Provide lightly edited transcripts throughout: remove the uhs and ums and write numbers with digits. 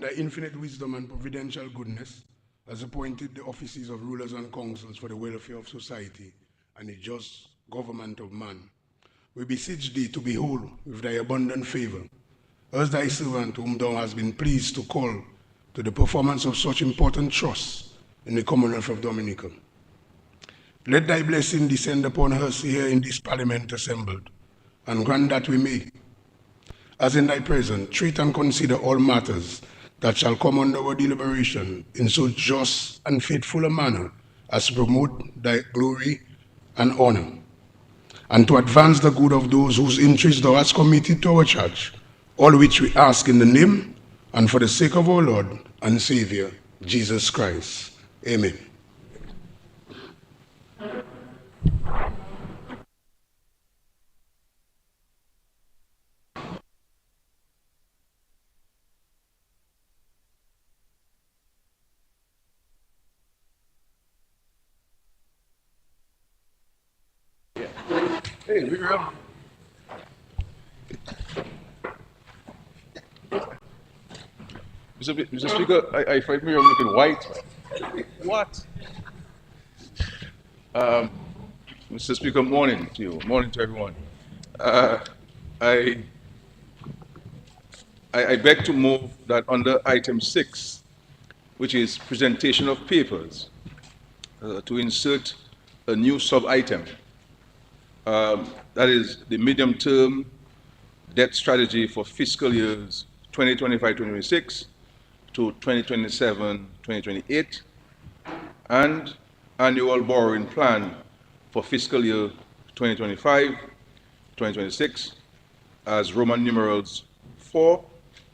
thy infinite wisdom and providential goodness, has appointed the offices of rulers and councils for the welfare of society and the just government of man. We beseech thee to behold with thy abundant favor, as thy servant whom thou hast been pleased to call to the performance of such important trusts in the Commonwealth of Dominica. Let thy blessing descend upon us here in this Parliament assembled, and grant that we may, as in thy presence, treat and consider all matters that shall come under our deliberation in so just and faithful a manner as to promote thy glory and honor, and to advance the good of those whose interests thou hast committed to our church, all which we ask in the name and for the sake of our Lord and Savior, Jesus Christ. Amen. Hey, Miguel. Mr. Speaker, I find Miriam looking white. What? Mr. Speaker, morning to you. Morning to everyone. I beg to move that under item 6, which is presentation of papers, to insert a new sub-item. That is the medium-term debt strategy for fiscal years 2025-2026 to 2027-2028, and annual borrowing plan for fiscal year 2025-2026 as Roman numerals 4,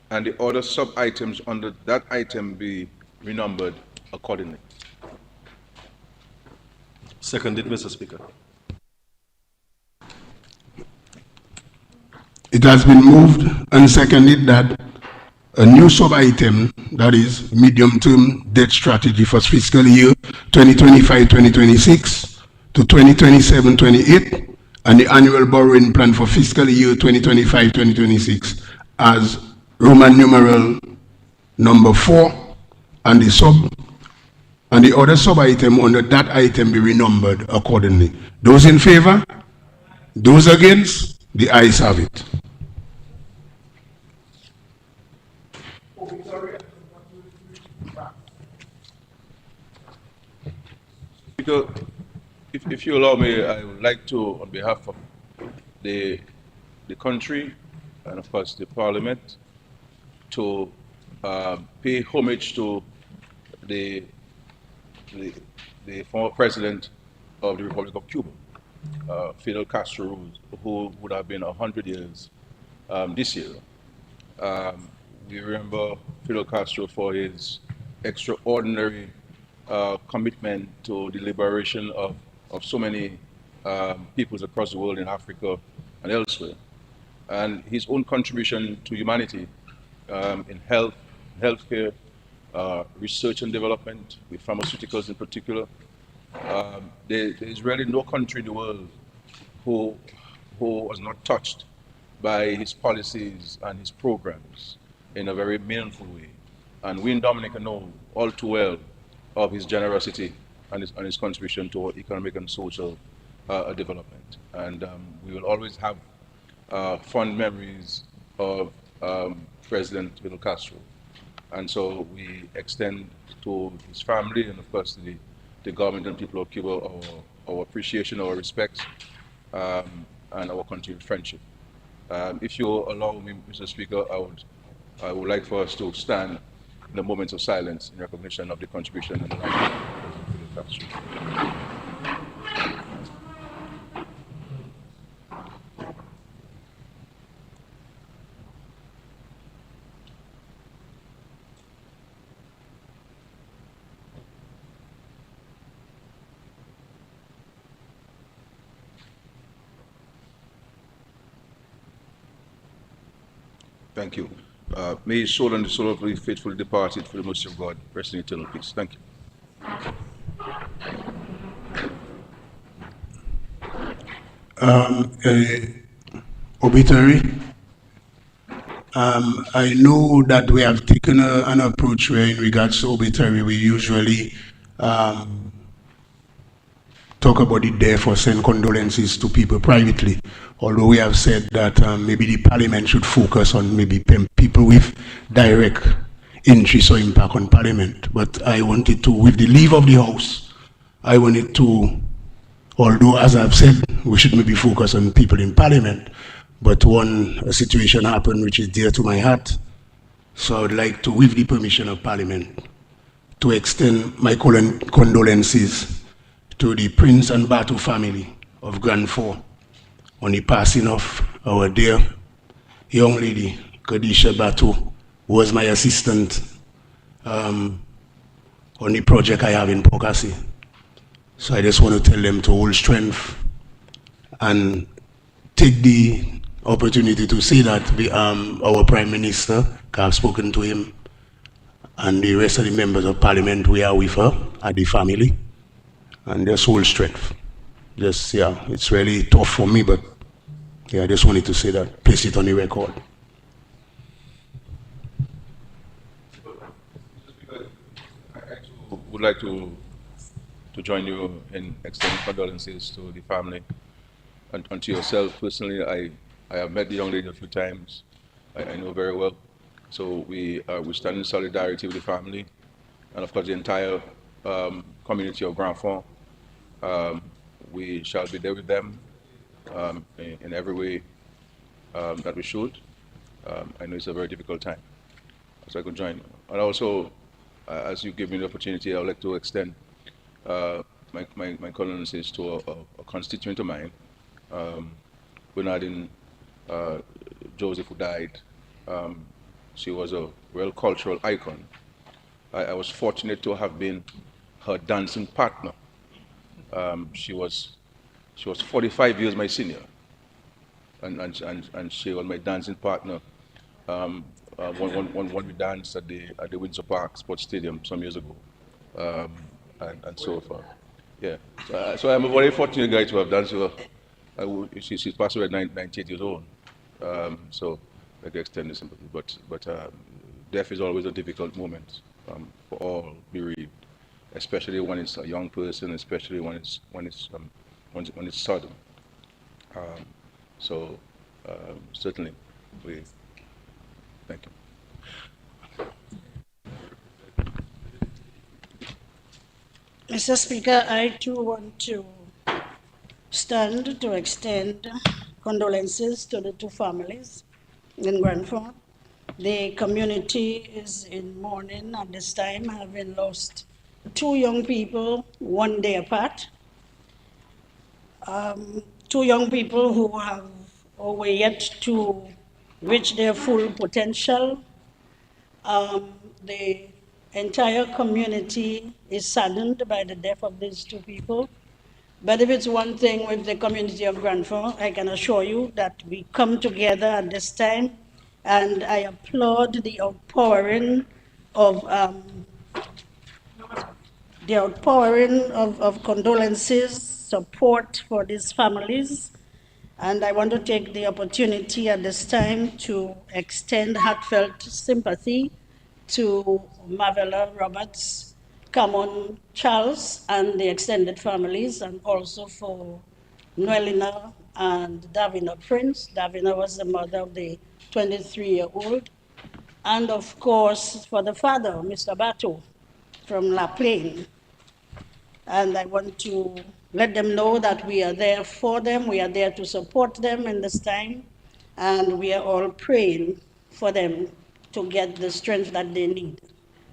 and the other sub-items under that item be renumbered accordingly. Seconded, Mr. Speaker. It has been moved and seconded that a new sub-item, that is medium-term debt strategy for fiscal year 2025-2026 to 2027-28, and the annual borrowing plan for fiscal year 2025-2026 as Roman numeral number 4, and the other sub-item under that item be renumbered accordingly. Those in favor? Those against? The ayes have it. Speaker, if you allow me, I would like to, on behalf of the country and of course the Parliament, to pay homage to the former President of the Republic of Cuba, Fidel Castro, who would have been 100 years this year. We remember Fidel Castro for his extraordinary commitment to the liberation of so many peoples across the world, in Africa and elsewhere, and his own contribution to humanity in healthcare, research and development, with pharmaceuticals in particular. There is really no country in the world who was not touched by his policies and his programs in a very meaningful way. And we in Dominica know all too well of his generosity and his contribution to our economic and social development. And we will always have fond memories of President Fidel Castro. And so we extend to his family and of course the government and people of Cuba our appreciation, our respect, and our continued friendship. If you allow me, Mr. Speaker, I would like for us to stand in a moment of silence in recognition of the contribution and the life of Fidel Castro. Thank you. May his soul and the soul of the faithfully departed for the mercy of God rest in eternal peace. Thank you. Obituary. I know that we have taken an approach where, in regards to obituary, we usually talk about it there for send condolences to people privately. Although we have said that maybe the parliament should focus on maybe people with direct interest or impact on parliament. But I wanted to, with the leave of the house, I wanted to, although as I've said, we should maybe focus on people in parliament, but a situation happened which is dear to my heart. So I would like to, with the permission of parliament, to extend my condolences to the Prince and Batu family of Grand Four on the passing of our dear young lady, Kadisha Batu, who was my assistant on the project I have in Pokasi. So I just want to tell them to hold strength and take the opportunity to say that our Prime Minister, I've spoken to him, and the rest of the members of Parliament, we are with her and the family, and just hold strength. Just, yeah, it's really tough for me, but yeah, I just wanted to say that, place it on the record. Would like to join you in extending condolences to the family and to yourself personally. I have met the young lady a few times. I know very well. So we stand in solidarity with the family and of course the entire community of Grand Fond. We shall be there with them in every way that we should. I know it's a very difficult time, so I could join. And also, as you give me the opportunity, I would like to extend my condolences to a constituent of mine, Bernardine Joseph, who died. She was a real cultural icon. I was fortunate to have been her dancing partner. She was 45 years my senior, and she was my dancing partner. When we danced at the Windsor Park Sports Stadium some years ago, and so forth. Yeah. So I'm a very fortunate guy to have danced with her. She's passed away at 98 years old. So I can extend the sympathy. But death is always a difficult moment for all bereaved, especially when it's a young person, especially when it's sudden. So certainly, we thank you. Mr. Speaker, I too want to stand to extend condolences to the two families in Granford. The community is in mourning at this time, having lost two young people 1 day apart. Two young people who have or were yet to reach their full potential. The entire community is saddened by the death of these two people. But if it's one thing with the community of Granford, I can assure you that we come together at this time, and I applaud the outpouring of condolences, support for these families. And I want to take the opportunity at this time to extend heartfelt sympathy to Mavella Roberts, Camon Charles, and the extended families, and also for Noelina and Davina Prince. Davina was the mother of the 23-year-old. And of course, for the father, Mr. Batu from La Plaine. And I want to let them know that we are there for them, we are there to support them in this time, and we are all praying for them to get the strength that they need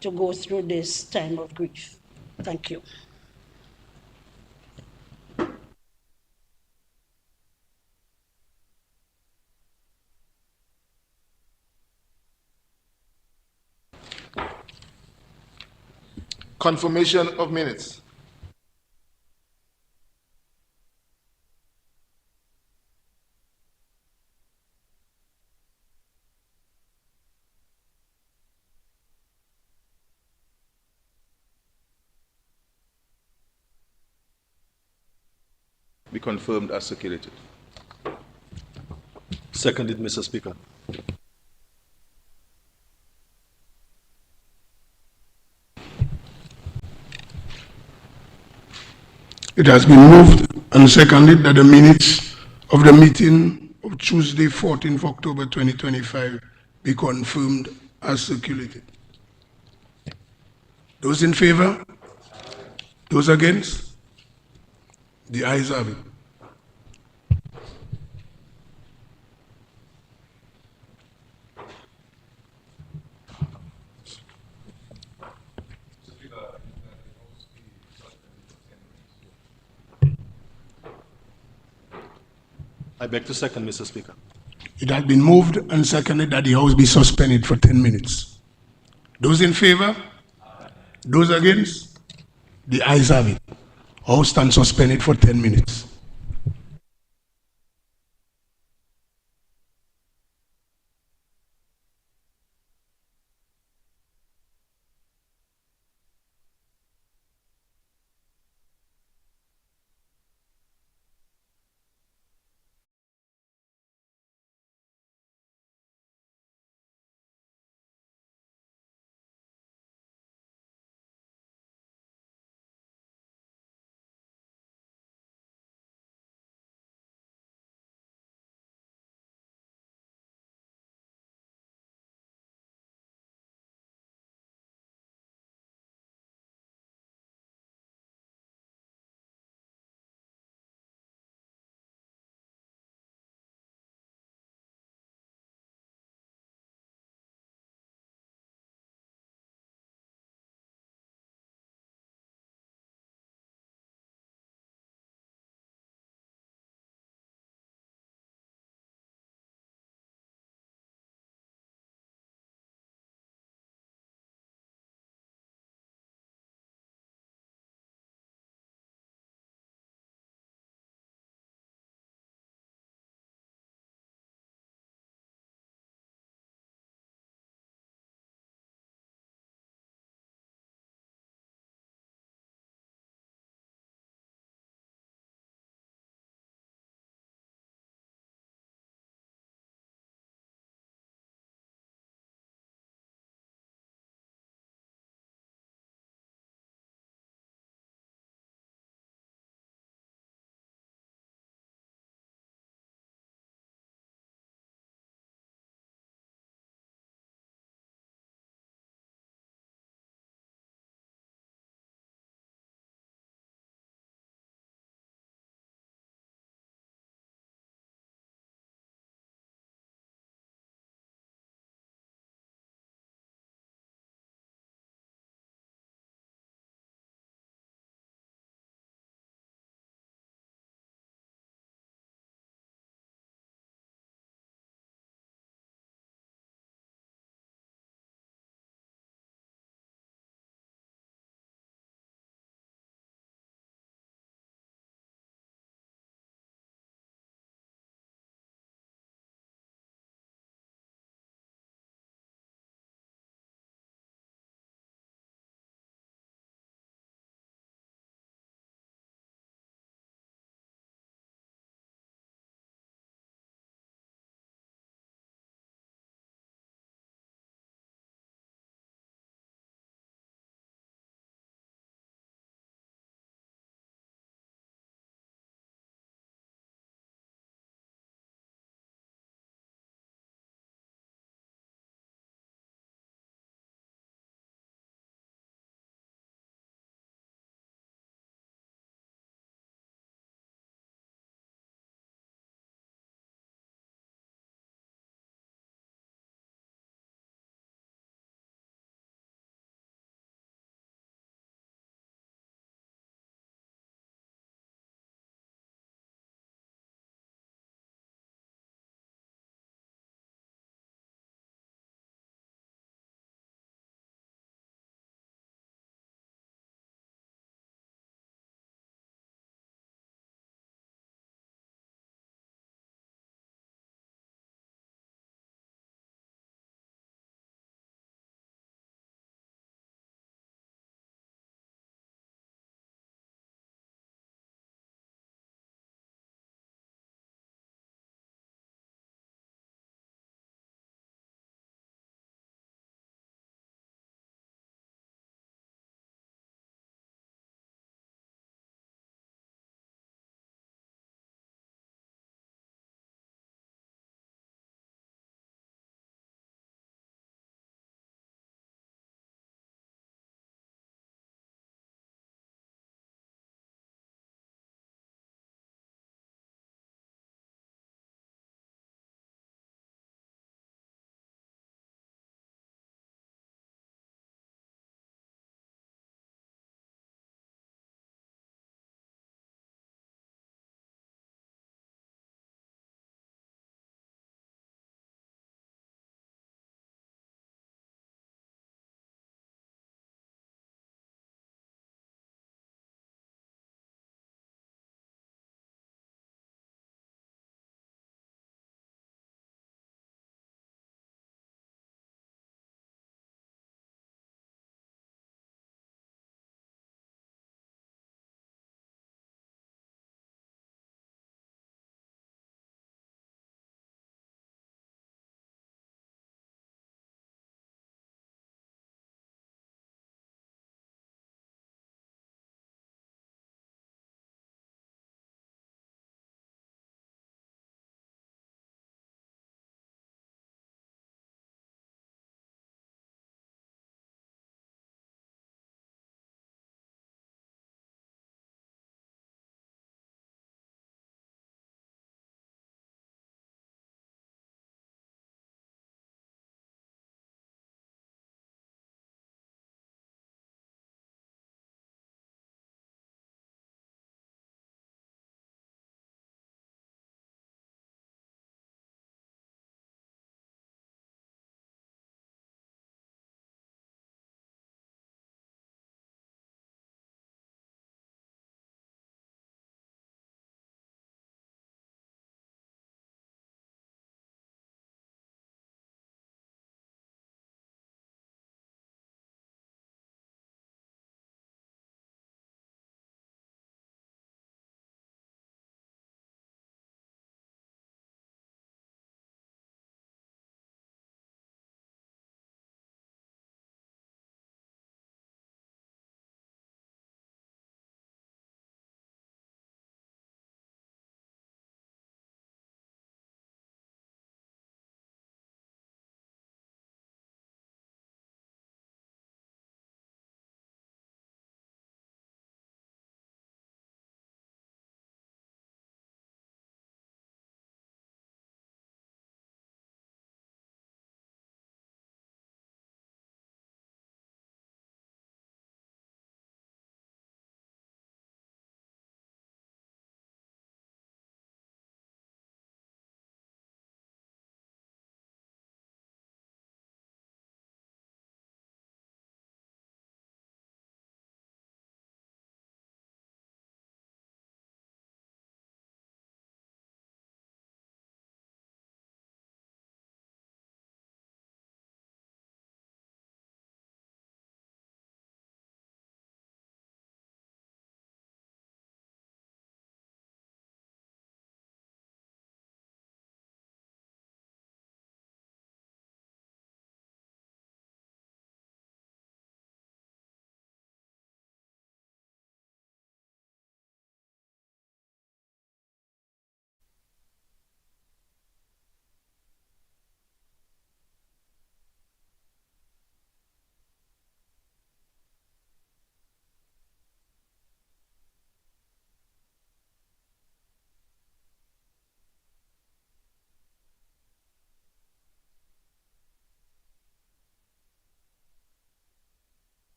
to go through this time of grief. Thank you. Confirmation of minutes. Be confirmed as circulated. Seconded, Mr. Speaker. It has been moved and seconded that the minutes of the meeting of Tuesday, 14th October 2025 be confirmed as circulated. Those in favor? Those against? The ayes have it. I beg to second, Mr. Speaker. It has been moved and seconded that the House be suspended for 10 minutes. Those in favor? Those against? The ayes have it. House stands suspended for 10 minutes.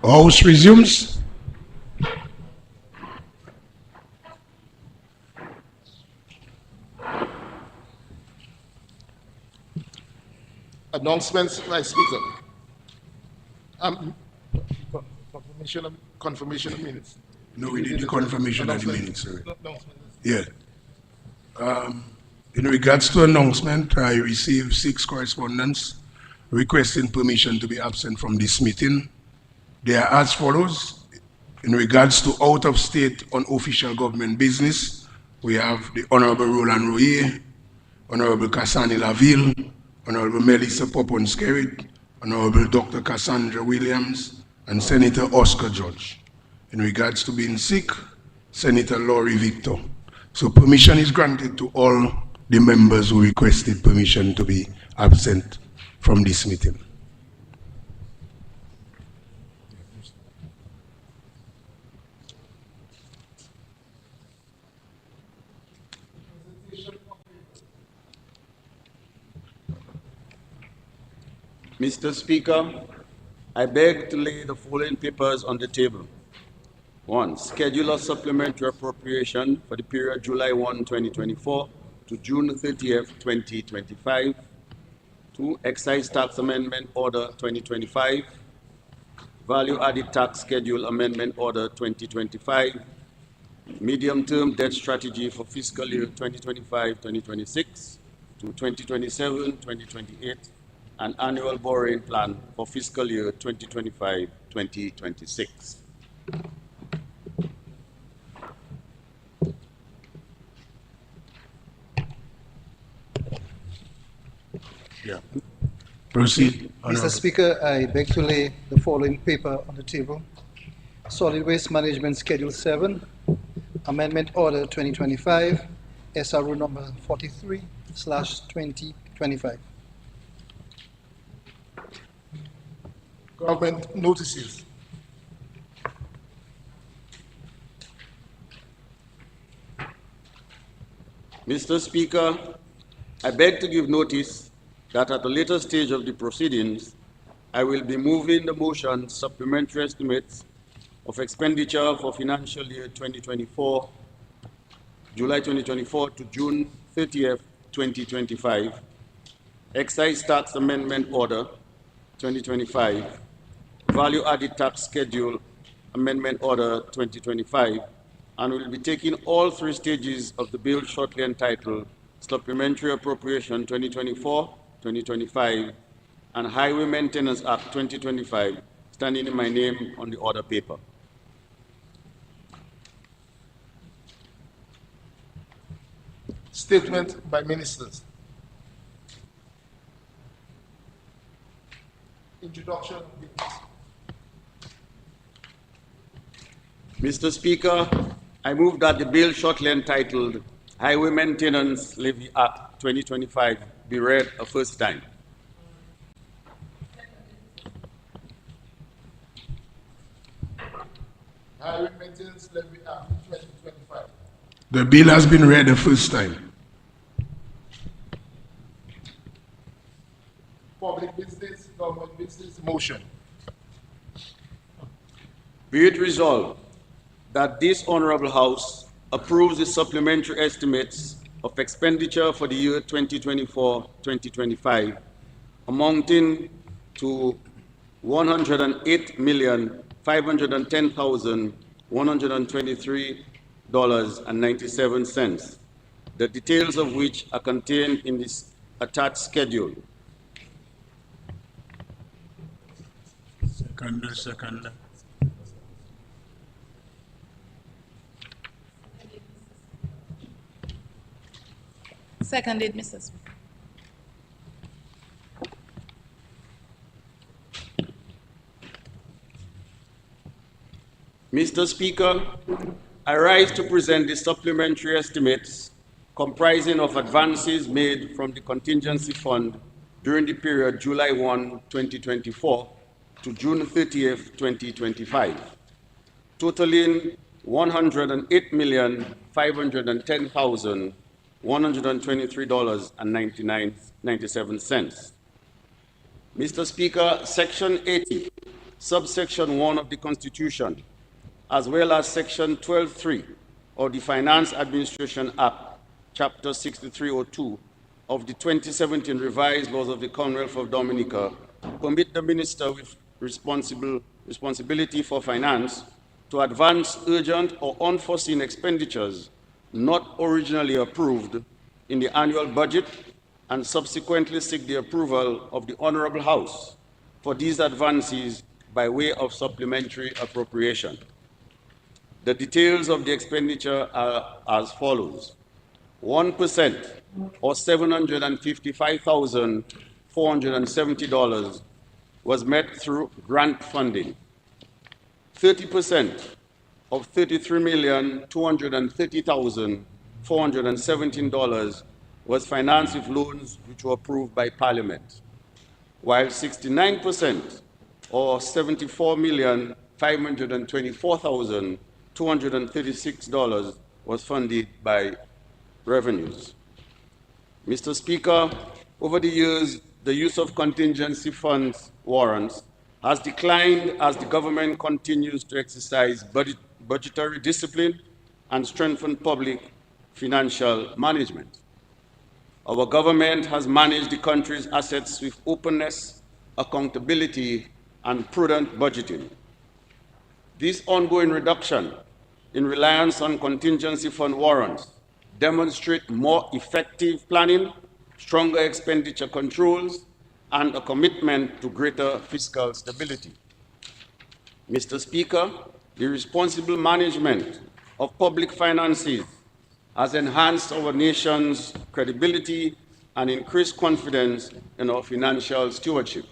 House resumes. Announcements, Vice Speaker. Confirmation of minutes. No, we did the confirmation of the minutes. Sorry. Yeah. In regards to announcement, I received 6 correspondence requesting permission to be absent from this meeting. They are as follows. In regards to out-of-state unofficial government business, we have the Honorable Roland Royer, Honorable Cassani Laville, Honorable Melissa Popon-Skerrit, Honorable Dr. Cassandra Williams, and Senator Oscar George. In regards to being sick, Senator Laurie Victor. So permission is granted to all the members who requested permission to be absent from this meeting. Mr. Speaker, I beg to lay the following papers on the table. 1. Schedule of supplementary appropriation for the period July 1, 2024 to June 30th, 2025. 2. Excise Tax Amendment Order 2025. Value Added Tax Schedule Amendment Order 2025. Medium-term debt strategy for fiscal year 2025-2026 to 2027-2028. An annual borrowing plan for fiscal year 2025-2026. Yeah. Proceed. Honorable. Mr. Speaker, I beg to lay the following paper on the table. Solid Waste Management Schedule 7, Amendment Order 2025, SRO number 43/2025. Government notices. Mr. Speaker, I beg to give notice that at a later stage of the proceedings, I will be moving the motion supplementary estimates of expenditure for financial year 2024, July 2024 to June 30th, 2025, Excise Tax Amendment Order 2025, Value Added Tax Schedule Amendment Order 2025, and will be taking all 3 stages of the bill shortly entitled Supplementary Appropriation 2024-2025 and Highway Maintenance Act 2025, standing in my name on the order paper. Statement by ministers. Introduction of bills. Mr. Speaker, I move that the bill shortly entitled Highway Maintenance Levy Act 2025 be read a first time. Highway Maintenance Levy Act 2025. The bill has been read the first time. Public business, government business, motion. Be it resolved that this Honorable House approves the supplementary estimates of expenditure for the year 2024-2025 amounting to $108,510,123.97, the details of which are contained in this attached schedule. Second. Seconded, Mr. Speaker. Mr. Speaker, I rise to present the supplementary estimates comprising of advances made from the contingency fund during the period July 1, 2024 to June 30th, 2025, totaling $108,510,123.97. Mr. Speaker, Section 80 subsection 1 of the Constitution, as well as section 12.3 of the Finance Administration Act, chapter 6302 of the 2017 revised laws of the Commonwealth of Dominica, permit the minister with responsibility for finance to advance urgent or unforeseen expenditures not originally approved in the annual budget and subsequently seek the approval of the Honorable House for these advances by way of supplementary appropriation. The details of the expenditure are as follows. 1% or $755,470 was met through grant funding. 30% of $33,230,417 was financed with loans which were approved by Parliament, while 69% or $74,524,236 was funded by revenues. Mr. Speaker, over the years, the use of contingency funds warrants has declined as the government continues to exercise budgetary discipline and strengthen public financial management. Our government has managed the country's assets with openness, accountability, and prudent budgeting. This ongoing reduction in reliance on contingency fund warrants demonstrate more effective planning, stronger expenditure controls, and a commitment to greater fiscal stability. Mr. Speaker, the responsible management of public finances has enhanced our nation's credibility and increased confidence in our financial stewardship.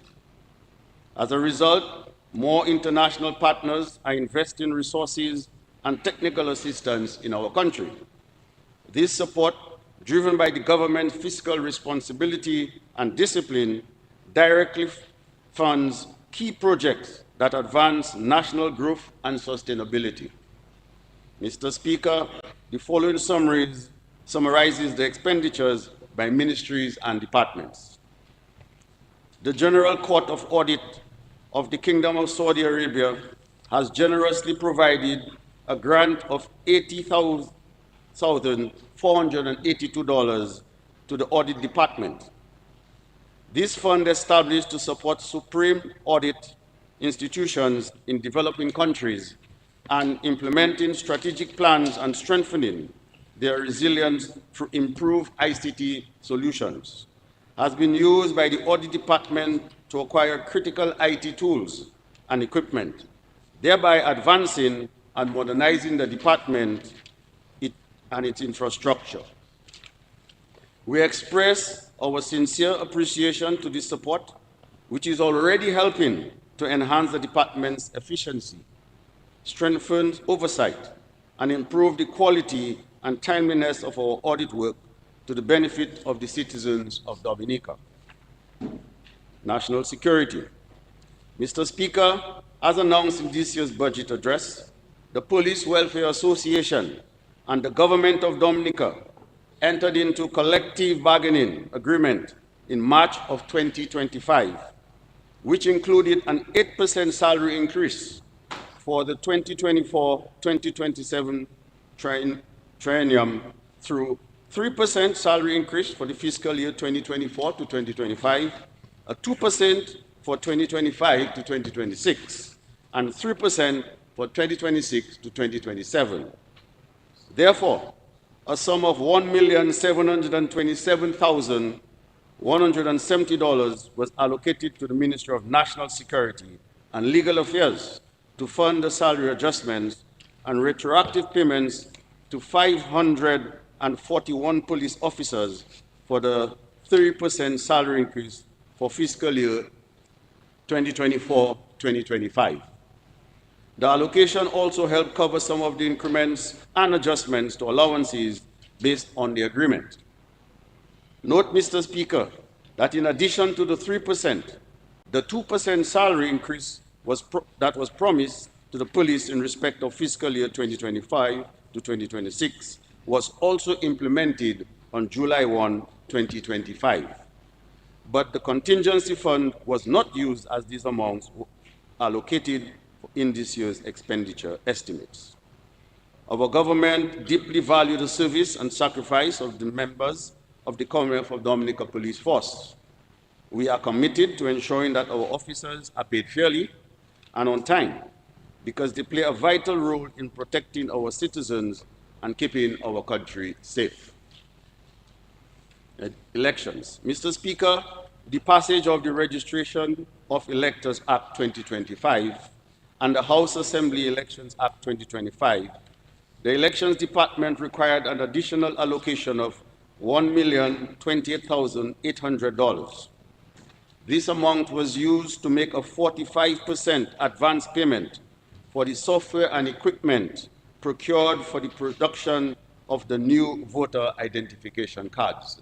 As a result, more international partners are investing resources and technical assistance in our country. This support, driven by the government's fiscal responsibility and discipline, directly funds key projects that advance national growth and sustainability. Mr. Speaker, the following summarizes the expenditures by ministries and departments. The General Court of Audit of the Kingdom of Saudi Arabia has generously provided a grant of $80,482 to the Audit Department. This fund established to support supreme audit institutions in developing countries and implementing strategic plans and strengthening their resilience through improved ICT solutions, has been used by the Audit Department to acquire critical IT tools and equipment, thereby advancing and modernizing the department and its infrastructure. We express our sincere appreciation to this support, which is already helping to enhance the department's efficiency, strengthen oversight, and improve the quality and timeliness of our audit work to the benefit of the citizens of Dominica. National security. Mr. Speaker, as announced in this year's budget address, the Police Welfare Association and the Government of Dominica entered into collective bargaining agreement in March of 2025, which included an 8% salary increase for the 2024-2027 triennium through 3% salary increase for the fiscal year 2024 to 2025, a 2% for 2025 to 2026, and 3% for 2026 to 2027. Therefore, a sum of $1,727,170 was allocated to the Ministry of National Security and Legal Affairs to fund the salary adjustments and retroactive payments to 541 police officers for the 3% salary increase for fiscal year 2024-2025. The allocation also helped cover some of the increments and adjustments to allowances based on the agreement. Note, Mr. Speaker, that in addition to the 3%, the 2% salary increase that was promised to the police in respect of fiscal year 2025 to 2026 was also implemented on July 1, 2025. But the contingency fund was not used as these amounts allocated in this year's expenditure estimates. Our government deeply values the service and sacrifice of the members of the Commonwealth of Dominica Police Force. We are committed to ensuring that our officers are paid fairly and on time because they play a vital role in protecting our citizens and keeping our country safe. Elections. Mr. Speaker, the passage of the Registration of Electors Act 2025 and the House Assembly Elections Act 2025, the Elections Department required an additional allocation of $1,028,800. This amount was used to make a 45% advance payment for the software and equipment procured for the production of the new voter identification cards.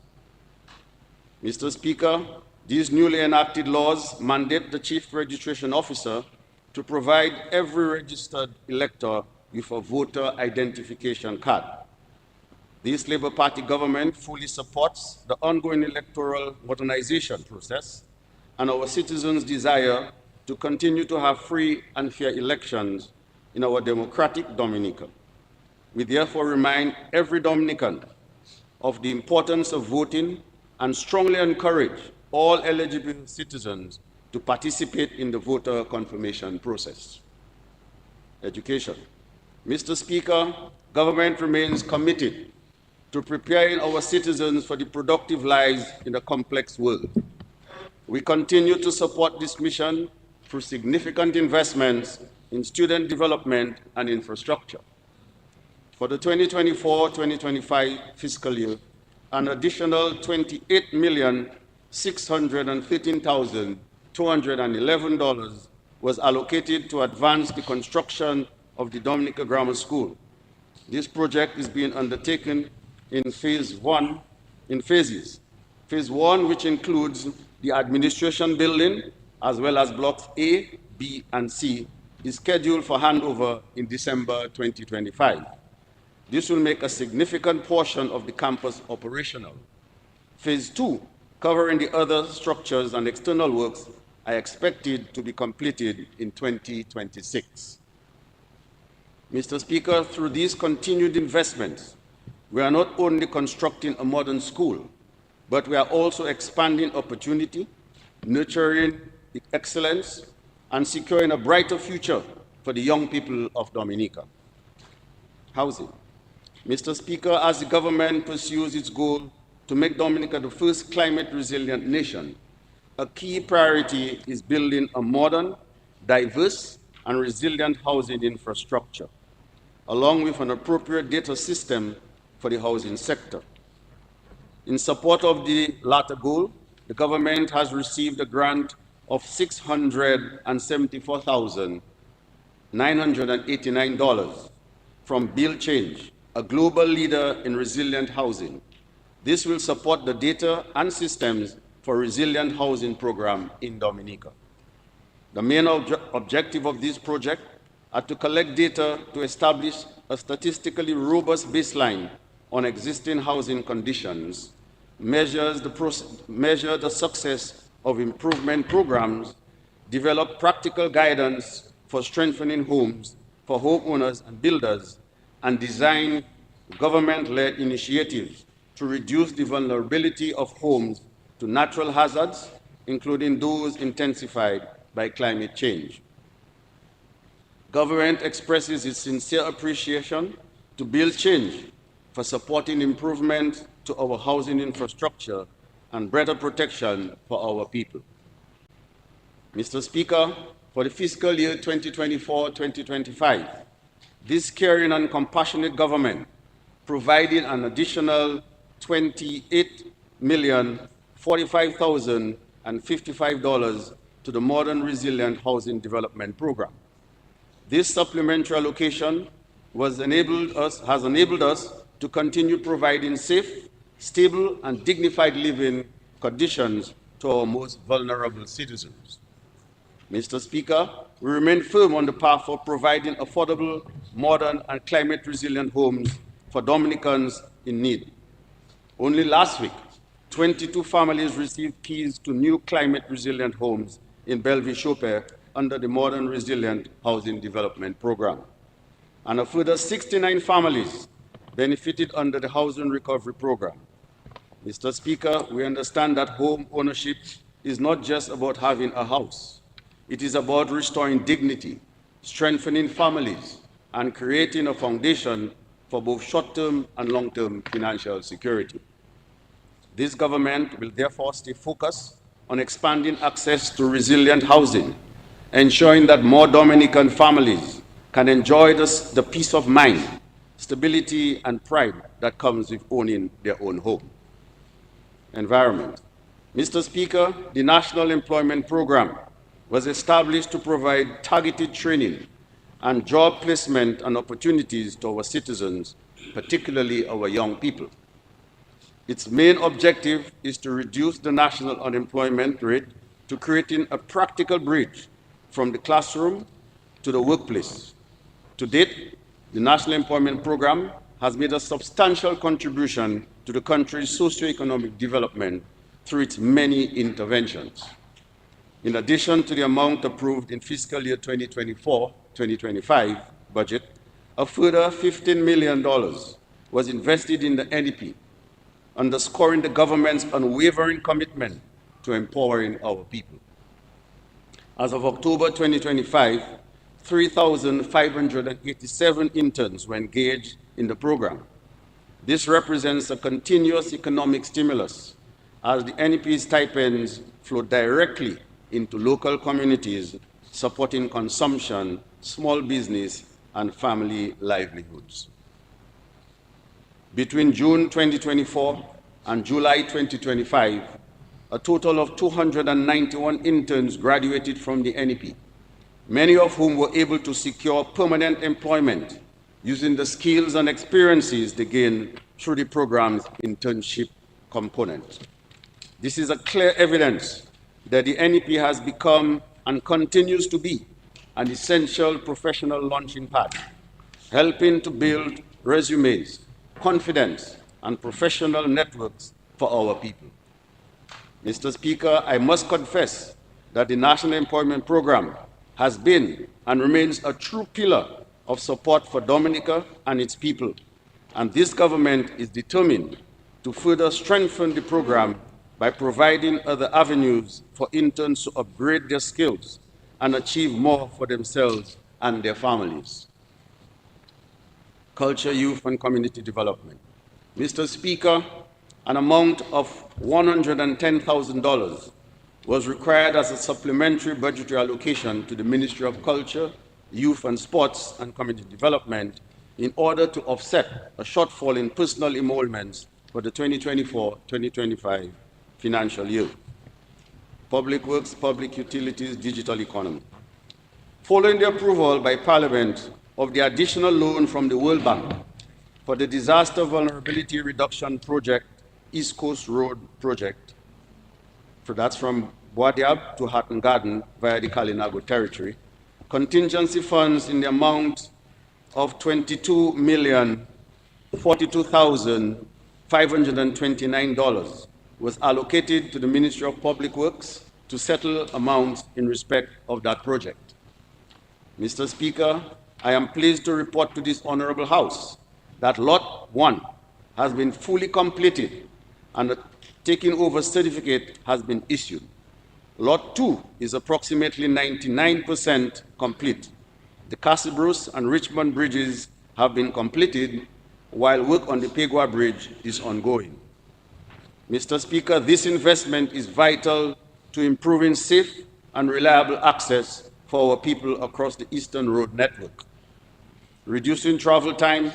Mr. Speaker, these newly enacted laws mandate the Chief Registration Officer to provide every registered elector with a voter identification card. This Labour Party government fully supports the ongoing electoral modernization process and our citizens' desire to continue to have free and fair elections in our democratic Dominica. We therefore remind every Dominican of the importance of voting and strongly encourage all eligible citizens to participate in the voter confirmation process. Education. Mr. Speaker, government remains committed to preparing our citizens for the productive lives in a complex world. We continue to support this mission through significant investments in student development and infrastructure. For the 2024-2025 fiscal year, an additional $28,613,211 was allocated to advance the construction of the Dominica Grammar School. This project is being undertaken in phases. Phase 1, which includes the administration building, as well as blocks A, B, and C, is scheduled for handover in December 2025. This will make a significant portion of the campus operational. Phase 2, covering the other structures and external works, are expected to be completed in 2026. Mr. Speaker, through these continued investments, we are not only constructing a modern school, but we are also expanding opportunity, nurturing excellence, and securing a brighter future for the young people of Dominica. Housing. Mr. Speaker, as the government pursues its goal to make Dominica the first climate-resilient nation, a key priority is building a modern, diverse, and resilient housing infrastructure, along with an appropriate data system for the housing sector. In support of the latter goal, the government has received a grant of $674,989 from Build Change, a global leader in resilient housing. This will support the data and systems for resilient housing program in Dominica. The main objective of this project are to collect data to establish a statistically robust baseline on existing housing conditions, measure the success of improvement programs, develop practical guidance for strengthening homes for homeowners and builders, and design government-led initiatives to reduce the vulnerability of homes to natural hazards, including those intensified by climate change. Government expresses its sincere appreciation to Build Change for supporting improvement to our housing infrastructure and better protection for our people. Mr. Speaker, for the fiscal year 2024-2025, this caring and compassionate government provided an additional $28,045,055 to the Modern Resilient Housing Development Program. This supplementary allocation has enabled us to continue providing safe, stable, and dignified living conditions to our most vulnerable citizens. Mr. Speaker, we remain firm on the path for providing affordable, modern, and climate-resilient homes for Dominicans in need. Only last week, 22 families received keys to new climate-resilient homes in Bellevue-Chopin under the Modern Resilient Housing Development Program. And a further 69 families benefited under the Housing Recovery Program. Mr. Speaker, we understand that home ownership is not just about having a house. It is about restoring dignity, strengthening families, and creating a foundation for both short-term and long-term financial security. This government will therefore stay focused on expanding access to resilient housing, ensuring that more Dominican families can enjoy the peace of mind, stability, and pride that comes with owning their own home. Environment. Mr. Speaker, the National Employment Program was established to provide targeted training and job placement and opportunities to our citizens, particularly our young people. Its main objective is to reduce the national unemployment rate to creating a practical bridge from the classroom to the workplace. To date, the National Employment Program has made a substantial contribution to the country's socio-economic development through its many interventions. In addition to the amount approved in fiscal year 2024-2025 budget, a further $15 million was invested in the NEP, underscoring the government's unwavering commitment to empowering our people. As of October 2025, 3,587 interns were engaged in the program. This represents a continuous economic stimulus as the NEP's stipends flow directly into local communities, supporting consumption, small business, and family livelihoods. Between June 2024 and July 2025, a total of 291 interns graduated from the NEP, many of whom were able to secure permanent employment using the skills and experiences they gained through the program's internship component. This is a clear evidence that the NEP has become and continues to be an essential professional launching pad, helping to build resumes, confidence, and professional networks for our people. Mr. Speaker, I must confess that the National Employment Program has been and remains a true pillar of support for Dominica and its people, and this government is determined to further strengthen the program by providing other avenues for interns to upgrade their skills and achieve more for themselves and their families. Culture, youth, and community development. Mr. Speaker, an amount of $110,000 was required as a supplementary budgetary allocation to the Ministry of Culture, Youth and Sports and Community Development in order to offset a shortfall in personal emoluments for the 2024-2025 financial year. Public Works, Public Utilities, Digital Economy. Following the approval by Parliament of the additional loan from the World Bank for the Disaster Vulnerability Reduction Project, East Coast Road Project, that's from Boadiab to Hatton Garden via the Kalinago territory, contingency funds in the amount of $22,042,529 was allocated to the Ministry of Public Works to settle amounts in respect of that project. Mr. Speaker, I am pleased to report to this Honorable House that Lot 1 has been fully completed and a taking over certificate has been issued. Lot 2 is approximately 99% complete. The Castle Bruce and Richmond bridges have been completed, while work on the Pegua Bridge is ongoing. Mr. Speaker, this investment is vital to improving safe and reliable access for our people across the Eastern Road network, reducing travel time,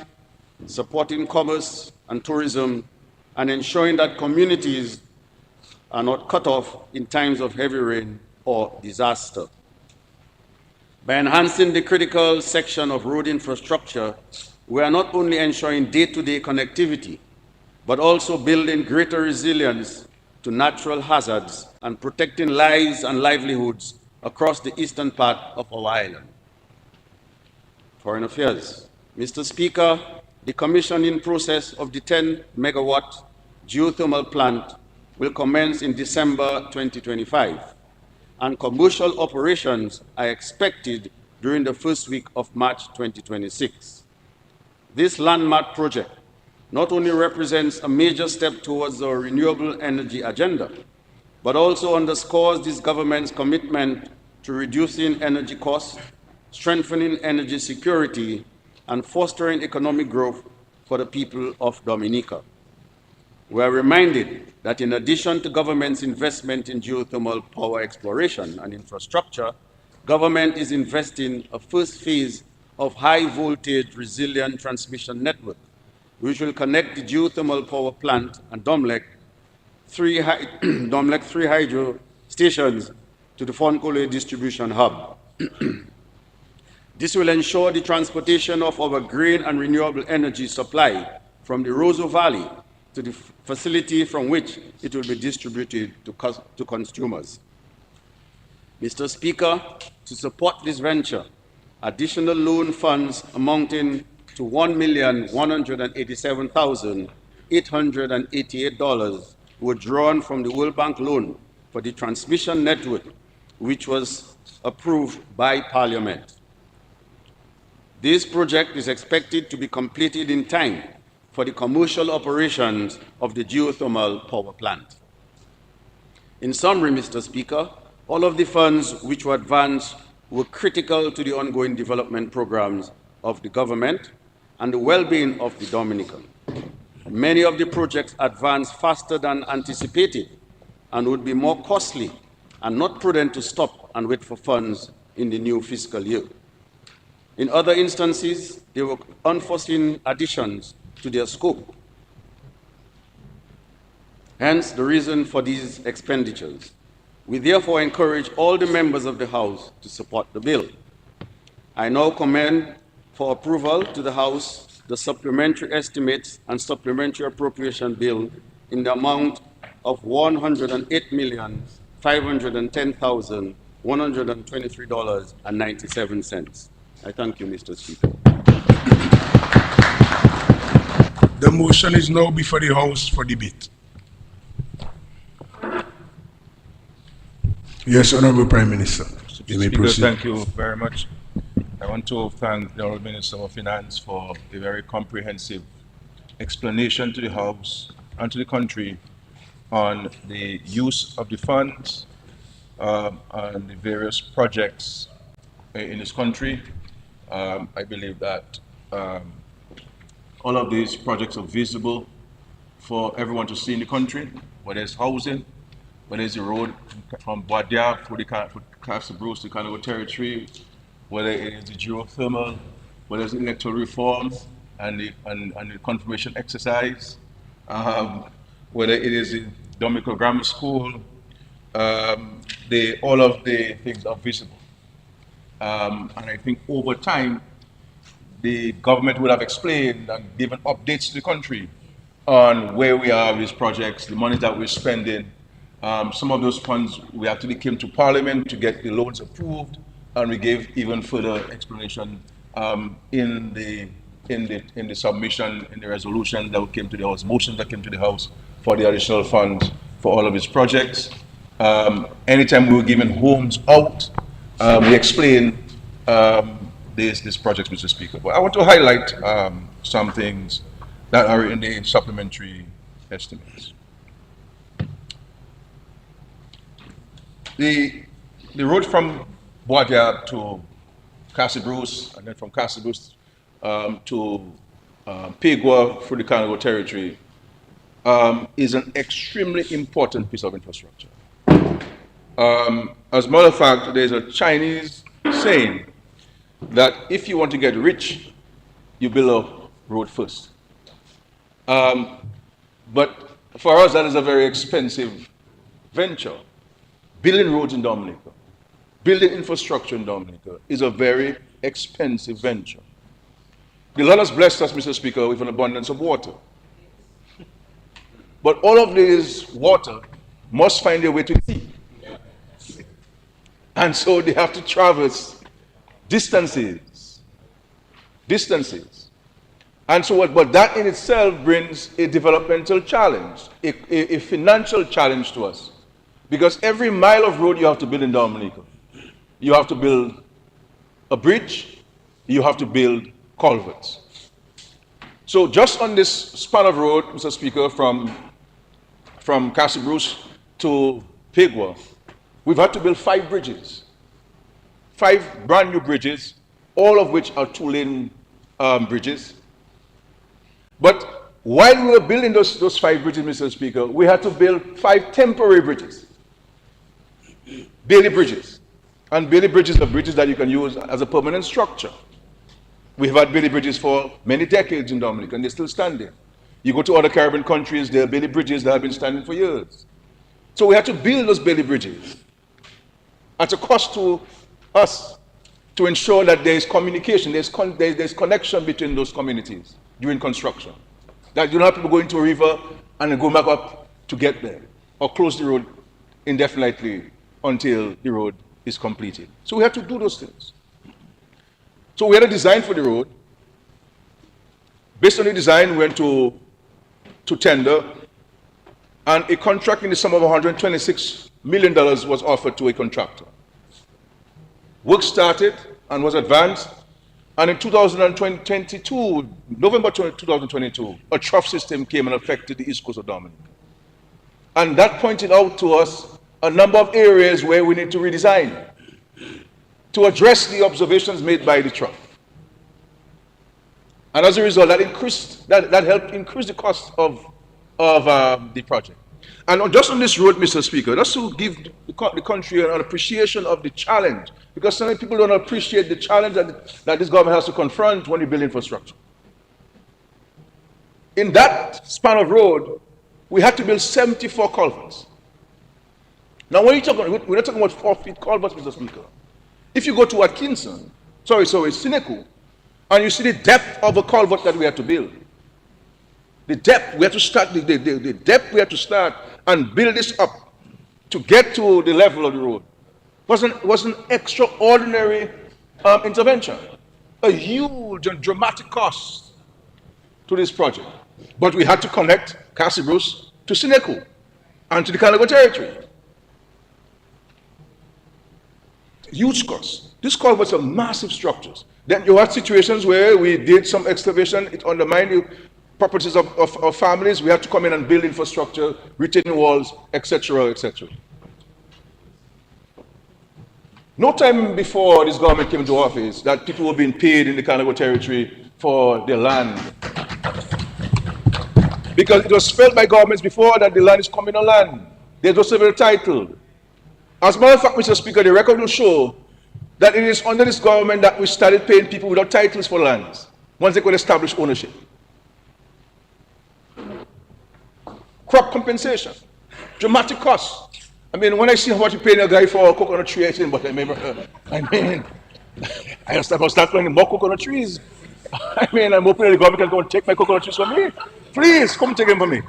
supporting commerce and tourism, and ensuring that communities are not cut off in times of heavy rain or disaster. By enhancing the critical section of road infrastructure, we are not only ensuring day-to-day connectivity, but also building greater resilience to natural hazards and protecting lives and livelihoods across the eastern part of our island. Foreign Affairs. Mr. Speaker, the commissioning process of the 10-megawatt geothermal plant will commence in December 2025, and commercial operations are expected during the first week of March 2026. This landmark project not only represents a major step towards our renewable energy agenda, but also underscores this government's commitment to reducing energy costs, strengthening energy security, and fostering economic growth for the people of Dominica. We are reminded that in addition to government's investment in geothermal power exploration and infrastructure, government is investing a first phase of high voltage resilient transmission network, which will connect the geothermal power plant and Domlec 3 hydro stations to the Fonkole distribution hub. This will ensure the transportation of our green and renewable energy supply from the Roseau Valley to the facility from which it will be distributed to consumers. Mr. Speaker, to support this venture, additional loan funds amounting to $1,187,888 were drawn from the World Bank loan for the transmission network, which was approved by Parliament. This project is expected to be completed in time for the commercial operations of the geothermal power plant. In summary, Mr. Speaker, all of the funds which were advanced were critical to the ongoing development programs of the government and the well-being of the Dominican. Many of the projects advanced faster than anticipated and would be more costly and not prudent to stop and wait for funds in the new fiscal year. In other instances, there were unforeseen additions to their scope. Hence, the reason for these expenditures. We therefore encourage all the members of the House to support the bill. I now commend for approval to the House the supplementary estimates and supplementary appropriation bill in the amount of $108,510,123.97. I thank you, Mr. Speaker. The motion is now before the House for debate. Yes, Honorable Prime Minister. You may Speaker, proceed. thank you very much. I want to thank the Honourable Minister of Finance for a very comprehensive explanation to the House and to the country on the use of the funds and the various projects in this country. I believe that all of these projects are visible for everyone to see in the country, whether it's housing, whether it's the road from Boadia for Castle Bruce to Canoga territory, whether it is the geothermal, whether it's electoral reform and the confirmation exercise, whether it is the Dominica Grammar School, all of the things are visible. And I think over time, the government would have explained and given updates to the country on where we are with these projects, the money that we're spending. Some of those funds, we actually came to Parliament to get the loans approved, and we gave even further explanation in the submission, in the resolution that came to the House, motion that came to the House for the additional funds for all of these projects. Anytime we were giving homes out, we explained these projects, Mr. Speaker. But I want to highlight some things that are in the supplementary estimates. The road from Boadia to Castle Bruce, and then from Castle Bruce to Pigua through the Canoga territory is an extremely important piece of infrastructure. As a matter of fact, there's a Chinese saying that if you want to get rich, you build a road first. But for us, that is a very expensive venture. Building roads in Dominica, building infrastructure in Dominica is a very expensive venture. The Lord has blessed us, Mr. Speaker, with an abundance of water. But all of this water must find their way to the sea. And so they have to traverse distances. And so but that in itself brings a developmental challenge, a financial challenge to us. Because every mile of road you have to build in Dominica, you have to build a bridge, you have to build culverts. So just on this span of road, Mr. Speaker, from Castle Bruce to Pigwa, we've had to build 5 bridges, 5 brand new bridges, all of which are 2-lane bridges. But while we were building those 5 bridges, Mr. Speaker, we had to build 5 temporary bridges, Bailey bridges. And Bailey bridges are bridges that you can use as a permanent structure. We've had Bailey bridges for many decades in Dominica, and they're still standing. You go to other Caribbean countries, there are Bailey bridges that have been standing for years. So we had to build those Bailey bridges at a cost to us to ensure that there is communication, there's connection between those communities during construction. That you don't have people going to a river and then go back up to get there, or close the road indefinitely until the road is completed. So we had to do those things. So we had a design for the road. Based on the design, we went to tender, and a contract in the sum of $126 million was offered to a contractor. Work started and was advanced, and in 2022, November 2022, a trough system came and affected the east coast of Dominica. And that pointed out to us a number of areas where we need to redesign to address the observations made by the trough. And as a result, that helped increase the cost of the project. And just on this road, Mr. Speaker, just to give the country an appreciation of the challenge, because some people don't appreciate the challenge that this government has to confront when we build infrastructure. In that span of road, we had to build 74 culverts. Now, we're not talking about 4-feet culverts, Mr. Speaker. If you go to Sineku, and you see the depth of a culvert that we had to build, the depth, we had to start, the depth we had to start and build this up to get to the level of the road was an extraordinary intervention, a huge and dramatic cost to this project. But we had to connect Castle Bruce to Sineku and to the Canago territory. Huge costs. These culverts are massive structures. Then you had situations where we did some excavation, it undermined the properties of families. We had to come in and build infrastructure, retaining walls, etc., etc. No time before this government came into office that people were being paid in the Canago territory for their land. Because it was felt by governments before that the land is communal land. They're just very titled. As a matter of fact, Mr. Speaker, the record will show that it is under this government that we started paying people without titles for lands, once they could establish ownership. Crop compensation, dramatic costs. I mean, when I see how much you pay a guy for a coconut tree, I say, but I start planting more coconut trees. I mean, I'm hoping the government can go and take my coconut trees from me. Please, come take them from me.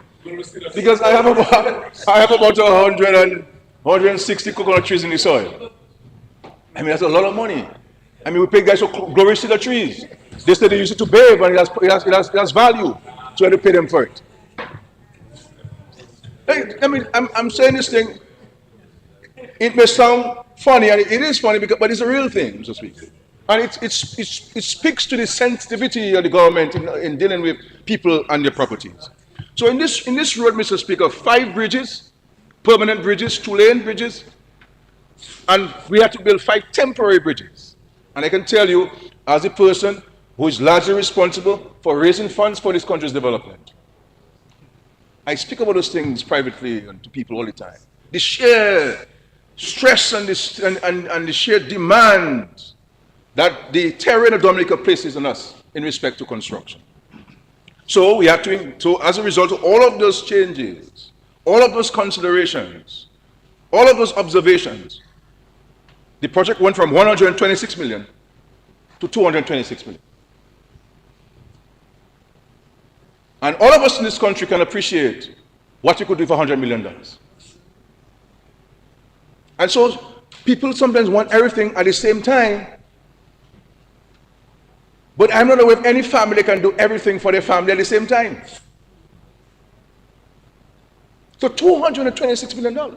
Because I have about 160 coconut trees in the soil. I mean, that's a lot of money. I mean, we pay guys for glory cedar trees. They say they use it to bathe, and it has value. So I have to pay them for it. I mean, I'm saying this thing, it may sound funny, and it is funny, but it's a real thing, Mr. Speaker. And it speaks to the sensitivity of the government in dealing with people and their properties. So in this road, Mr. Speaker, 5 bridges, permanent bridges, 2-lane bridges, and we had to build 5 temporary bridges. And I can tell you, as a person who is largely responsible for raising funds for this country's development, I speak about those things privately and to people all the time. The sheer stress and the sheer demand that the terrain of Dominica places on us in respect to construction. So we had to, as a result of all of those changes, all of those considerations, all of those observations, the project went from 126 million to 226 million. And all of us in this country can appreciate what we could do for $100 million. And so people sometimes want everything at the same time. But I'm not aware if any family can do everything for their family at the same time. So $226 million.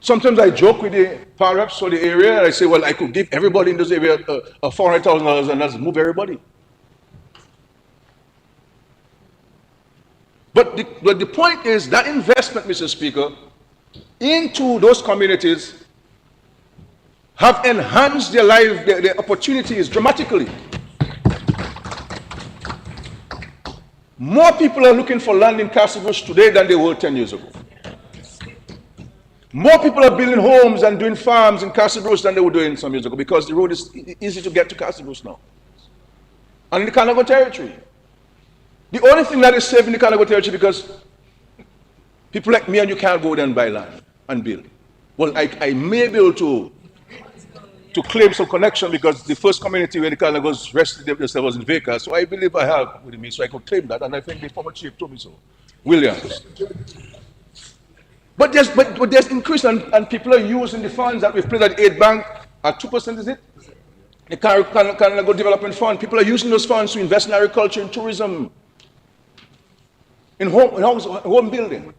Sometimes I joke with the power reps for the area, and I say, well, I could give everybody in this area $400,000 and let's move everybody. But the point is that investment, Mr. Speaker, into those communities have enhanced their life, their opportunities dramatically. More people are looking for land in Castle Bush today than they were 10 years ago. More people are building homes and doing farms in Castle Bush than they were doing some years ago because the road is easy to get to Castle Bush now. And in the Kanago territory. The only thing that is safe in the Kanago territory because people like me and you can't go there and buy land and build. Well, I may be able to claim some connection because the first community where the Kanagos rested themselves was in Vacas, so I believe I have with me, so I could claim that, and I think the former chief told me so, Williams. But there's increase, and people are using the funds that we've played at 8 Bank at 2%, is it? The Kanago Development Fund. People are using those funds to invest in agriculture and tourism, in home building.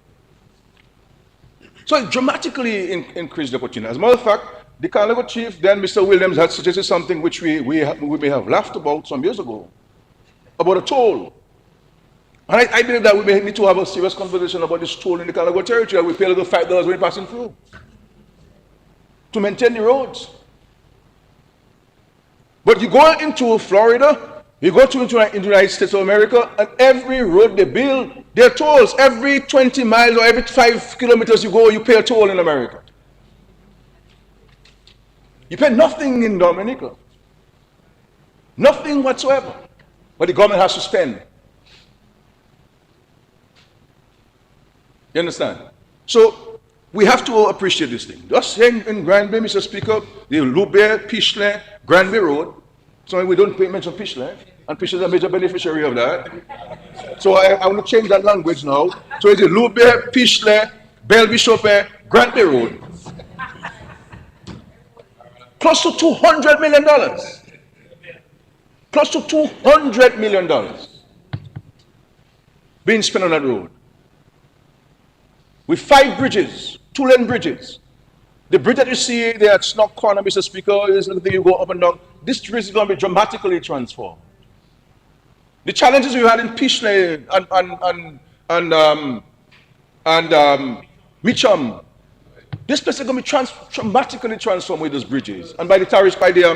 So it dramatically increased the opportunity. As a matter of fact, the Kanago chief, then Mr. Williams, had suggested something which we may have laughed about some years ago, about a toll. And I believe that we may need to have a serious conversation about this toll in the Kanago territory. We pay a little $5 when we're passing through to maintain the roads. But you go into Florida, you go into the United States of America, and every road they build, there are tolls. Every 20 miles or every 5 kilometers you go, you pay a toll in America. You pay nothing in Dominica. Nothing whatsoever. But the government has to spend. You understand? So we have to appreciate this thing. Just saying in Granby, Mr. Speaker, the Lube, Pishley, Granby Road. So we don't mention Pishley. And Pishley is a major beneficiary of that. So I want to change that language now. So it's the Lube, Pishley, Bell Bishop, Granby Road. Close to $200 million. Close to $200 million being spent on that road. With 5 bridges, 2-lane bridges. The bridge that you see there at Snock Corner, Mr. Speaker, is the thing you go up and down. This bridge is going to be dramatically transformed. The challenges we had in Pishley and Mitcham, this place is going to be dramatically transformed with those bridges. And by the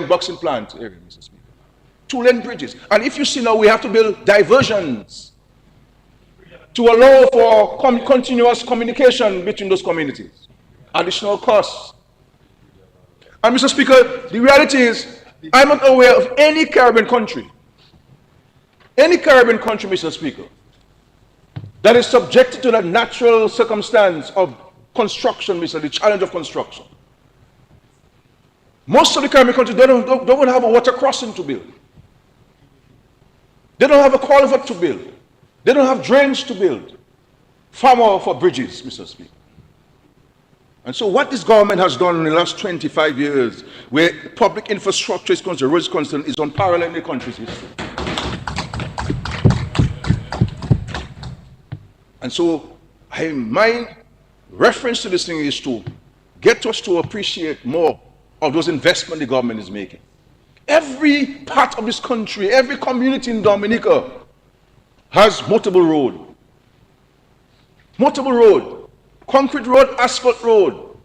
boxing plant area, Mr. Speaker. 2-lane bridges. And if you see now, we have to build diversions to allow for continuous communication between those communities. Additional costs. And Mr. Speaker, the reality is, I'm not aware of any Caribbean country, Mr. Speaker, that is subjected to that natural circumstance of construction, the challenge of construction. Most of the Caribbean countries don't have a water crossing to build. They don't have a culvert to build. They don't have drains to build. Far more for bridges, Mr. Speaker. And so what this government has done in the last 25 years, where public infrastructure is concerned, roads is concerned, is unparalleled in the country's history. And so my reference to this thing is to get us to appreciate more of those investments the government is making. Every part of this country, every community in Dominica has multiple road. Multiple road. Concrete road, asphalt road.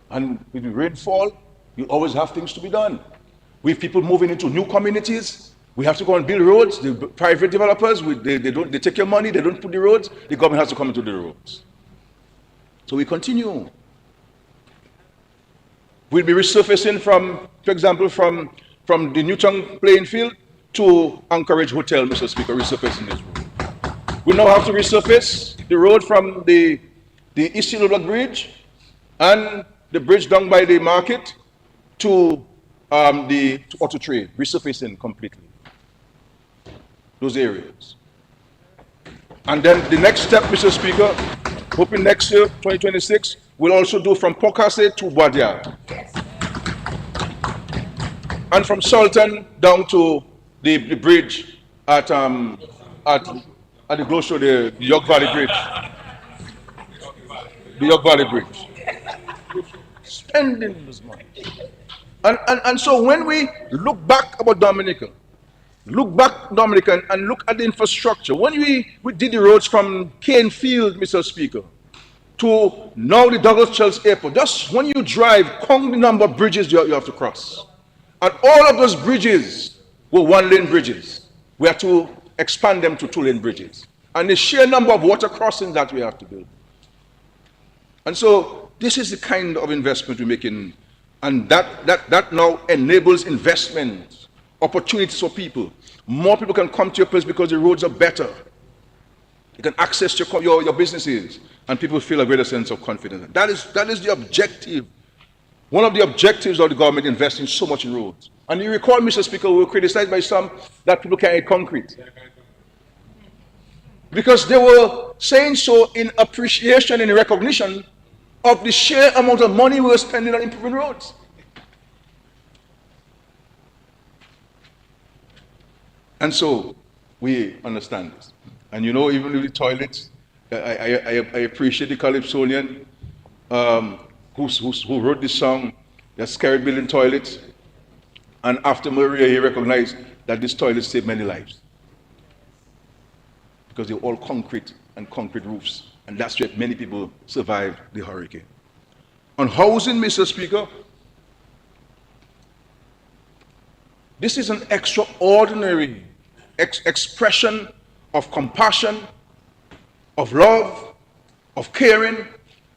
And with the rainfall, you always have things to be done. We have people moving into new communities. We have to go and build roads. The private developers, they take your money, they don't put the roads. The government has to come into the roads. So we continue. We'll be resurfacing for example, from the Newtown playing field to Anchorage Hotel, Mr. Speaker, resurfacing this road. We now have to resurface the road from the East Yellow Block Bridge and the bridge down by the market to the Auto Trade, resurfacing completely those areas. And then the next step, Mr. Speaker, hoping next year, 2026, we'll also do from Pocasset to Boadiat. And from Sultan down to the bridge at the Glow Show, the York Valley Bridge. the York Valley Bridge. Spending this money. And so when we look back about Dominica, and look at the infrastructure, when we did the roads from Cane Field, Mr. Speaker, to now the Douglas Chelsea Airport, just when you drive, count the number of bridges you have to cross. And all of those bridges were one-lane bridges. We have to expand them to two-lane bridges. And the sheer number of water crossings that we have to build. And so this is the kind of investment we're making, and that now enables investment, opportunities for people. More people can come to your place because the roads are better. You can access your businesses, and people feel a greater sense of confidence. That is the objective. One of the objectives of the government investing so much in roads. And you recall, Mr. Speaker, we were criticized by some that people can't eat concrete. Because they were saying so in appreciation and recognition of the sheer amount of money we were spending on improving roads. And so we understand this. And you know, even with the toilets, I appreciate the Calypsonian who wrote this song, the Scary Building Toilets. And after Maria, he recognized that this toilet saved many lives. Because they're all concrete and concrete roofs. And that's why many people survived the hurricane. On housing, Mr. Speaker, this is an extraordinary expression of compassion, of love, of caring,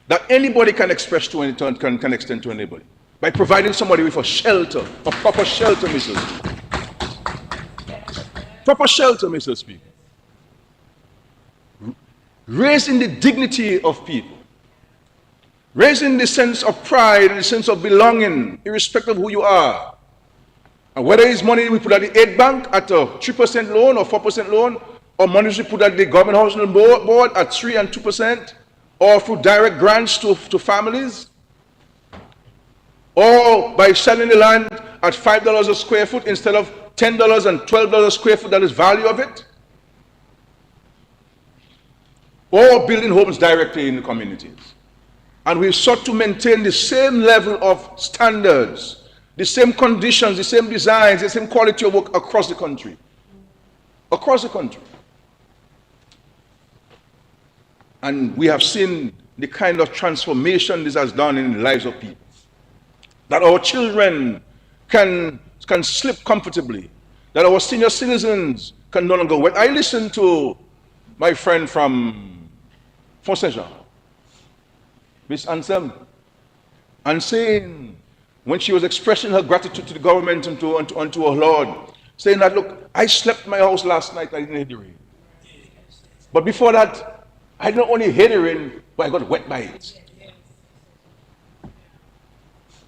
that anybody can express to any can extend to anybody. By providing somebody with a shelter, a proper shelter, Mr. Speaker. Proper shelter, Mr. Speaker. Raising the dignity of people. Raising the sense of pride and the sense of belonging, irrespective of who you are. And whether it's money we put at the aid bank at a 3% loan or 4% loan, or money we put at the government housing board at 3% and 2%, or through direct grants to families, or by selling the land at $5 a square foot instead of $10 and $12 a square foot, that is value of it, or building homes directly in the communities. And we've sought to maintain the same level of standards, the same conditions, the same designs, the same quality of work across the country. Across the country. And we have seen the kind of transformation this has done in the lives of people. That our children can sleep comfortably. That our senior citizens can no longer wait. I listened to my friend from Fonseca, Miss Anselm, and saying, when she was expressing her gratitude to the government and unto her Lord, saying that, look, I slept in my house last night, I didn't hate the rain. But before that, I not only hate the rain, but I got wet by it.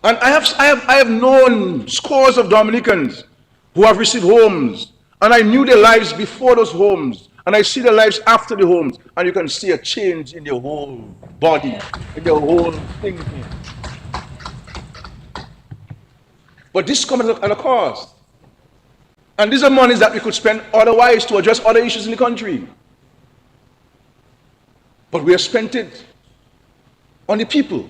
And I have known scores of Dominicans who have received homes, and I knew their lives before those homes, and I see their lives after the homes, and you can see a change in their whole body, in their whole thinking. But this comes at a cost. And these are monies that we could spend otherwise to address other issues in the country. But we have spent it on the people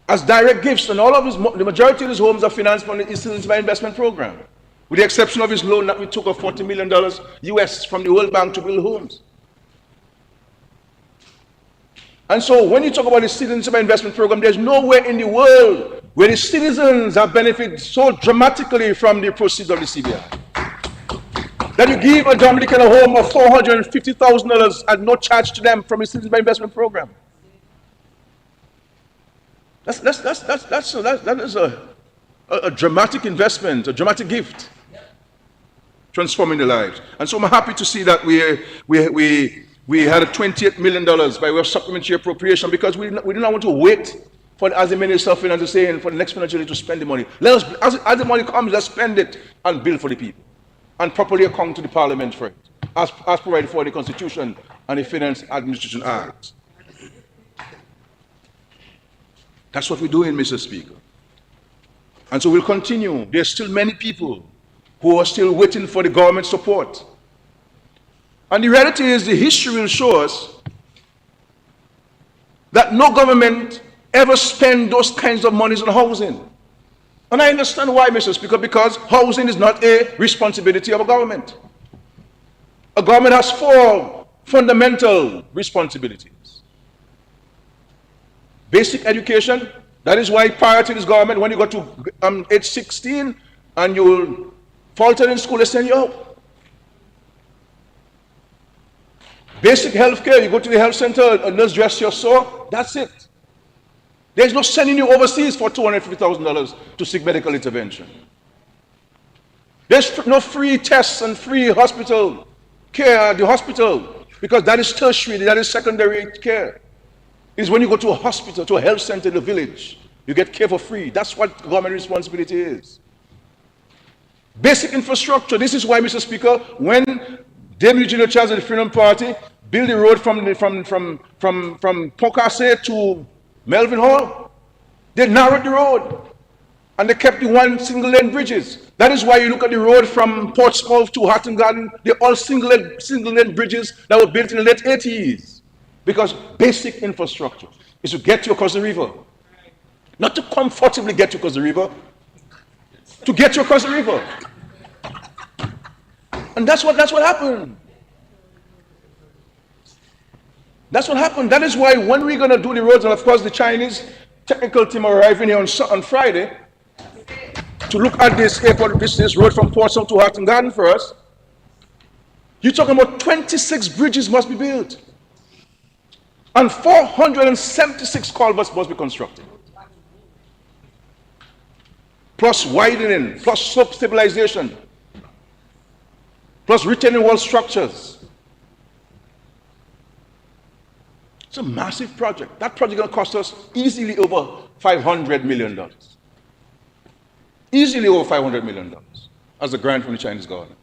as direct gifts, and all of the majority of these homes are financed by the Eastern Investment Program, with the exception of his loan that we took of $40 million US from the World Bank to build homes. And so when you talk about the Citizens Investment Program, there's nowhere in the world where the citizens have benefited so dramatically from the proceeds of the CBI. That you give a Dominican a home of $450,000 at no charge to them from the Citizens Investment Program. That is a dramatic investment, a dramatic gift, transforming the lives. And so I'm happy to see that we had a $28 million by way of supplementary appropriation, because we do not want to wait for, as the Minister of Finance is saying, for the next financial year to spend the money. Let us, as the money comes, let's spend it and build for the people, and properly account to the Parliament for it, as provided for in the Constitution and the Finance Administration Act. That's what we're doing, Mr. Speaker. And so we'll continue. There's still many people who are still waiting for the government support. And the reality is, the history will show us that no government ever spend those kinds of monies on housing. And I understand why, Mr. Speaker, because housing is not a responsibility of a government. A government has 4 fundamental responsibilities. Basic education, that is why prior to this government, when you got to age 16 and you falter in school, they send you out. Basic health care, you go to the health center, a nurse dress your sore, that's it. There's no sending you overseas for $250,000 to seek medical intervention. There's no free tests and free hospital care at the hospital, because that is tertiary, that is secondary care. It's when you go to a hospital, to a health center in the village, you get care for free. That's what government responsibility is. Basic infrastructure. This is why, Mr. Speaker, when David Eugene Charles of the Freedom Party built the road from Pocasset to Melvin Hall, they narrowed the road and they kept the 1 single lane bridges. That is why you look at the road from Portsmouth to Hatton Garden, they're all single lane bridges that were built in the late 80s. Because basic infrastructure is to get to across the river. Not to comfortably get you across the river, to get you across the river. And that's what happened. That's what happened. That is why when we're going to do the roads, and of course the Chinese technical team are arriving here on Friday to look at this airport, this road from Portsmouth to Hatton Garden for us, you're talking about 26 bridges must be built. And 476 culverts must be constructed. Plus widening, plus slope stabilization, plus retaining wall structures. It's a massive project. That project is going to cost us easily over $500 million. Easily over $500 million as a grant from the Chinese government.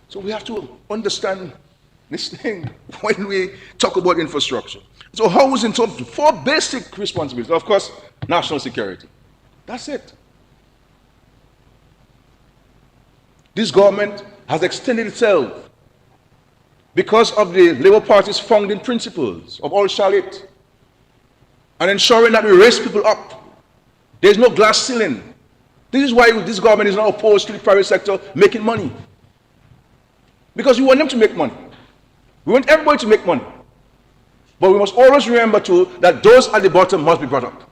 So we have to understand this thing when we talk about infrastructure. So housing, so 4 basic responsibilities. Of course, national security. That's it. This government has extended itself because of the Labour Party's founding principles of all shall it, and ensuring that we raise people up. There's no glass ceiling. This is why this government is not opposed to the private sector making money. Because we want them to make money. We want everybody to make money. But we must always remember too that those at the bottom must be brought up.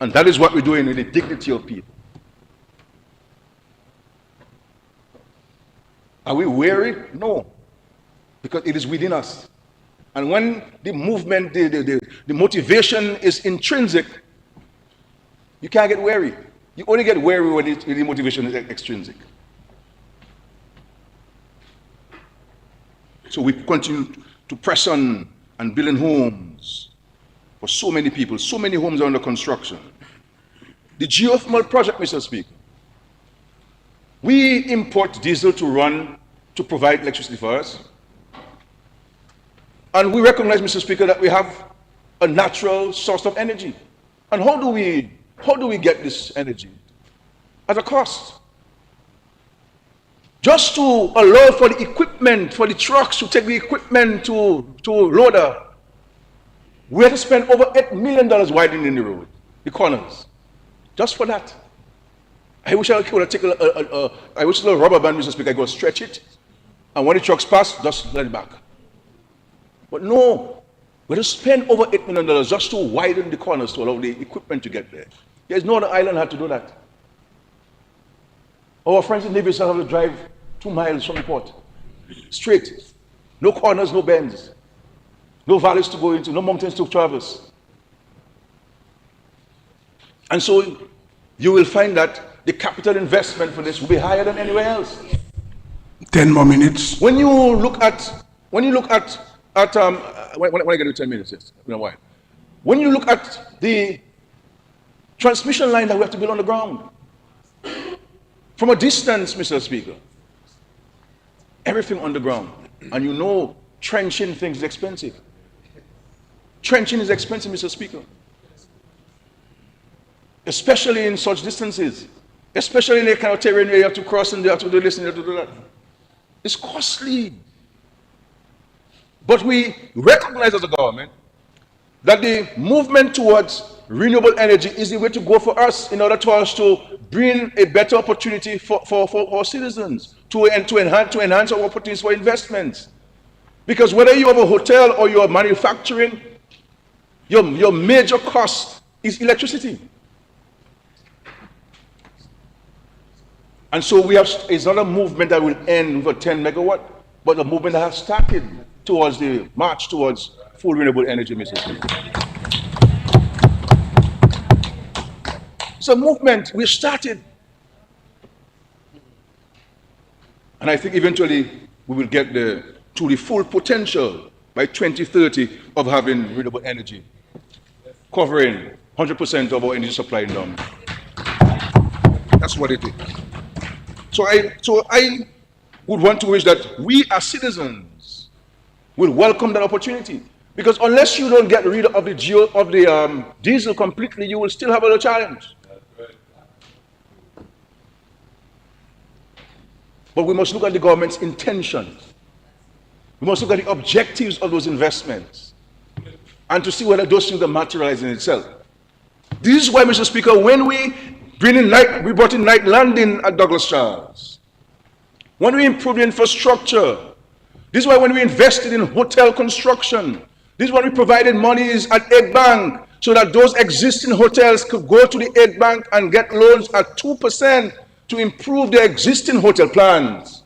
And that is what we're doing with the dignity of people. Are we weary? No. Because it is within us. And when the movement, the motivation is intrinsic, you can't get weary. You only get weary when the motivation is extrinsic. So we continue to press on and building homes for so many people. So many homes are under construction. The geothermal project, Mr. Speaker. We import diesel to provide electricity for us. And we recognize, Mr. Speaker, that we have a natural source of energy. And how do we get this energy? At a cost. Just to allow for the equipment, for the trucks to take the equipment to Loader, we had to spend over $8 million widening the road, the corners. Just for that. I wish I could have taken I wish a little rubber band, Mr. Speaker, I go stretch it, and when the trucks pass, just let it back. But no, we had to spend over $8 million just to widen the corners to allow the equipment to get there. There's no other island had to do that. Our friends in Libya have to drive 2 miles from the port. Straight. No corners, no bends. No valleys to go into, no mountains to traverse. And so you will find that the capital investment for this will be higher than anywhere else. 10 more minutes. When you look at when I get to 10 minutes, yes, in a while. When you look at the transmission line that we have to build on the ground, from a distance, Mr. Speaker, everything underground. And you know trenching things is expensive. Trenching is expensive, Mr. Speaker. Especially in such distances. Especially in the kind of terrain where you have to cross and you have to do this and you have to do that. It's costly. But we recognize as a government that the movement towards renewable energy is the way to go for us in order for us to bring a better opportunity for our citizens, to enhance our opportunities for investments. Because whether you have a hotel or you are manufacturing, your major cost is electricity. And so it's not a movement that will end with a 10 megawatt, but a movement that has started towards the march towards full renewable energy, Mr. Speaker. It's a movement we started. And I think eventually we will get to the full potential by 2030 of having renewable energy, covering 100% of our energy supply in London. That's what it is. So I would want to wish that we as citizens will welcome that opportunity. Because unless you don't get rid of the diesel completely, you will still have a challenge. But we must look at the government's intentions. We must look at the objectives of those investments and to see whether those things are materializing itself. This is why, Mr. Speaker, when we brought in night landing at Douglas Charles, when we improved the infrastructure, this is why when we invested in hotel construction, this is when we provided monies at Aid Bank so that those existing hotels could go to the Aid Bank and get loans at 2% to improve their existing hotel plans.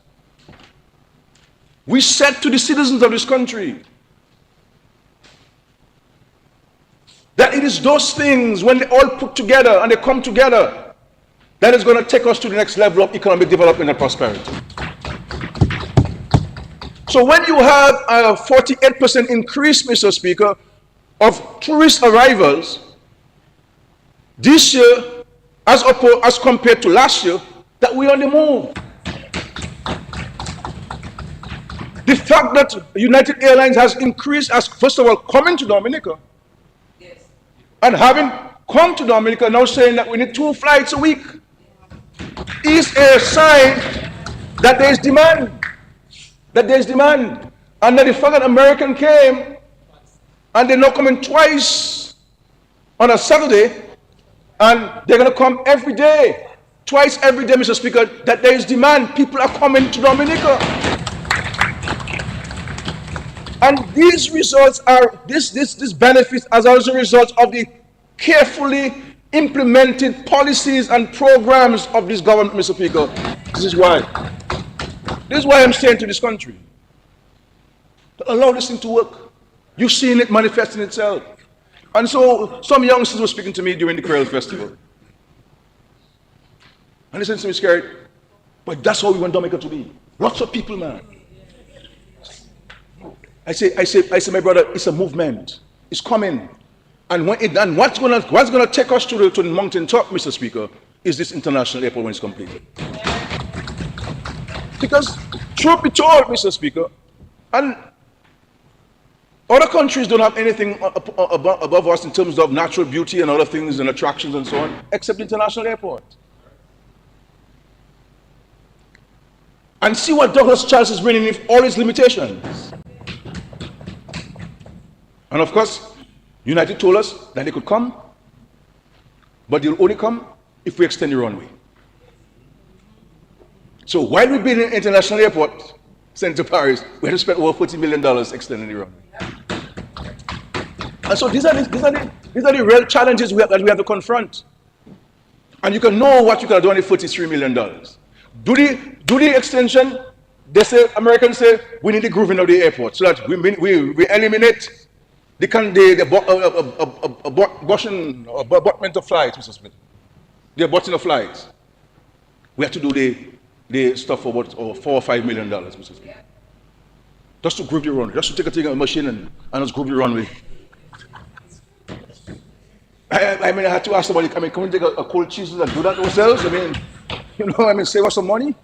We said to the citizens of this country that it is those things, when they all put together and they come together, that is going to take us to the next level of economic development and prosperity. So when you have a 48% increase, Mr. Speaker, of tourist arrivals this year as compared to last year, that we're on the move. The fact that United Airlines has increased as, first of all, coming to Dominica, yes, and having come to Dominica now saying that we need 2 flights a week is a sign that there is demand. That there is demand. And that the fact that American came and they're now coming twice on a Saturday and they're going to come every day, twice every day, Mr. Speaker, that there is demand. People are coming to Dominica. And these results are, this benefits as a result of the carefully implemented policies and programs of this government, Mr. Speaker. This is why I'm saying to this country, to allow this thing to work. You've seen it manifesting itself. And so some youngsters were speaking to me during the Creole Festival. And they said to me, scared, but that's how we want Dominica to be. Lots of people, man. I say, my brother, it's a movement. It's coming. And what's gonna take us to the mountain top, Mr. Speaker, is this international airport when it's completed. Because truth be told, Mr. Speaker, and other countries don't have anything above us in terms of natural beauty and other things and attractions and so on, except the international airport. And see what Douglas Charles is bringing with all its limitations. And of course, United told us that they could come, but they'll only come if we extend the runway. So while we build an international airport, sent to Paris, we had to spend over $40 million extending the runway. And so these are the real challenges that we have to confront. And you can know what you can do on the $43 million. Do the extension. They say, Americans say, we need the grooving of the airport so that we eliminate the abutment of flights, Mr. Smith. The abutment of flights. We have to do the stuff for about $4 or $5 million, Mr. Smith. Just to groove the runway, just to take a machine and just groove the runway. I mean, I had to ask somebody, can we take a cold cheese and do that ourselves? I mean, save us some money.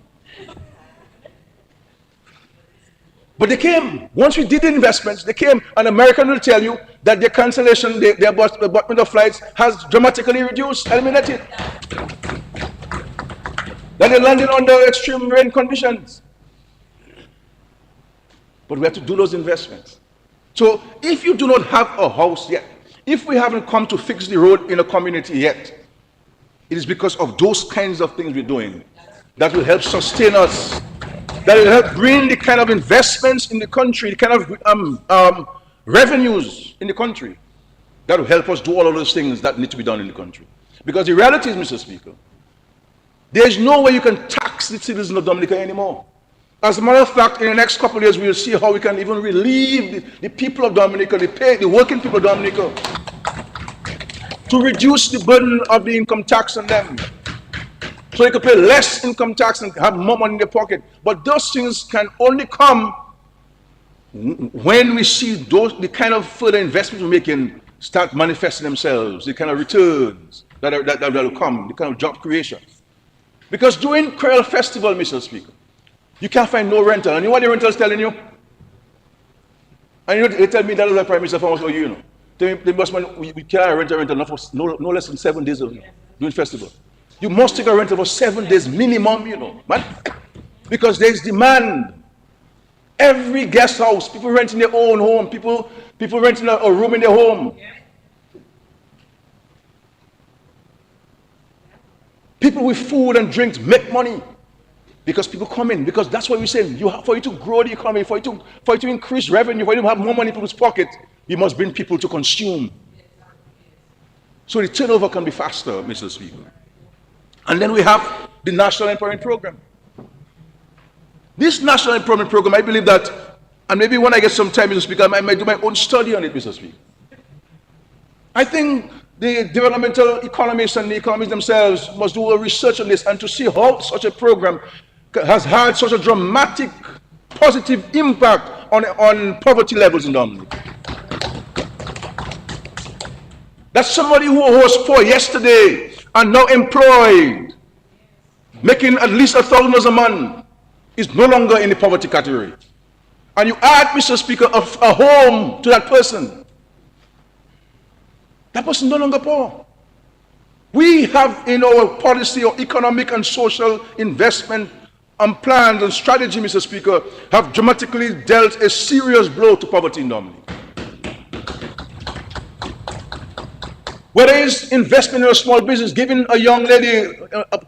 But they came. Once we did the investments, they came. And American will tell you that their cancellation, their abutment of flights has dramatically reduced, eliminated. That they're landing under extreme rain conditions. But we have to do those investments. So if you do not have a house yet, if we haven't come to fix the road in a community yet, it is because of those kinds of things we're doing that will help sustain us, that will help bring the kind of investments in the country, the kind of revenues in the country, that will help us do all of those things that need to be done in the country. Because the reality is, Mr. Speaker, there is no way you can tax the citizens of Dominica anymore. As a matter of fact, in the next couple of years, we will see how we can even relieve the people of Dominica, the working people of Dominica, to reduce the burden of the income tax on them. So they can pay less income tax and have more money in their pocket. But those things can only come when we see the kind of further investments we're making start manifesting themselves, the kind of returns that will come, the kind of job creation. Because during Creole Festival, Mr. Speaker, you can't find no rental. And you know what the rental is telling you? And they tell me that as a Prime Minister for almost a year, you know. They must, we can't rent a rental no less than 7 days during festival. You must take a rental for 7 days minimum, you know, man. Because there's demand. Every guest house, people renting their own home, people renting a room in their home. People with food and drinks make money. Because people come in, because that's what we're saying. For you to grow the economy, for you to increase revenue, for you to have more money in people's pocket, you must bring people to consume. So the turnover can be faster, Mr. Speaker. And then we have the National Employment Program. This National Employment Program, I believe that, and maybe when I get some time, Mr. Speaker, I might do my own study on it, Mr. Speaker. I think the developmental economists and the economists themselves must do a research on this and to see how such a program has had such a dramatic positive impact on poverty levels in Dominica. That somebody who was poor yesterday and now employed, making at least $1,000 a month, is no longer in the poverty category. And you add, Mr. Speaker, a home to that person is no longer poor. We have in our policy of economic and social investment and plans and strategy, Mr. Speaker, have dramatically dealt a serious blow to poverty in Dominica. Whether it's investment in a small business, giving a young lady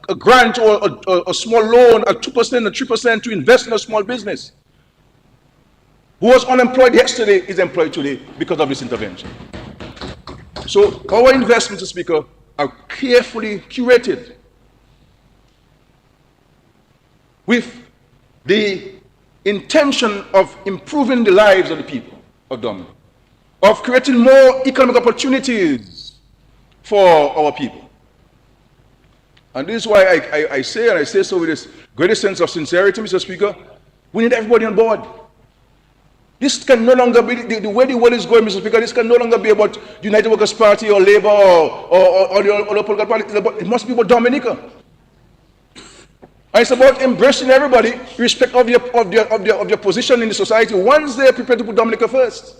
a grant or a small loan at 2% or 3% to invest in a small business, who was unemployed yesterday is employed today because of this intervention. So our investments, Mr. Speaker, are carefully curated with the intention of improving the lives of the people of Dominica, of creating more economic opportunities for our people. And this is why I say, and I say so with this greatest sense of sincerity, Mr. Speaker, we need everybody on board. This can no longer be, the way the world is going, Mr. Speaker, this can no longer be about United Workers' Party or Labour or the other political party. It must be about Dominica. And it's about embracing everybody, irrespective of your position in the society, once they're prepared to put Dominica first.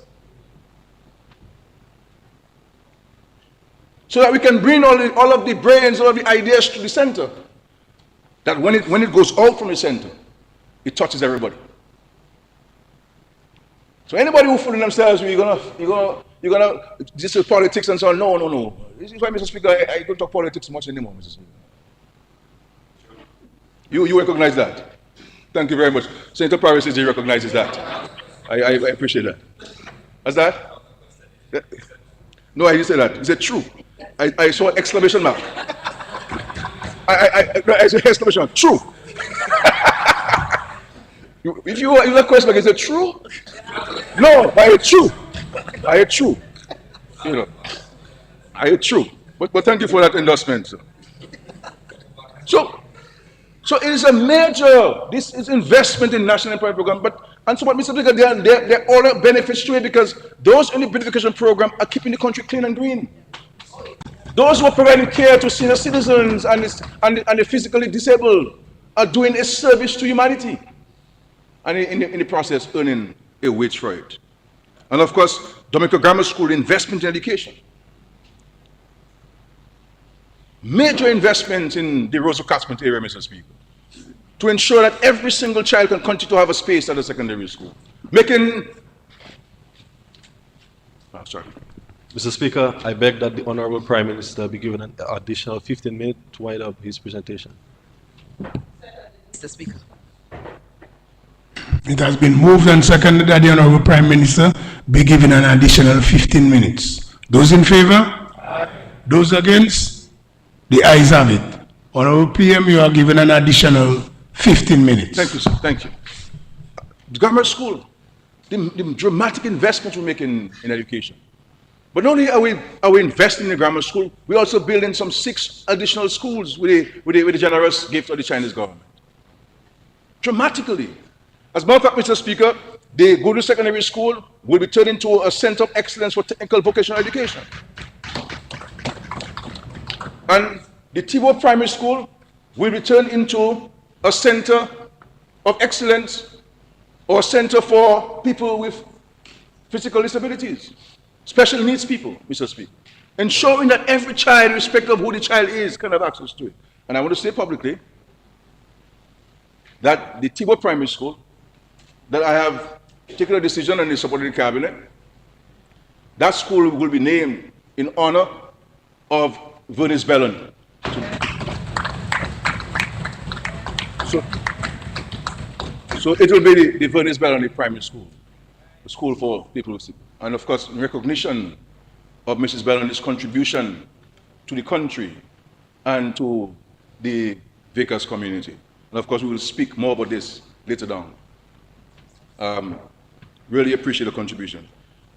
So that we can bring all of the brains, all of the ideas to the center. That when it goes out from the center, it touches everybody. So anybody who fooling themselves, you're gonna this is politics and so on. No. This is why, Mr. Speaker, I don't talk politics much anymore, Mr. Speaker. You recognize that. Thank you very much. Senator Parris says he recognizes that. I appreciate that. What's that? No, I didn't say that. He said true. I saw an exclamation mark. I said exclamation mark. True. If you have a question, is it true? No, I heard true. I heard true. You know, I heard true. But thank you for that endorsement. So it is a major, this is investment in National Employment Program, and so what, Mr. Speaker, there are other benefits to it because those in the beautification program are keeping the country clean and green. Those who are providing care to senior citizens and the physically disabled are doing a service to humanity. And in the process, earning a wage for it. And of course, Dominica Grammar School investment in education. Major investment in the Roseau catchment area, Mr. Speaker, to ensure that every single child can continue to have a space at a secondary school. Making sorry. Mr. Speaker, I beg that the Honorable Prime Minister be given an additional 15 minutes to wind up his presentation. Mr. Speaker. It has been moved and seconded that the Honorable Prime Minister be given an additional 15 minutes. Those in favor? Aye. Those against? The ayes have it. Honorable PM, you are given an additional 15 minutes. Thank you, sir. Thank you. The grammar school, the dramatic investments we make in education. But not only are we investing in the grammar school, we're also building some 6 additional schools with the generous gift of the Chinese government. Dramatically. As a matter of fact, Mr. Speaker, the Guru Secondary School will be turned into a center of excellence for technical vocational education. And the Tibo Primary School will be turned into a center of excellence or a center for people with physical disabilities, special needs people, Mr. Speaker, ensuring that every child, irrespective of who the child is, can have access to it. And I want to say publicly that the Tibo Primary School, that I have taken a decision and the support of the cabinet, that school will be named in honor of Vernice Bellon. So it will be the Vernice Bellon Primary School, a school for people with, and of course, in recognition of Mrs. Bellon's contribution to the country and to the Vickers community. And of course, we will speak more about this later down. Really appreciate the contribution.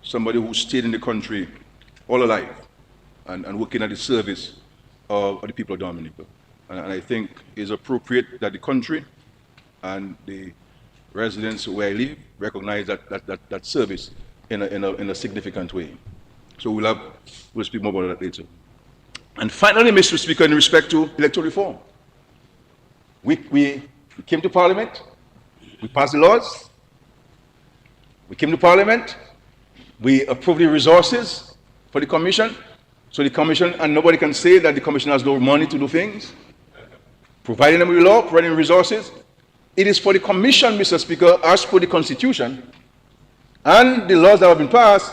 Somebody who stayed in the country all her life and working at the service of the people of Dominica. And I think it's appropriate that the country and the residents where I live recognize that service in a significant way. So we'll speak more about that later. And finally, Mr. Speaker, in respect to electoral reform, we came to Parliament, we passed the laws, we came to Parliament, we approved the resources for the Commission, so the Commission, and nobody can say that the Commission has no money to do things, providing them with law, providing resources. It is for the Commission, Mr. Speaker, as per the Constitution and the laws that have been passed,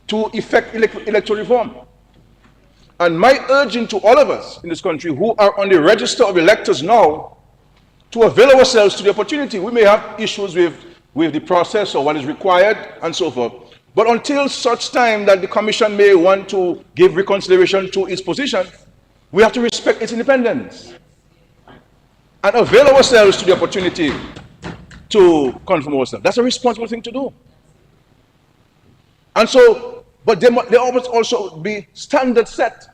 to effect electoral reform. And my urging to all of us in this country who are on the register of electors now to avail ourselves to the opportunity. We may have issues with the process or what is required and so forth. But until such time that the Commission may want to give reconsideration to its position, we have to respect its independence and avail ourselves to the opportunity to conform ourselves. That's a responsible thing to do. And so, but there must also be standards set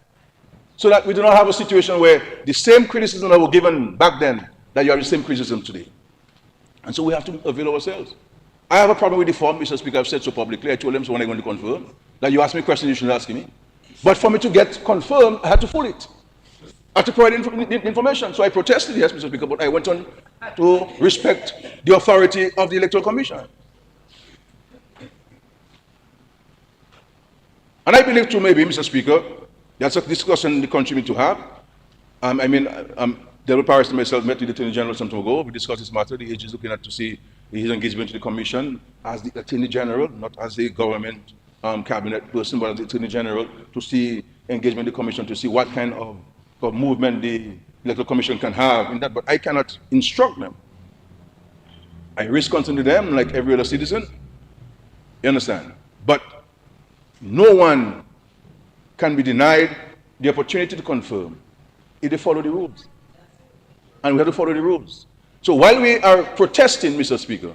so that we do not have a situation where the same criticism that were given back then, that you have the same criticism today. And so we have to avail ourselves. I have a problem with the form, Mr. Speaker. I've said so publicly. I told them so when I'm going to confirm. That you ask me questions you shouldn't ask me. But for me to get confirmed, I had to fill it. I had to provide information. So I protested, yes, Mr. Speaker, but I went on to respect the authority of the Electoral Commission. And I believe too, maybe, Mr. Speaker, that's a discussion the country need to have. Delbert Paris and myself met with the Attorney General some time ago. We discussed this matter. The AG is looking at to see his engagement with the Commission as the Attorney General, not as a government cabinet person, but as the Attorney General, to see engagement with the Commission, to see what kind of movement the Electoral Commission can have in that. But I cannot instruct them. I respond to them like every other citizen. You understand? But no one can be denied the opportunity to confirm if they follow the rules. And we have to follow the rules. So while we are protesting, Mr. Speaker,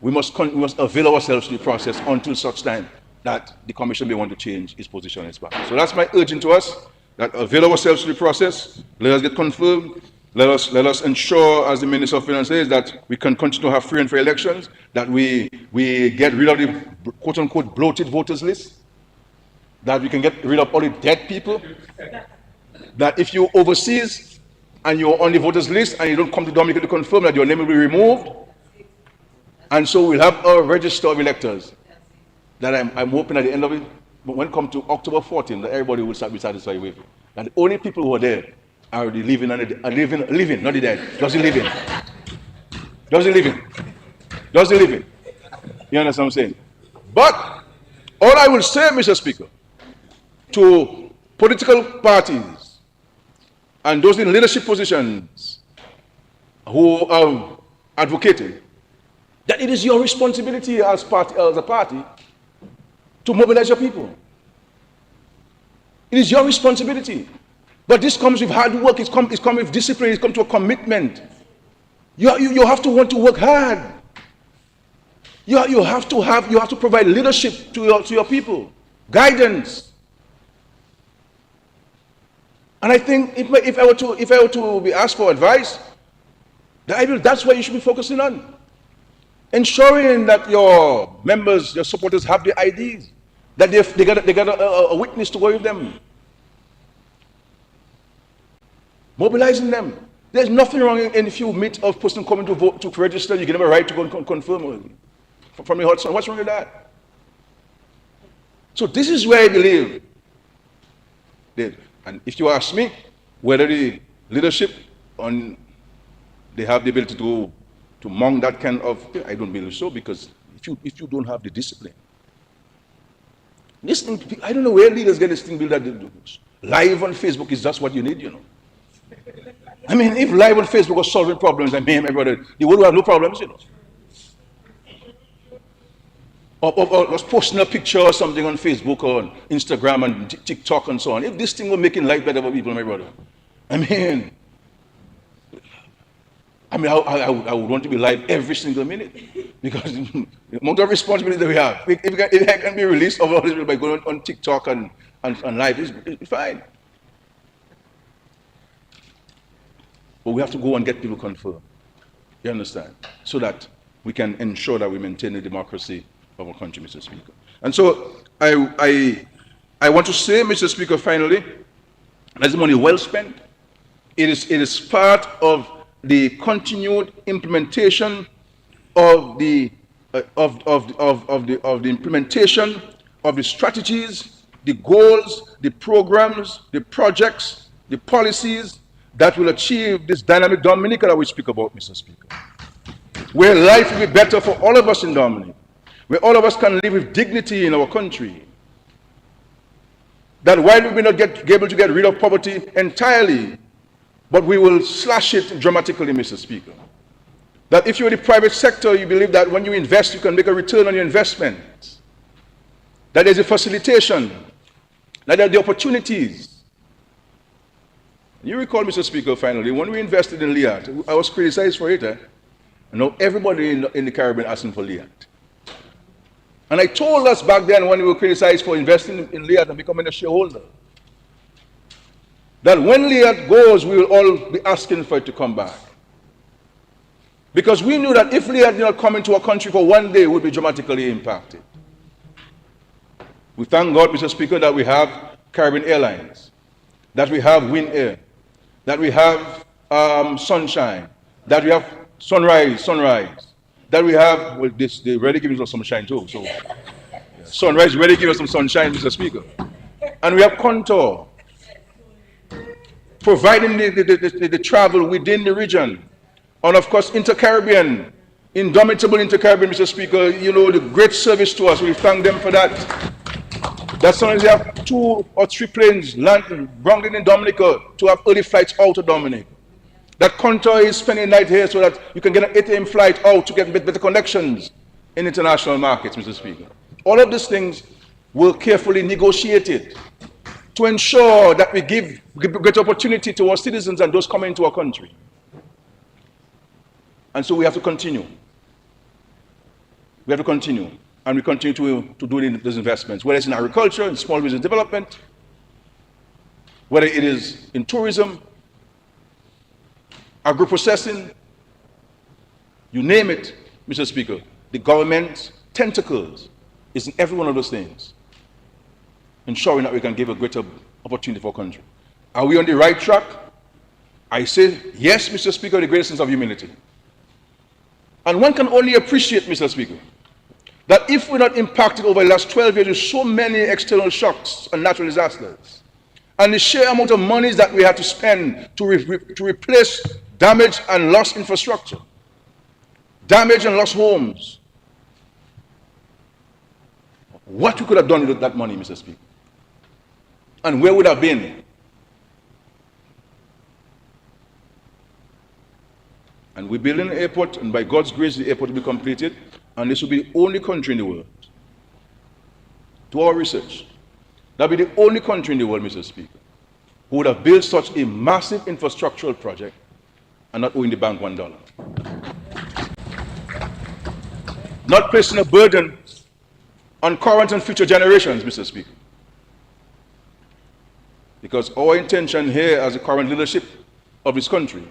we must avail ourselves to the process until such time that the Commission may want to change its position and its back. So that's my urging to us, that avail ourselves to the process, let us get confirmed, let us ensure, as the Minister of Finance says, that we can continue to have free and fair elections, that we get rid of the quote-unquote bloated voters list, that we can get rid of all the dead people, that if you're overseas and you're on the voters list and you don't come to Dominica to confirm, that your name will be removed. And so we'll have a register of electors that I'm hoping at the end of it, when it comes to October 14th, that everybody will be satisfied with. And the only people who are there are the living, not the dead, just the living. Just the living. Just the living. You understand what I'm saying? But All I will say, Mr. Speaker, to political parties and those in leadership positions who are advocating that it is your responsibility as a party to mobilize your people. It is your responsibility. But this comes with hard work, it comes with discipline, it comes to a commitment. You have to want to work hard. You have to provide leadership to your people, guidance. And I think if I were to be asked for advice, that's what you should be focusing on. Ensuring that your members, your supporters have the IDs, that they got a witness to go with them. Mobilizing them. There's nothing wrong in if you meet a person coming to vote, to register, you give them a right to go and confirm from your hotspot. What's wrong with that? So this is where I believe, and if you ask me, whether the leadership they have the ability to mount that kind of, I don't believe so, because if you don't have the discipline, listen, I don't know where leaders get this thing built that live on Facebook is just what you need, you know. I mean, if live on Facebook was solving problems and everybody, the world would have no problems, you know. Or was posting a picture or something on Facebook or on Instagram and TikTok and so on. If this thing were making life better for people, my brother, I would want to be live every single minute, because the amount of responsibility that we have, if I can be released of all this by going on TikTok and live, it's fine. But we have to go and get people confirmed. You understand? So that we can ensure that we maintain the democracy of our country, Mr. Speaker. And so I want to say, Mr. Speaker, finally, that's money well spent. It is part of the continued implementation of the implementation of the strategies, the goals, the programs, the projects, the policies that will achieve this dynamic Dominica that we speak about, Mr. Speaker. Where life will be better for all of us in Dominica, where all of us can live with dignity in our country. That while we may not be able to get rid of poverty entirely, but we will slash it dramatically, Mr. Speaker. That if you're in the private sector, you believe that when you invest, you can make a return on your investment. That there's a facilitation. That there are the opportunities. You recall, Mr. Speaker, finally, when we invested in Liat, I was criticized for it. And now everybody in the Caribbean asking for Liat. And I told us back then when we were criticized for investing in Liat and becoming a shareholder, that when Liat goes, we will all be asking for it to come back. Because we knew that if Liat did not come into our country for one day, we would be dramatically impacted. We thank God, Mr. Speaker, that we have Caribbean Airlines, that we have Win Air, that we have Sunshine, that we have Sunrise, that we have, well, they're ready giving us some sunshine too, so Sunrise ready giving us some sunshine, Mr. Speaker. And we have Contour, providing the travel within the region. And of course, Inter-Caribbean, indomitable Inter-Caribbean, Mr. Speaker, you know, the great service to us, we thank them for that. That sometimes they have 2 or 3 planes grounded in Dominica to have early flights out of Dominica. That Contour is spending the night here so that you can get an 8 a.m. flight out to get better connections in international markets, Mr. Speaker. All of these things were carefully negotiated to ensure that we give great opportunity to our citizens and those coming into our country. And so we have to continue. We have to continue. And we continue to do those investments, whether it's in agriculture, in small business development, whether it is in tourism, agro-processing, you name it, Mr. Speaker. The government's tentacles is in every one of those things, ensuring that we can give a greater opportunity for our country. Are we on the right track? I say yes, Mr. Speaker, the greatest sense of humility. And one can only appreciate, Mr. Speaker, that if we're not impacted over the last 12 years with so many external shocks and natural disasters, and the sheer amount of monies that we had to spend to replace damaged and lost infrastructure, damaged and lost homes, what we could have done with that money, Mr. Speaker, and where would have been. And we're building an airport, and by God's grace, the airport will be completed, and this will be the only country in the world, to our research, that will be the only country in the world, Mr. Speaker, who would have built such a massive infrastructural project and not owing the bank $1. Not placing a burden on current and future generations, Mr. Speaker. Because our intention here as the current leadership of this country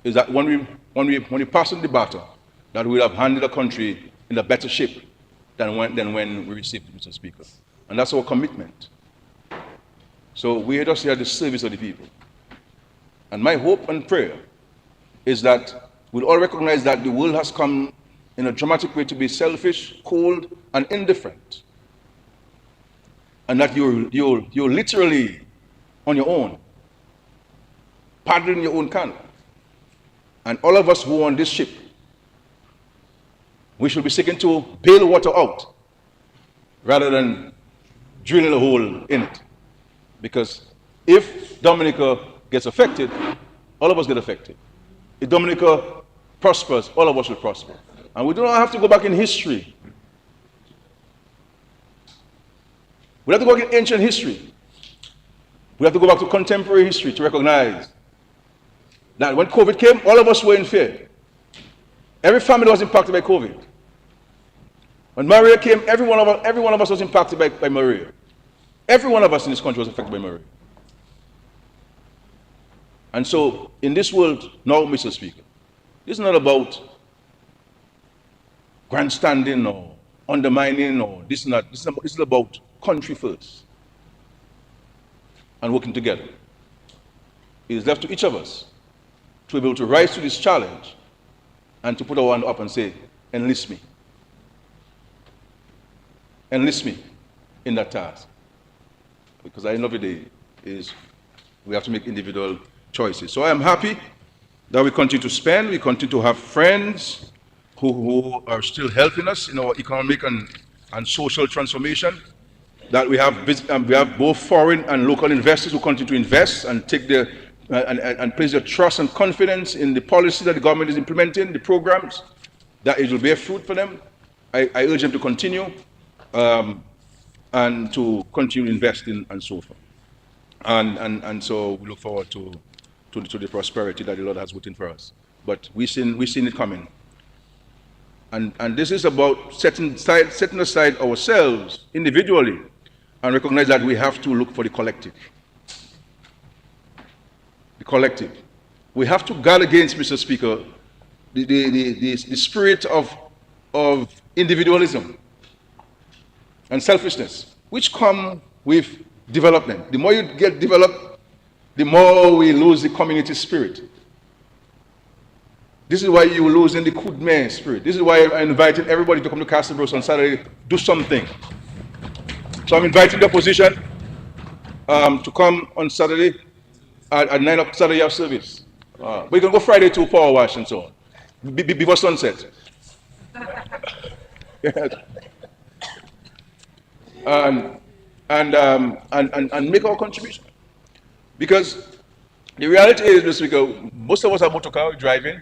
is that when we pass on the baton, that we will have handled the country in a better shape than when we received it, Mr. Speaker. And that's our commitment. So we are just here at the service of the people. And my hope and prayer is that we'll all recognize that the world has come in a dramatic way to be selfish, cold, and indifferent. And that you're literally on your own, paddling your own canoe. And all of us who are on this ship, we should be seeking to bail water out rather than drilling a hole in it. Because if Dominica gets affected, all of us get affected. If Dominica prospers, all of us will prosper. And we do not have to go back in history. We have to go back in ancient history. We have to go back to contemporary history to recognize that when COVID came, all of us were in fear. Every family was impacted by COVID. When Maria came, every one of us was impacted by Maria. Every one of us in this country was affected by Maria. And so, in this world now, Mr. Speaker, this is not about grandstanding or undermining or this is about country first and working together. It is left to each of us to be able to rise to this challenge and to put our hand up and say, enlist me. Enlist me in that task. Because at the end of the day, we have to make individual choices. So I am happy that we continue to spend, we continue to have friends who are still helping us in our economic and social transformation, that we have both foreign and local investors who continue to invest and take and place their trust and confidence in the policy that the government is implementing, the programs, that it will bear fruit for them. I urge them to continue and to continue investing and so forth. And so we look forward to the prosperity that the Lord has written for us. But we've seen it coming. And this is about setting aside ourselves individually and recognize that we have to look for the collective. The collective. We have to guard against, Mr. Speaker, the spirit of individualism and selfishness, which come with development. The more you get developed, the more we lose the community spirit. This is why you're losing the coup de main spirit. This is why I'm inviting everybody to come to Castlebros on Saturday, do something. So I'm inviting the opposition to come on Saturday at 9 o'clock Saturday have service. We can go Friday to power wash and so on, before sunset. And make our contribution. Because the reality is, Mr. Speaker, most of us have motor car, driving.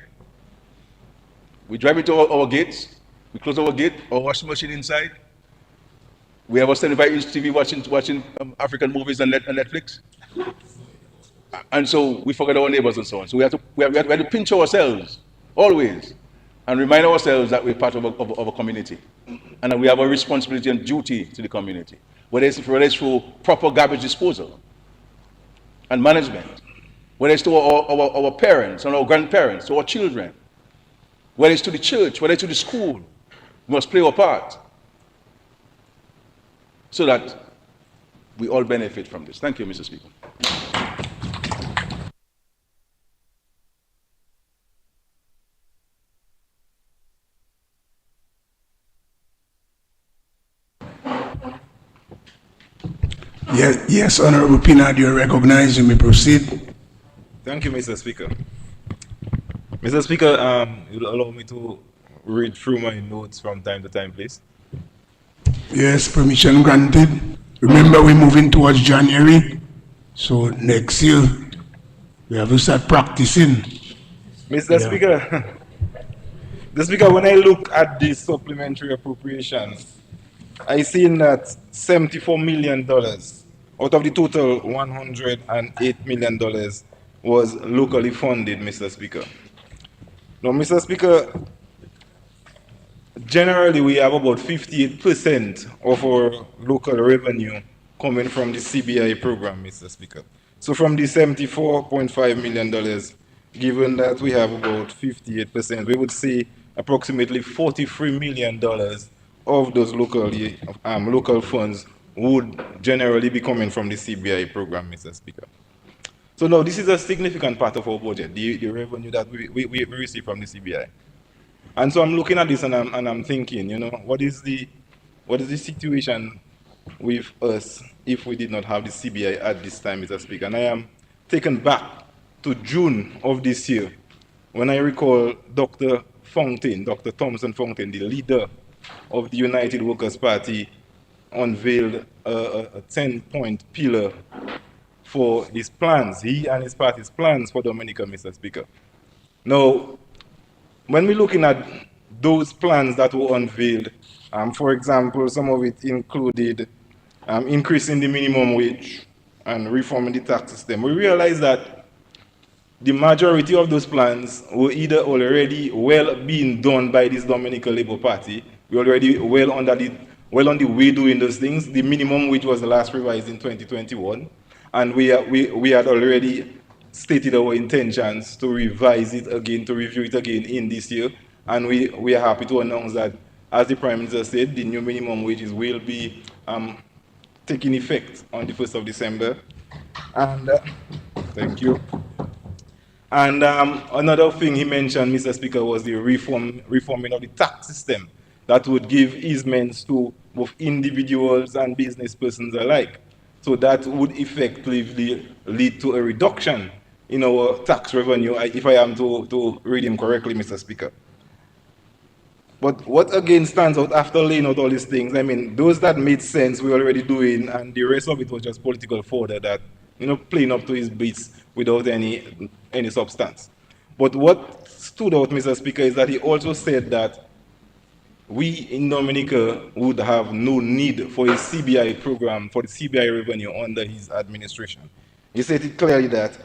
We drive into our gates, we close our gate, our washing machine inside. We have a 75-inch TV watching African movies on Netflix. And so we forget our neighbors and so on. So we have to pinch ourselves, always, and remind ourselves that we're part of a community. And that we have a responsibility and duty to the community. Whether it's through proper garbage disposal and management, whether it's to our parents and our grandparents, to our children, whether it's to the church, whether it's to the school, we must play our part so that we all benefit from this. Thank you, Mr. Speaker. Yes, Honorable Pinard, you are recognized. You may proceed. Thank you, Mr. Speaker. Mr. Speaker, you'll allow me to read through my notes from time to time, please. Yes, permission granted. Remember, we're moving towards January, so next year we have to start practicing. Mr. Yeah. Speaker, the Speaker, when I look at this supplementary appropriations, I seen that $74 million out of the total $108 million was locally funded, Mr. Speaker. Now, Mr. Speaker, generally we have about 58% of our local revenue coming from the CBI program, Mr. Speaker. So from the $74.5 million, given that we have about 58%, we would say approximately $43 million of those local funds would generally be coming from the CBI program, Mr. Speaker. So now this is a significant part of our budget, the revenue that we receive from the CBI. And so I'm looking at this and I'm thinking, you know, what is the situation with us if we did not have the CBI at this time, Mr. Speaker? And I am taken back to June of this year when I recall Dr. Fountain, Dr. Thompson Fountain, the leader of the United Workers' Party, unveiled a 10-point pillar for his plans, he and his party's plans for Dominica, Mr. Speaker. Now, when we're looking at those plans that were unveiled, for example, some of it included increasing the minimum wage and reforming the tax system. We realize that the majority of those plans were either already well being done by this Dominican Labour Party. We're already well on the way doing those things. The minimum wage was last revised in 2021, and we had already stated our intentions to revise it again, to review it again in this year. And we are happy to announce that, as the Prime Minister said, the new minimum wages will be taking effect on the 1st of December. And thank you. And another thing he mentioned, Mr. Speaker, was the reforming of the tax system that would give easements to both individuals and business persons alike. So that would effectively lead to a reduction in our tax revenue, if I am to read him correctly, Mr. Speaker. But what again stands out after laying out all these things, I mean, those that made sense we're already doing, and the rest of it was just political fodder that, you know, playing up to his beats without any substance. But what stood out, Mr. Speaker, is that he also said that we in Dominica would have no need for a CBI program, for the CBI revenue under his administration. He said it clearly that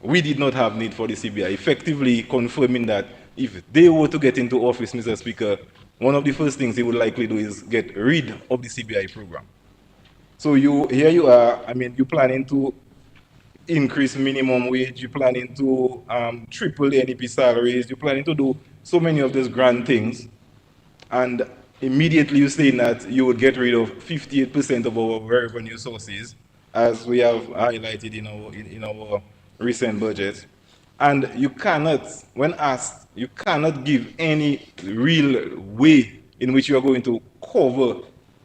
we did not have need for the CBI, effectively confirming that if they were to get into office, Mr. Speaker, one of the first things he would likely do is get rid of the CBI program. So here you are, I mean, you're planning to increase minimum wage, you're planning to triple the NEP salaries, you're planning to do so many of those grand things, and immediately you're saying that you would get rid of 58% of our revenue sources, as we have highlighted in our recent budget. And you cannot, when asked, you cannot give any real way in which you are going to cover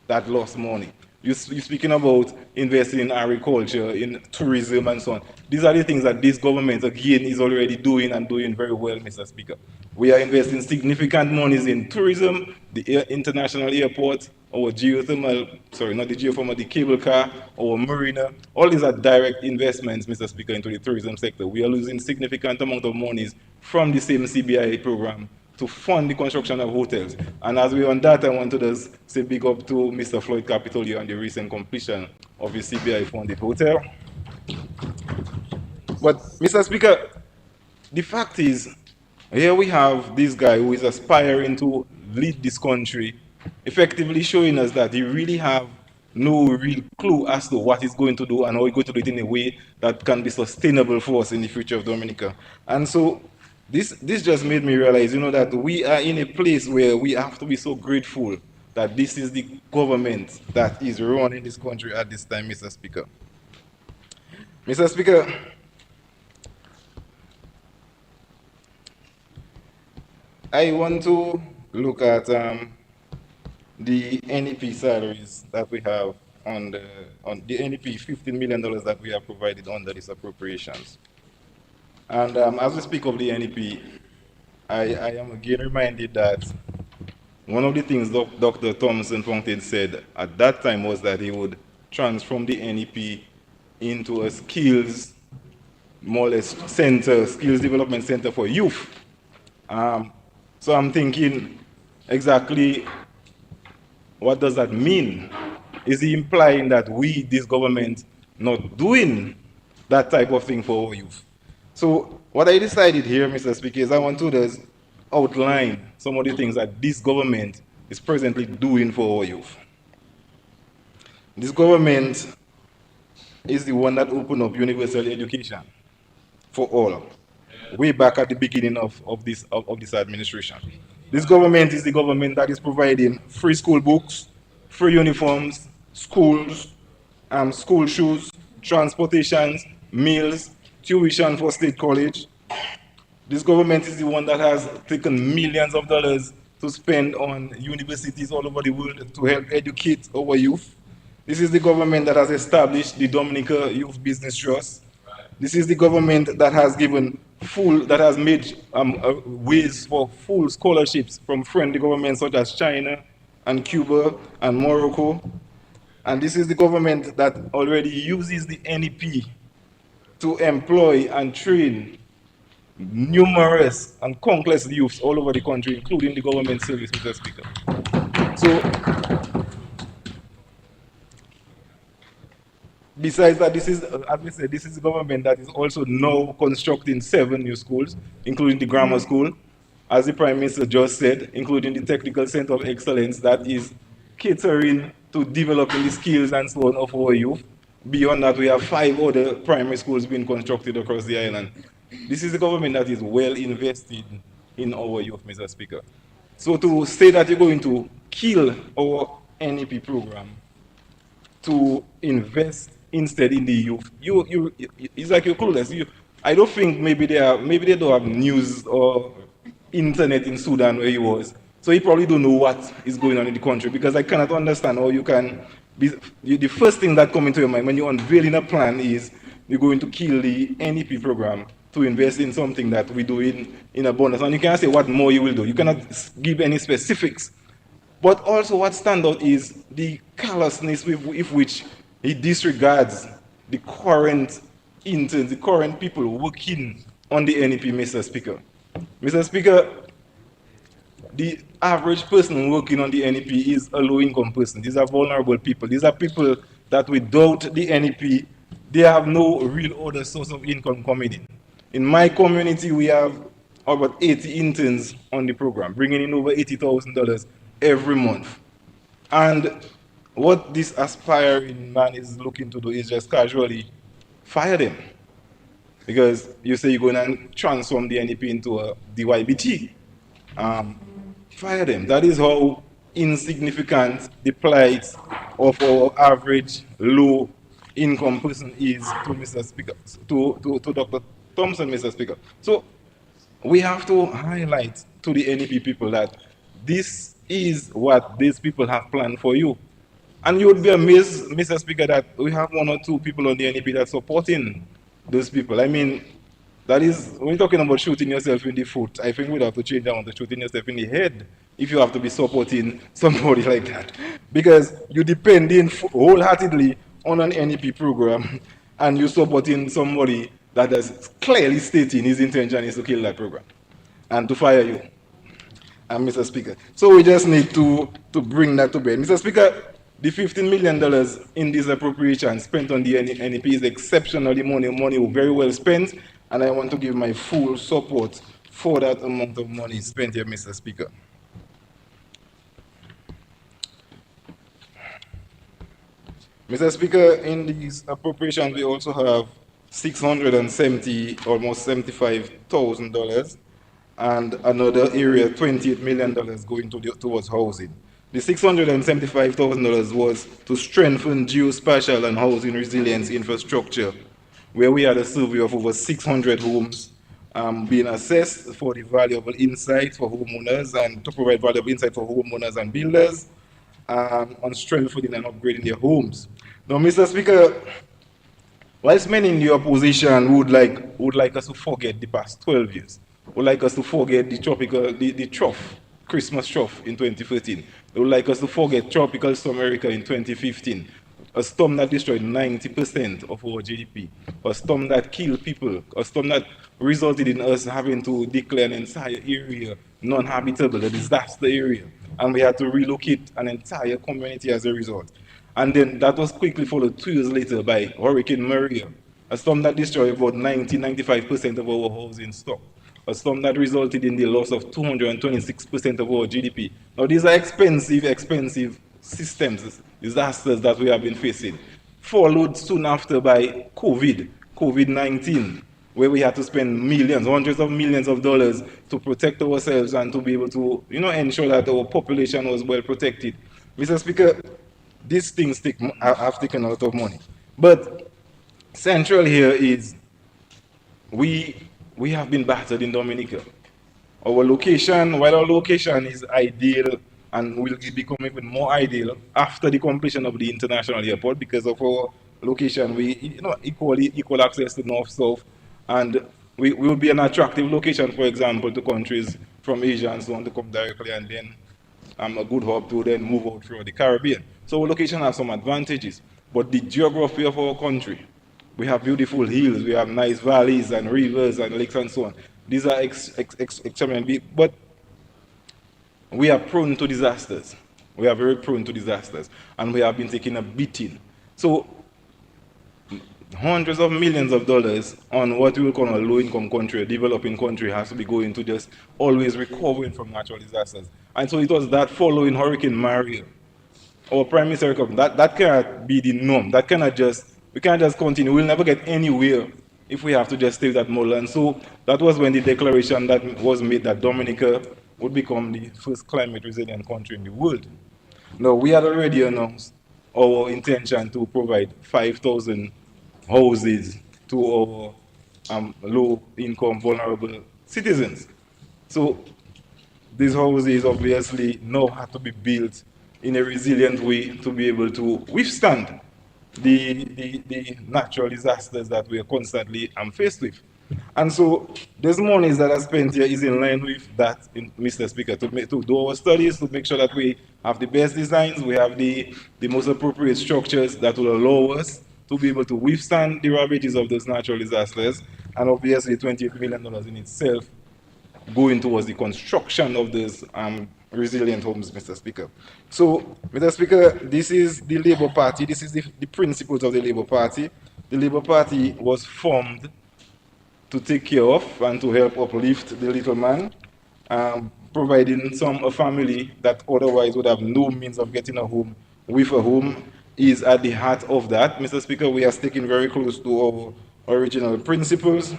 that lost money. You're speaking about investing in agriculture, in tourism, and so on. These are the things that this government, again, is already doing and doing very well, Mr. Speaker. We are investing significant monies in tourism, the international airport, our geothermal, sorry, not the geothermal, the cable car, our marina. All these are direct investments, Mr. Speaker, into the tourism sector. We are losing significant amount of monies from the same CBI program to fund the construction of hotels. And as we're on that, I want to just say big up to Mr. Floyd Capitolio on the recent completion of the CBI-funded hotel. But, Mr. Speaker, the fact is, here we have this guy who is aspiring to lead this country, effectively showing us that he really have no real clue as to what he's going to do and how he's going to do it in a way that can be sustainable for us in the future of Dominica. And so this just made me realize, you know, that we are in a place where we have to be so grateful that this is the government that is running this country at this time, Mr. Speaker. Mr. Speaker, I want to look at the NEP salaries that we have on the NEP $15 million that we have provided under these appropriations. And as we speak of the NEP, I am again reminded that one of the things Dr. Thompson Fontaine said at that time was that he would transform the NEP into a skills, more or less, center, skills development center for youth. So I'm thinking exactly what does that mean? Is he implying that we, this government, not doing that type of thing for our youth? So what I decided here, Mr. Speaker, is I want to just outline some of the things that this government is presently doing for our youth. This government is the one that opened up universal education for all, way back at the beginning of this administration. This government is the government that is providing free school books, free uniforms, schools, school shoes, transportations, meals, tuition for state college. This government is the one that has taken millions of dollars to spend on universities all over the world to help educate our youth. This is the government that has established the Dominica Youth Business Trust. This is the government that has given that has made ways for full scholarships from friendly governments such as China and Cuba and Morocco. And this is the government that already uses the NEP to employ and train numerous and countless youths all over the country, including the government service, Mr. Speaker. So, besides that, this is, as we said, this is the government that is also now constructing 7 new schools, including the grammar school, as the Prime Minister just said, including the Technical Center of Excellence that is catering to developing the skills and so on of our youth. Beyond that, we have 5 other primary schools being constructed across the island. This is a government that is well invested in our youth, Mr. Speaker. So to say that you're going to kill our NEP program to invest instead in the youth, it's like you're clueless. I don't think maybe they don't have news or internet in Sudan where he was. So he probably don't know what is going on in the country, because I cannot understand how you can be, the first thing that comes into your mind when you're unveiling a plan is you're going to kill the NEP program to invest in something that we do in abundance. And you cannot say what more you will do. You cannot give any specifics. But also what stands out is the callousness with which he disregards the current interns, the current people working on the NEP, Mr. Speaker. Mr. Speaker, the average person working on the NEP is a low-income person. These are vulnerable people. These are people that without the NEP, they have no real other source of income coming in. In my community, we have about 80 interns on the program, bringing in over $80,000 every month. And what this aspiring man is looking to do is just casually fire them. Because you say you're going to transform the NEP into a DYBT. Fire them. That is how insignificant the plight of our average low-income person is to Mr. Speaker, to Dr. Thompson, Mr. Speaker. So we have to highlight to the NEP people that this is what these people have planned for you. And you would be amazed, Mr. Speaker, that we have 1 or 2 people on the NEP that's supporting those people. I mean, that is, when you're talking about shooting yourself in the foot, I think we'd have to change that one to shooting yourself in the head if you have to be supporting somebody like that. Because you're depending wholeheartedly on an NEP program and you're supporting somebody that is clearly stating his intention is to kill that program and to fire you, Mr. Speaker. So we just need to bring that to bear. Mr. Speaker, the $15 million in this appropriation spent on the NEP is exceptionally money very well spent, and I want to give my full support for that amount of money spent here, Mr. Speaker. Mr. Speaker, in these appropriations, we also have almost $75,000, and another area, $28 million going towards housing. The $675,000 was to strengthen geospatial and housing resilience infrastructure, where we had a survey of over 600 homes being assessed for the valuable insight for homeowners and to provide valuable insight for homeowners and builders on strengthening and upgrading their homes. Now, Mr. Speaker, whilst many in the opposition would like us to forget the past 12 years, would like us to forget the trough Christmas trough in 2013. They would like us to forget Tropical Storm Erika in 2015, a storm that destroyed 90% of our GDP, a storm that killed people, a storm that resulted in us having to declare an entire area non-habitable, a disaster area, and we had to relocate an entire community as a result. And then that was quickly followed 2 years later by Hurricane Maria, a storm that destroyed about 95% of our housing stock, a storm that resulted in the loss of 226% of our GDP. Now, these are expensive systems, disasters that we have been facing, followed soon after by COVID-19, where we had to spend millions, hundreds of millions of dollars to protect ourselves and to be able to, ensure that our population was well protected. Mr. Speaker, these things have taken a lot of money. But central here is we have been battered in Dominica. Our location, while our location is ideal and will become even more ideal after the completion of the international airport, because of our location, we equal access to north-south, and we will be an attractive location, for example, to countries from Asia and so on to come directly, and then a good hub to then move out through the Caribbean. So our location has some advantages, but the geography of our country, we have beautiful hills, we have nice valleys and rivers and lakes and so on. These are extremely big, but we are prone to disasters. We are very prone to disasters, and we have been taking a beating. So hundreds of millions of dollars on what we will call a low-income country, a developing country, has to be going to just always recovering from natural disasters. And so it was that following Hurricane Maria, our Prime Minister, that cannot be the norm. We can't just continue. We'll never get anywhere if we have to just stay with that model. And so that was when the declaration that was made that Dominica would become the first climate resilient country in the world. Now, we had already announced our intention to provide 5,000 houses to our low-income, vulnerable citizens. So these houses obviously now have to be built in a resilient way to be able to withstand the natural disasters that we are constantly faced with. And so these monies that are spent here is in line with that, Mr. Speaker, to do our studies, to make sure that we have the best designs, we have the most appropriate structures that will allow us to be able to withstand the ravages of those natural disasters, and obviously $28 million in itself going towards the construction of those resilient homes, Mr. Speaker. So, Mr. Speaker, this is the Labour Party, this is the principles of the Labour Party. The Labour Party was formed to take care of and to help uplift the little man, providing a family that otherwise would have no means of getting a home with a home is at the heart of that. Mr. Speaker, we are sticking very close to our original principles,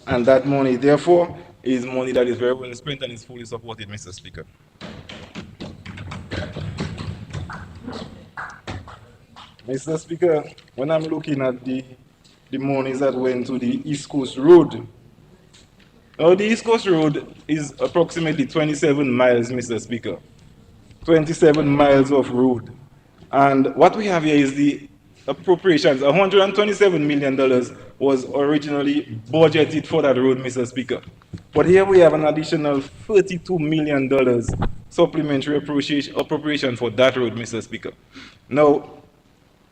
and that money, therefore, is money that is very well spent and is fully supported, Mr. Speaker. Mr. Speaker, when I'm looking at the monies that went to the East Coast Road, now the East Coast Road is approximately 27 miles, Mr. Speaker. 27 miles of road. And what we have here is the appropriations. $127 million was originally budgeted for that road, Mr. Speaker. But here we have an additional $32 million supplementary appropriation for that road, Mr. Speaker. Now,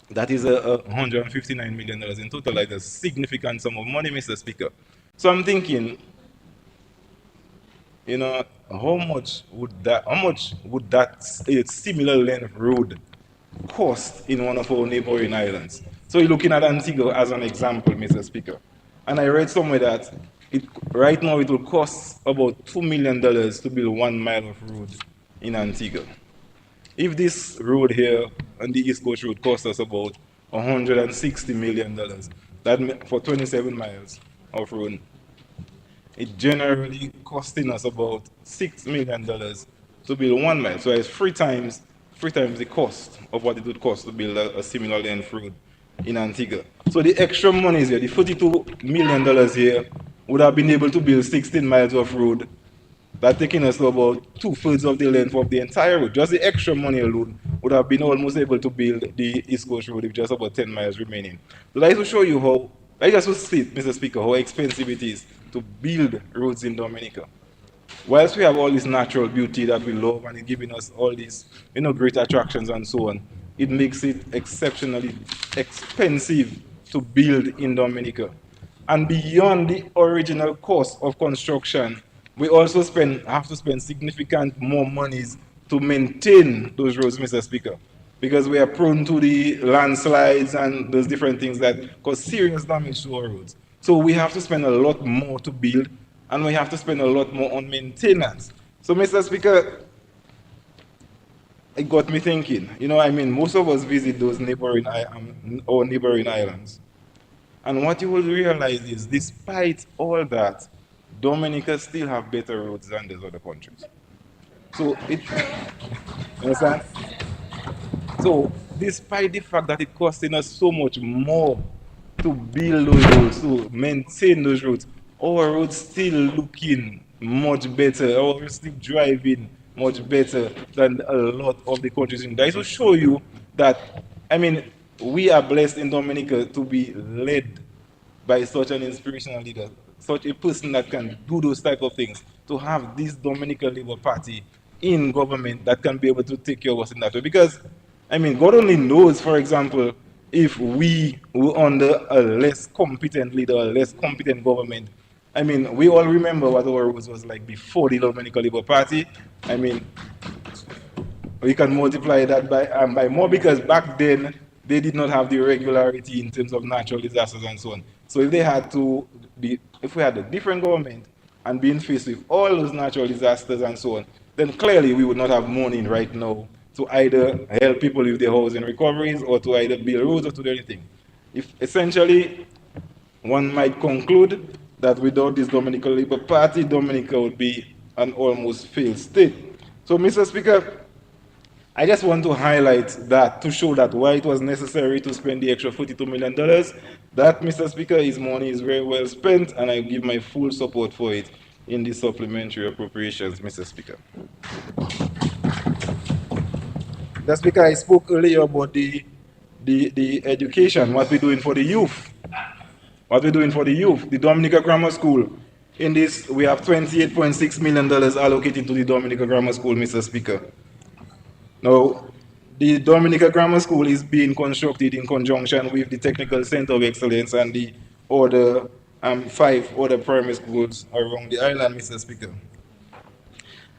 that is $159 million in total. That is a significant sum of money, Mr. Speaker. So I'm thinking, how much would that similar length road cost in one of our neighboring islands? So you're looking at Antigua as an example, Mr. Speaker. And I read somewhere that right now it will cost about $2 million to build 1 mile of road in Antigua. If this road here on the East Coast Road costs us about $160 million, that for 27 miles of road, it generally costing us about $6 million to build 1 mile. So it's three times the cost of what it would cost to build a similar length road in Antigua. So the extra money here, the $42 million here, would have been able to build 16 miles of road. That taking us to about 2/3 of the length of the entire road. Just the extra money alone would have been almost able to build the East Coast Road with just about 10 miles remaining. So that is to show you that is just to state, Mr. Speaker, how expensive it is to build roads in Dominica. whilst we have all this natural beauty that we love and it's giving us all these, great attractions and so on, it makes it exceptionally expensive to build in Dominica. And beyond the original cost of construction, we also have to spend significant more monies to maintain those roads, Mr. Speaker, because we are prone to the landslides and those different things that cause serious damage to our roads. So we have to spend a lot more to build, and we have to spend a lot more on maintenance. So, Mr. Speaker, it got me thinking. Most of us visit those our neighboring islands. And what you will realize is, despite all that, Dominica still have better roads than those other countries. So you understand? So despite the fact that it costing us so much more to build those roads, to maintain those roads, our roads still looking much better, our roads still driving much better than a lot of the countries in there. It will show you that, we are blessed in Dominica to be led by such an inspirational leader, such a person that can do those type of things, to have this Dominican Labour Party in government that can be able to take care of us in that way. Because, God only knows, for example, if we were under a less competent leader, a less competent government. We all remember what our roads was like before the Dominican Labour Party. We can multiply that by more, because back then they did not have the regularity in terms of natural disasters and so on. So if we had a different government and being faced with all those natural disasters and so on, then clearly we would not have money right now to either help people with their housing recoveries or to either build roads or to do anything. If essentially one might conclude that without this Dominican Labour Party, Dominica would be an almost failed state. So, Mr. Speaker, I just want to highlight that to show that why it was necessary to spend the extra $42 million. That, Mr. Speaker, his money is very well spent, and I give my full support for it in the supplementary appropriations, Mr. Speaker. Mr. Speaker, I spoke earlier about the education, what we're doing for the youth. What we're doing for the youth, the Dominica Grammar School. In this, we have $28.6 million allocated to the Dominica Grammar School, Mr. Speaker. Now, the Dominica Grammar School is being constructed in conjunction with the Technical Center of Excellence and the other 5 other primary schools around the island, Mr. Speaker.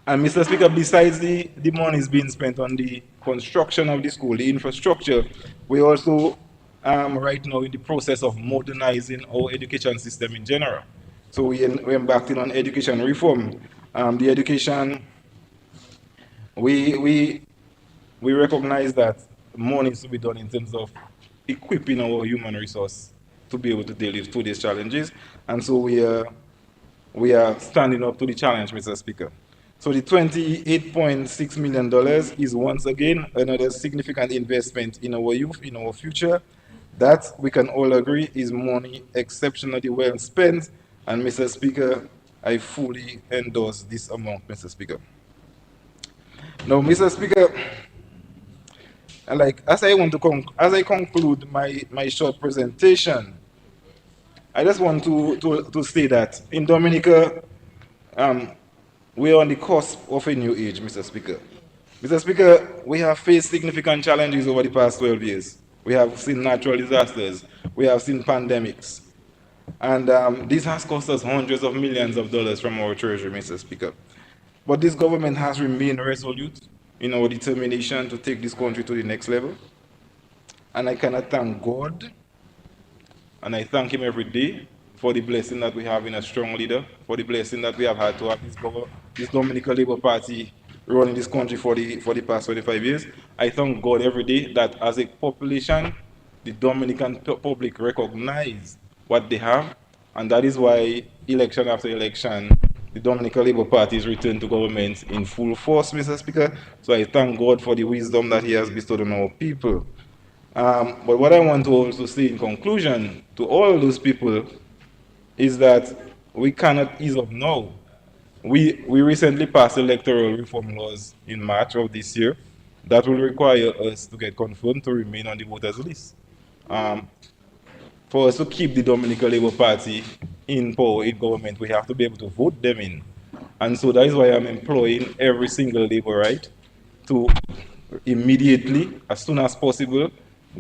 And Mr. Speaker, besides the money is being spent on the construction of the school, the infrastructure, we also right now in the process of modernizing our education system in general. So we embarked on education reform. The education, we recognize that more needs to be done in terms of equipping our human resource to be able to deal with today's challenges. And so we are standing up to the challenge, Mr. Speaker. So the $28.6 million is once again another significant investment in our youth, in our future. That we can all agree is money exceptionally well spent. And Mr. Speaker, I fully endorse this amount, Mr. Speaker. Now, Mr. Speaker, as I conclude my short presentation, I just want to say that in Dominica, we are on the cusp of a new age, Mr. Speaker. Mr. Speaker, we have faced significant challenges over the past 12 years. We have seen natural disasters. We have seen pandemics. And this has cost us hundreds of millions of dollars from our treasury, Mr. Speaker. But this government has remained resolute in our determination to take this country to the next level. And I cannot thank God, and I thank Him every day for the blessing that we have in a strong leader, for the blessing that we have had to have this Dominican Labour Party running this country for the past 25 years. I thank God every day that as a population, the Dominican public recognize what they have, and that is why election after election, the Dominican Labour Party is returned to government in full force, Mr. Speaker. So I thank God for the wisdom that He has bestowed on our people. But what I want to also say in conclusion to all those people is that we cannot ease up now. We recently passed electoral reform laws in March of this year that will require us to get confirmed to remain on the voters list. For us to keep the Dominican Labour Party in power, in government, we have to be able to vote them in. And so that is why I'm employing every single laborite to immediately, as soon as possible,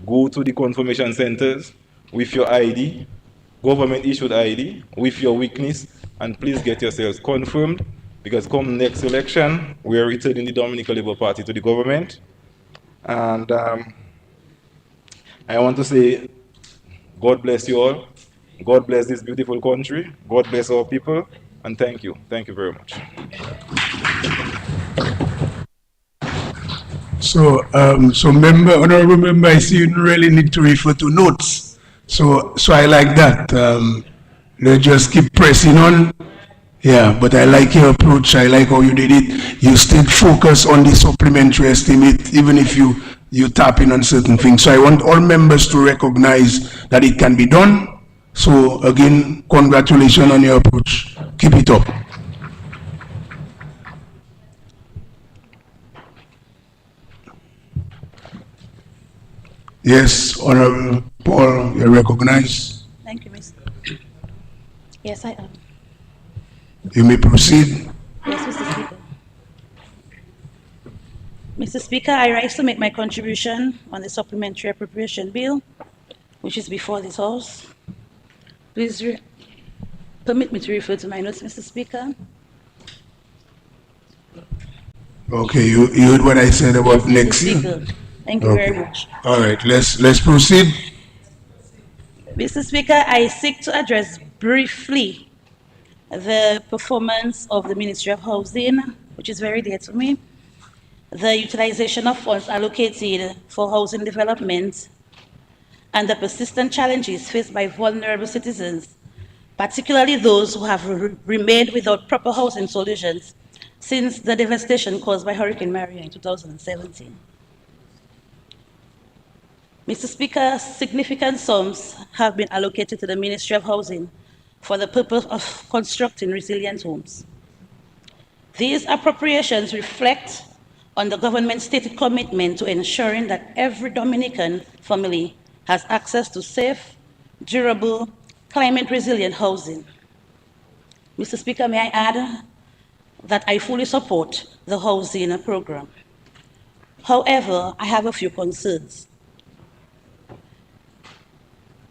go to the confirmation centers with your ID, government issued ID, with your witness, and please get yourselves confirmed, because come next election, we are returning the Dominican Labour Party to the government. And I want to say, God bless you all. God bless this beautiful country. God bless our people. And thank you. Thank you very much. So, honorable member, I see you don't really need to refer to notes. So I like that. Let's just keep pressing on. Yeah, but I like your approach. I like how you did it. You stayed focused on the supplementary estimate, even if you tap in on certain things. So I want all members to recognize that it can be done. So again, congratulations on your approach. Keep it up. Yes, Honorable Paul, you're recognized. Thank you, Mr. Yes, I am. You may proceed. Yes, Mr. Speaker. Mr. Speaker, I rise to make my contribution on the supplementary appropriation bill, which is before this House. Please permit me to refer to my notes, Mr. Speaker. Okay, you heard what I said about Yes, next Mr. year? Speaker. Thank you very much. All right, let's proceed. Mr. Speaker, I seek to address briefly the performance of the Ministry of Housing, which is very dear to me, the utilization of funds allocated for housing development, and the persistent challenges faced by vulnerable citizens, particularly those who have remained without proper housing solutions since the devastation caused by Hurricane Maria in 2017. Mr. Speaker, significant sums have been allocated to the Ministry of Housing for the purpose of constructing resilient homes. These appropriations reflect on the government's stated commitment to ensuring that every Dominican family has access to safe, durable, climate-resilient housing. Mr. Speaker, may I add that I fully support the housing program. However, I have a few concerns.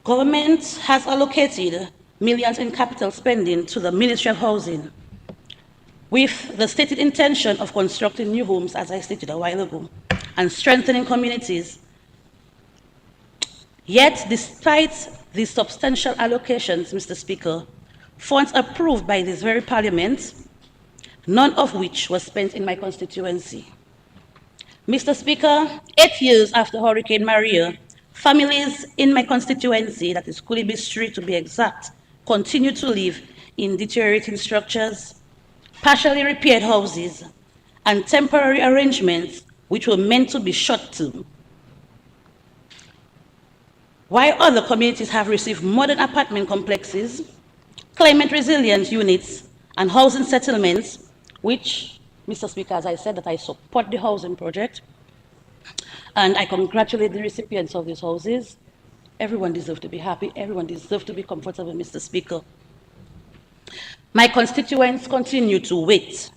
Government has allocated millions in capital spending to the Ministry of Housing with the stated intention of constructing new homes, as I stated a while ago, and strengthening communities. Yet, despite these substantial allocations, Mr. Speaker, funds approved by this very Parliament, none of which was spent in my constituency. Mr. Speaker, 8 years after Hurricane Maria, families in my constituency, that is Kulibi Street to be exact, continue to live in deteriorating structures, partially repaired houses, and temporary arrangements which were meant to be shut to. While other communities have received modern apartment complexes, climate resilient units, and housing settlements, which, Mr. Speaker, as I said, that I support the housing project, and I congratulate the recipients of these houses. Everyone deserves to be happy. Everyone deserves to be comfortable, Mr. Speaker. My constituents continue to wait.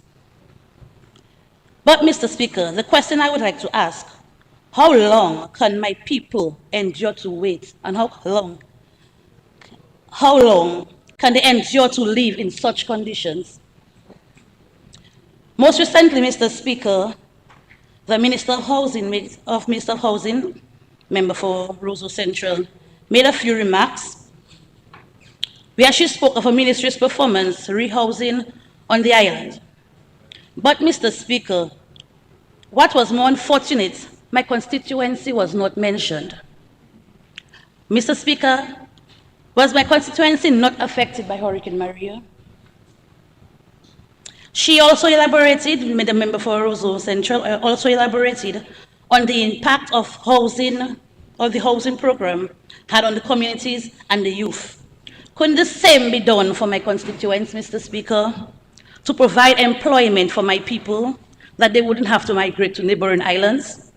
But, Mr. Speaker, the question I would like to ask, how long can my people endure to wait? And how long can they endure to live in such conditions? Most recently, Mr. Speaker, the Minister of Housing, member for Roseau Central, made a few remarks where she spoke of a ministry's performance rehousing on the island. But, Mr. Speaker, what was more unfortunate, my constituency was not mentioned. Mr. Speaker, was my constituency not affected by Hurricane Maria? She also elaborated, the member for Roseau Central, also elaborated on the impact of the housing program had on the communities and the youth. Couldn't the same be done for my constituents, Mr. Speaker, to provide employment for my people, that they wouldn't have to migrate to neighboring islands?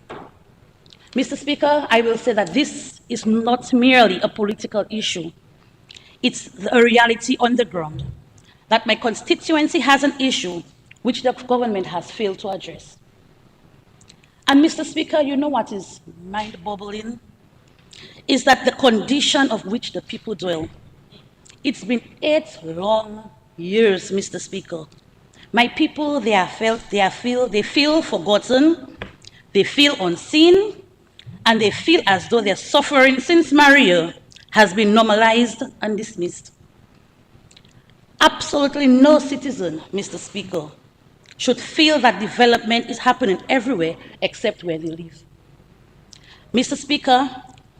Mr. Speaker, I will say that this is not merely a political issue. It's a reality on the ground. that my constituency has an issue which the government has failed to address. And Mr. Speaker, you know what is mind-boggling? Is that the condition of which the people dwell. It's been 8 long years, Mr. Speaker. My people, they feel forgotten, they feel unseen, and they feel as though their suffering since Maria has been normalized and dismissed. Absolutely no citizen, Mr. Speaker, should feel that development is happening everywhere except where they live. Mr. Speaker,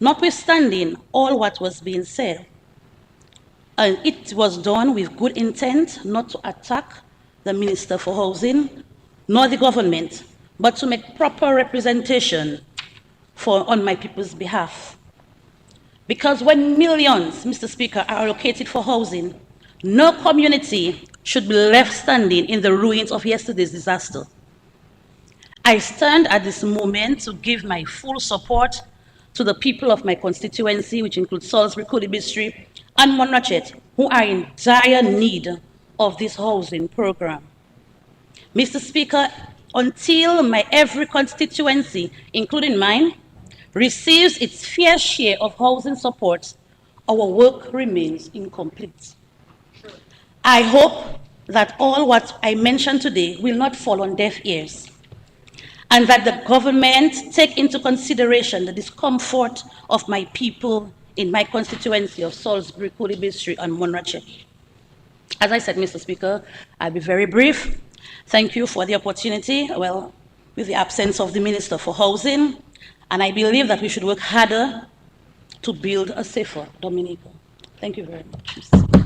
notwithstanding all what was being said, and it was done with good intent, not to attack the Minister for Housing, nor the government, but to make proper representation on my people's behalf. Because when millions, Mr. Speaker, are allocated for housing, no community should be left standing in the ruins of yesterday's disaster. I stand at this moment to give my full support to the people of my constituency, which includes Salisbury, Kulibistri, and Monrachet, who are in dire need of this housing program. Mr. Speaker, until every constituency, including mine, receives its fair share of housing support, our work remains incomplete. I hope that all what I mentioned today will not fall on deaf ears, and that the government take into consideration the discomfort of my people in my constituency of Salisbury, Kulibistri, and Monrachet. As I said, Mr. Speaker, I'll be very brief. Thank you for the opportunity, well, with the absence of the Minister for Housing, and I believe that we should work harder to build a safer Dominica. Thank you very much, Mr. Speaker.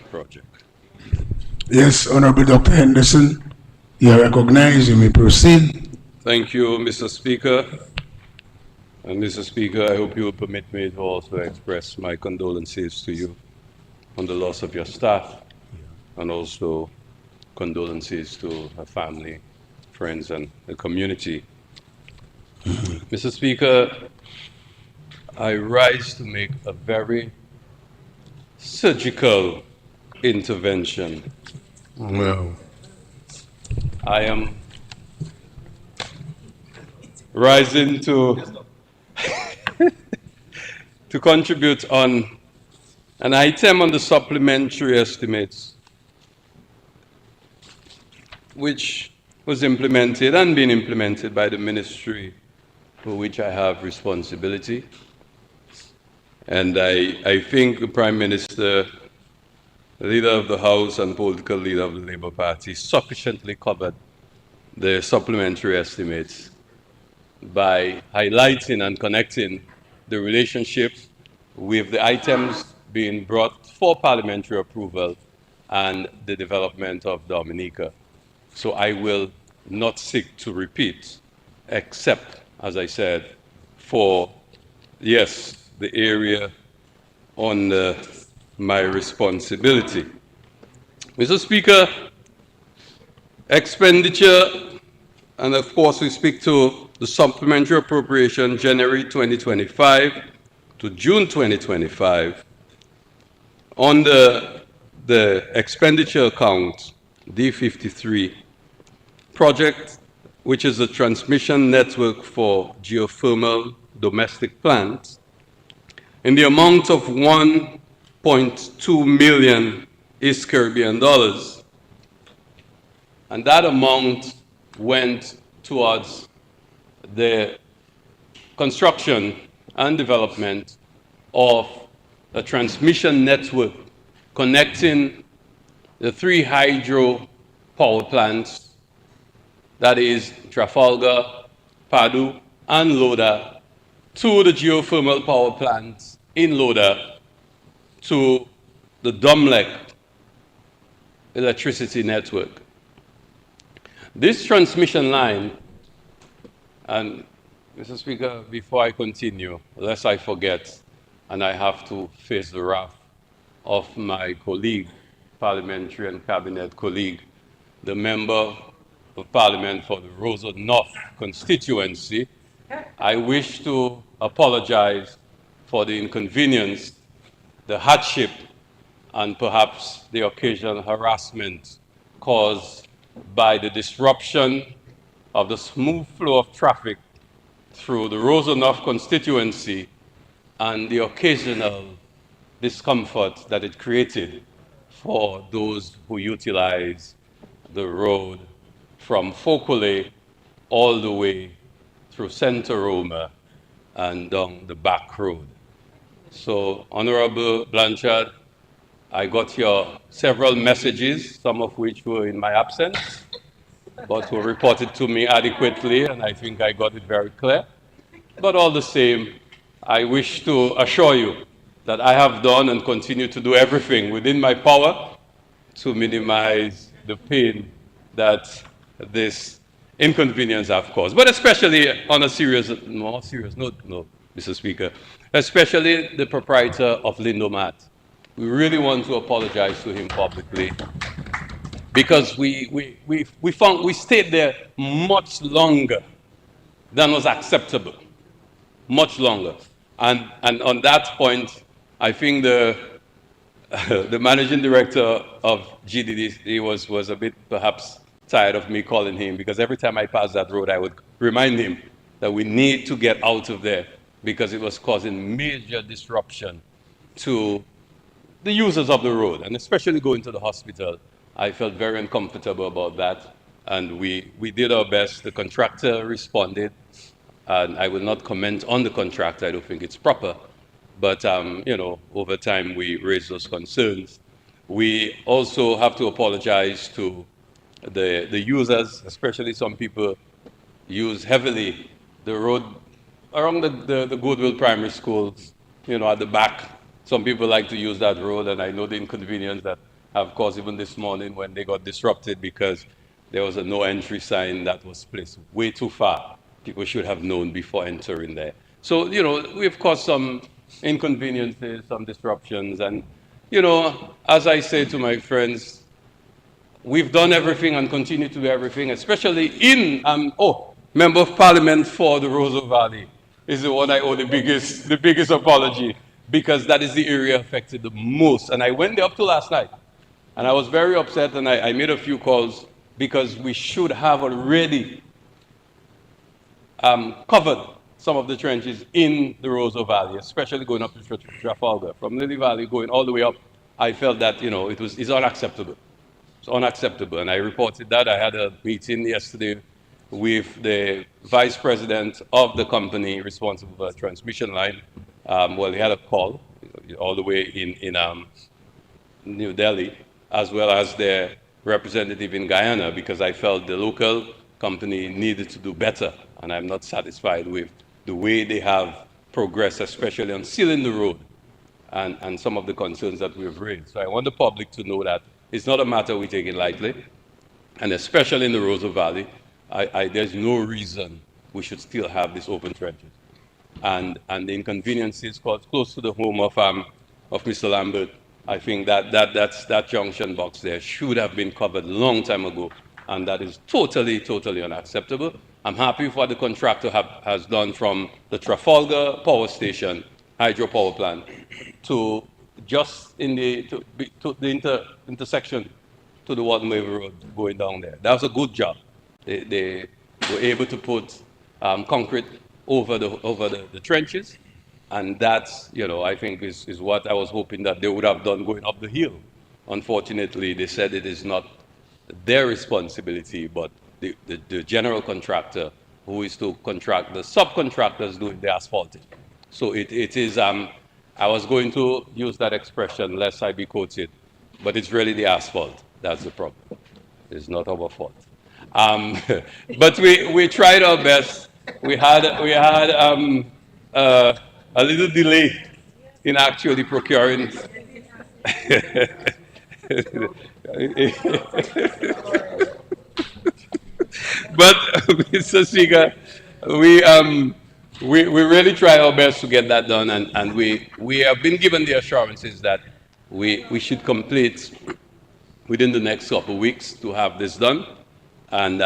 Project. Yes, Honorable Dr. Henderson, you are recognized. You may proceed. Thank you, Mr. Speaker. And Mr. Speaker, I hope you will permit me to also express my condolences to you on the loss of your staff, and also condolences to her family, friends, and the community. Mr. Speaker, I rise to make a very surgical intervention. Well, I am rising to to contribute on an item on the supplementary estimates, which was implemented and been implemented by the ministry for which I have responsibility. And I think the Prime Minister, the Leader of the House and political leader of the Labour Party sufficiently covered the supplementary estimates by highlighting and connecting the relationship with the items being brought for parliamentary approval and the development of Dominica. So I will not seek to repeat, except, as I said, for, yes, the area on my responsibility. Mr. Speaker, expenditure, and of course we speak to the supplementary appropriation January 2025 to June 2025. On the expenditure account D53, project which is a transmission network for geothermal domestic plants, in the amount of 1.2 million East Caribbean dollars. And that amount went towards the construction and development of a transmission network connecting the 3 hydro power plants, that is Trafalgar, Padu, and Loda, to the geothermal power plants in Loda, to the Domlec electricity network. This transmission line, and Mr. Speaker, before I continue, lest I forget, and I have to face the wrath of my colleague, parliamentary and cabinet colleague, the member of Parliament for the Roseau North constituency, I wish to apologize for the inconvenience, the hardship, and perhaps the occasional harassment caused by the disruption of the smooth flow of traffic through the Roseau North constituency and the occasional discomfort that it created for those who utilize the road from Focole all the way through Center Roma and down the back road. So, Honorable Blanchard, I got your several messages, some of which were in my absence, but were reported to me adequately, and I think I got it very clear. But all the same, I wish to assure you that I have done and continue to do everything within my power to minimize the pain that this inconvenience have caused. But especially on a more serious note, no, Mr. Speaker, especially the proprietor of Lindomat. We really want to apologize to him publicly because we found we stayed there much longer than was acceptable, much longer. And on that point, I think the managing director of GDD was a bit perhaps tired of me calling him, because every time I passed that road, I would remind him that we need to get out of there because it was causing major disruption to the users of the road, and especially going to the hospital. I felt very uncomfortable about that, and we did our best. The contractor responded, and I will not comment on the contractor. I don't think it's proper. But, you know, over time, we raised those concerns. We also have to apologize to the users, especially some people use heavily the road around the Goodwill Primary School, you know, at the back. Some people like to use that road, and I know the inconvenience that have caused even this morning when they got disrupted because there was a no entry sign that was placed way too far. People should have known before entering there. So, you know, we've caused some inconveniences, some disruptions, and, you know, as I say to my friends, we've done everything and continue to do everything, especially in, Member of Parliament for the Roseau Valley is the one I owe the biggest apology, because that is the area affected the most. And I went there up to last night, and I was very upset, and I made a few calls because we should have already covered some of the trenches in the Roseau Valley, especially going up to Trafalgar. From Lily Valley going all the way up, I felt that, you know, it's unacceptable. It's unacceptable, and I reported that. I had a meeting yesterday with the vice president of the company responsible for the transmission line. Well, he had a call all the way in New Delhi, as well as their representative in Guyana, because I felt the local company needed to do better, and I'm not satisfied with the way they have progressed, especially on sealing the road and some of the concerns that we've raised. So I want the public to know that it's not a matter we take it lightly, and especially in the Roseau Valley, there's no reason we should still have these open trenches. And the inconveniences close to the home of Mr. Lambert, I think that junction box there should have been covered a long time ago, and that is totally unacceptable. I'm happy with what the contractor has done from the Trafalgar Power Station, hydropower plant, to just in the intersection to the Walton Wave Road going down there. That was a good job. They were able to put concrete over the trenches, and that's, you know, I think is what I was hoping that they would have done going up the hill. Unfortunately, they said it is not their responsibility, but the general contractor who is to contract the subcontractors doing the asphalting. So it is, I was going to use that expression lest I be quoted, but it's really the asphalt that's the problem. It's not our fault. But we tried our best. We had a little delay in actually procuring. But Mr. Speaker, we really try our best to get that done, and we have been given the assurances that we should complete within the next couple of weeks to have this done. and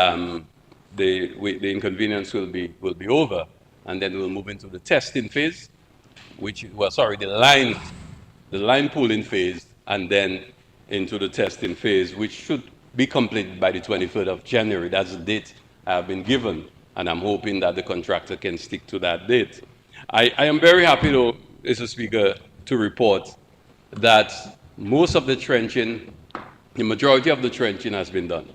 the inconvenience will be over, and then we'll move into the testing phase, the line pooling phase, and then into the testing phase, which should be completed by the 23rd of January. That's the date I have been given, and I'm hoping that the contractor can stick to that date. I am very happy, though, Mr. Speaker, to report that most of the trenching, the majority of the trenching has been done.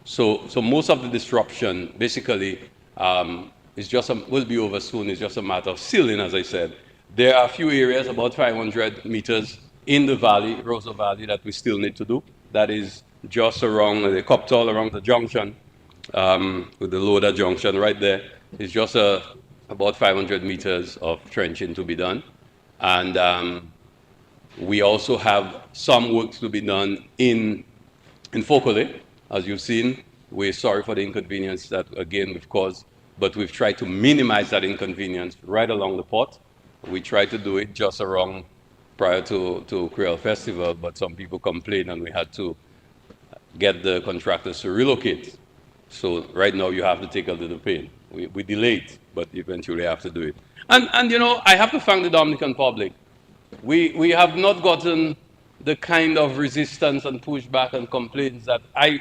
So most of the disruption basically will be over soon. It's just a matter of sealing, as I said. There are a few areas, about 500 meters in the valley, Rosa Valley, that we still need to do. That is just around the Coptal, around the junction, with the Loader junction right there. It's just about 500 meters of trenching to be done. And we also have some work to be done in Fokole. As you've seen, we're sorry for the inconvenience that, again, we've caused, but we've tried to minimize that inconvenience right along the port. We tried to do it just around prior to Creole Festival, but some people complained and we had to get the contractors to relocate. So right now you have to take a little pain. We delayed, but eventually have to do it. And you know, I have to thank the Dominican public. We have not gotten the kind of resistance and pushback and complaints that I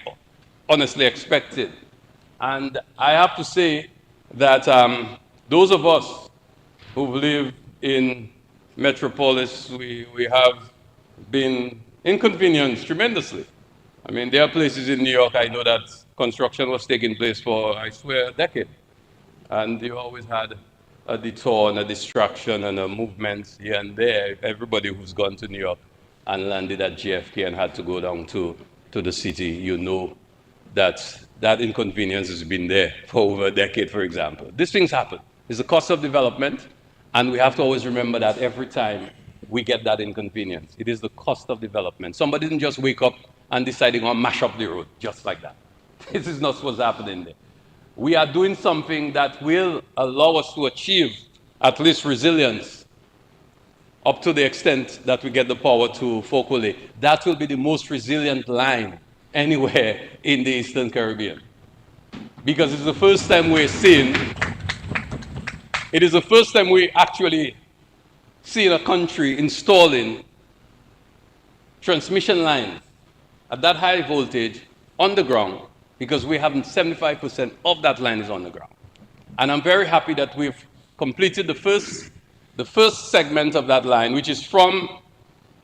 honestly expected. And I have to say that those of us who live in Metropolis, we have been inconvenienced tremendously. I mean, there are places in New York, I know that construction was taking place for, I swear, a decade. And you always had a detour and a distraction and a movement here and there. Everybody who's gone to New York and landed at JFK and had to go down to the city, you know that that inconvenience has been there for over a decade, for example. These things happen. It's the cost of development, and we have to always remember that every time we get that inconvenience. It is the cost of development. Somebody didn't just wake up and decide they're going to mash up the road, just like that. This is not what's happening there. We are doing something that will allow us to achieve at least resilience up to the extent that we get the power to Fokole. That will be the most resilient line anywhere in the Eastern Caribbean. Because it's the first time we're seeing, it is the first time we actually see a country installing transmission lines at that high voltage on the ground, because we have 75% of that line is on the ground. And I'm very happy that we've completed the first segment of that line, which is from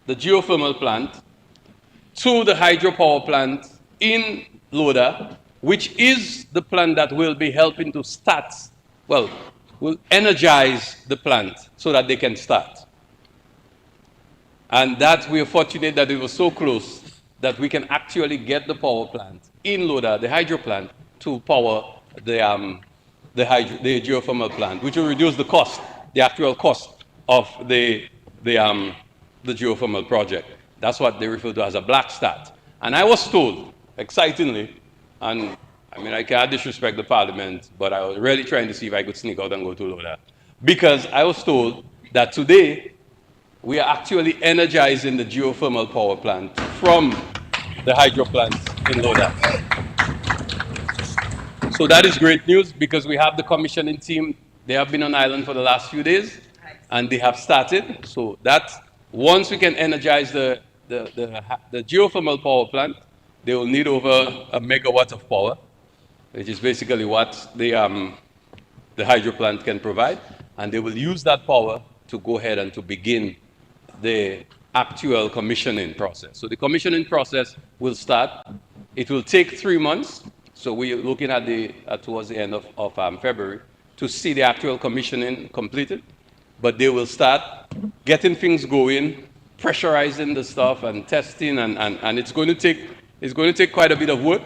the geothermal plant to the hydropower plant in Loda, which is the plant that will be helping to start, well, will energize the plant so that they can start. And that we are fortunate that it was so close that we can actually get the power plant in Loda, the hydro plant, to power the geothermal plant, which will reduce the cost, the actual cost of the geothermal project. That's what they refer to as a black start. And I was told, excitingly, and I mean, I can't disrespect the parliament, but I was really trying to see if I could sneak out and go to Loda, because I was told that today we are actually energizing the geothermal power plant from the hydro plant in Loda. So that is great news, because we have the commissioning team. They have been on island for the last few days, and they have started. So that once we can energize the geothermal power plant, they will need over 1 megawatt of power, which is basically what the hydro plant can provide. And they will use that power to go ahead and to begin the actual commissioning process. So the commissioning process will start. It will take 3 months. So we're looking at towards the end of February to see the actual commissioning completed. But they will start getting things going, pressurizing the stuff and testing, and it's going to take quite a bit of work.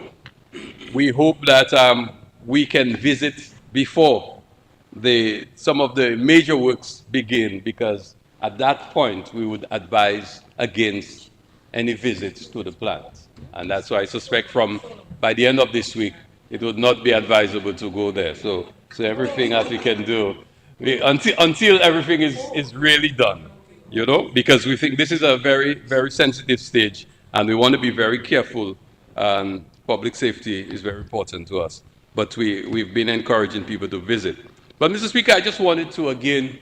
We hope that we can visit before some of the major works begin, because at that point we would advise against any visits to the plant. And that's why I suspect by the end of this week, it would not be advisable to go there. So everything that we can do, until everything is really done, you know, because we think this is a very, very sensitive stage, and we want to be very careful Public safety is very important to us. But we've been encouraging people to visit. But Mr. Speaker, I just wanted to again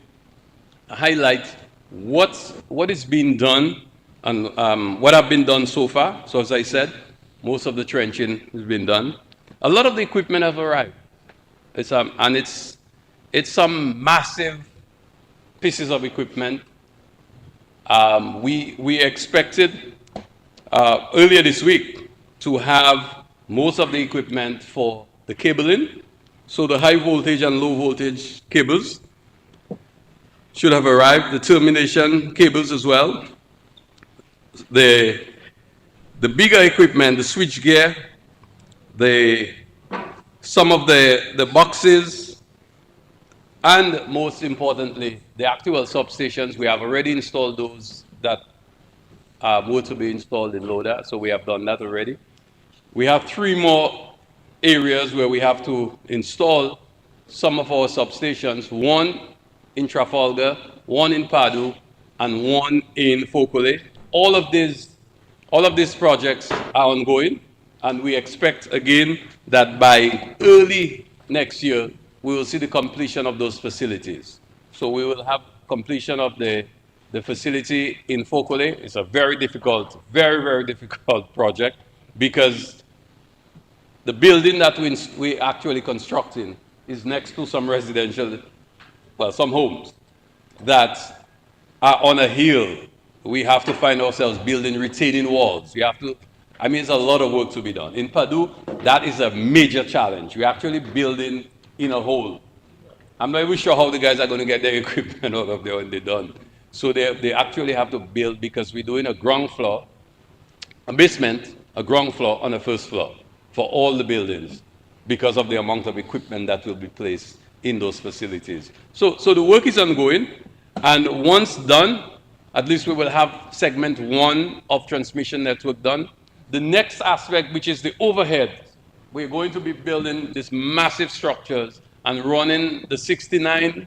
highlight what is being done and what have been done so far. So as I said, most of the trenching has been done. A lot of the equipment have arrived. It's some massive pieces of equipment. We expected earlier this week to have most of the equipment for the cabling. So the high voltage and low voltage cables should have arrived, the termination cables as well. The bigger equipment, the switch gear, some of the boxes, and most importantly, the actual substations. We have already installed those that were to be installed in Loda, so we have done that already. We have 3 more areas where we have to install some of our substations, 1 in Trafalgar, 1 in Padu, and 1 in Fokole. All of these projects are ongoing, and we expect again that by early next year, we will see the completion of those facilities. So we will have completion of the facility in Fokole. It's a very difficult, very difficult project because the building that we actually constructing is next to some residential, well, some homes that are on a hill. We have to find ourselves building retaining walls. It's a lot of work to be done. In Padu, that is a major challenge. We're actually building in a hole. I'm not even sure how the guys are going to get their equipment out of there when they're done. So they actually have to build because we're doing a ground floor, a basement, a ground floor on a first floor for all the buildings because of the amount of equipment that will be placed in those facilities. So the work is ongoing, and once done, at least we will have segment 1 of transmission network done. The next aspect, which is the overhead, we're going to be building these massive structures and running the 69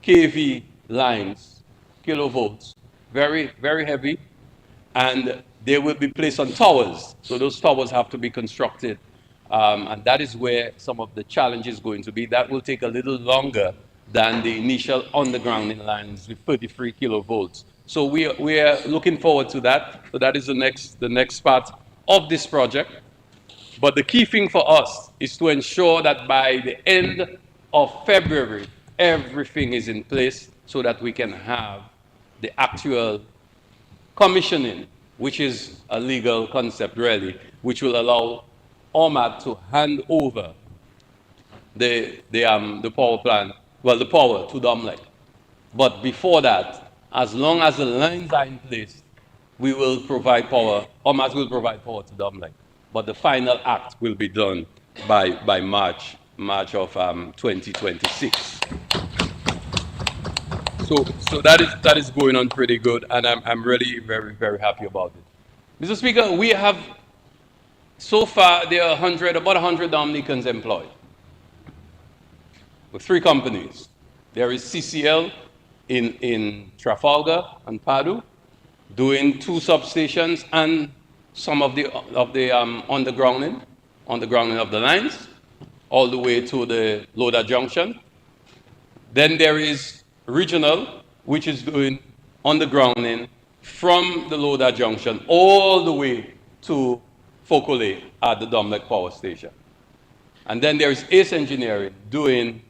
kV lines, kilovolts, very heavy, and they will be placed on towers. So those towers have to be constructed, and that is where some of the challenge is going to be. That will take a little longer than the initial undergrounding lines with 33 kilovolts. So we are looking forward to that. So that is the next part of this project. But the key thing for us is to ensure that by the end of February, everything is in place so that we can have the actual commissioning, which is a legal concept really, which will allow ORMAT to hand over the power plant, the power to Domlec. But before that, as long as the lines are in place, we will provide power, ORMAT will provide power to Domlec. But the final act will be done by March of 2026. So that is going on pretty good, and I'm really very happy about it. Mr. Speaker, we have so far there are about 100 Dominicans employed with 3 companies. There is CCL in Trafalgar and Padu doing 2 substations and some of the undergrounding of the lines all the way to the Loda Junction. Then there is Regional, which is doing undergrounding from the Loda Junction all the way to Fokole at the Domlec Power Station. And then there is Ace Engineering doing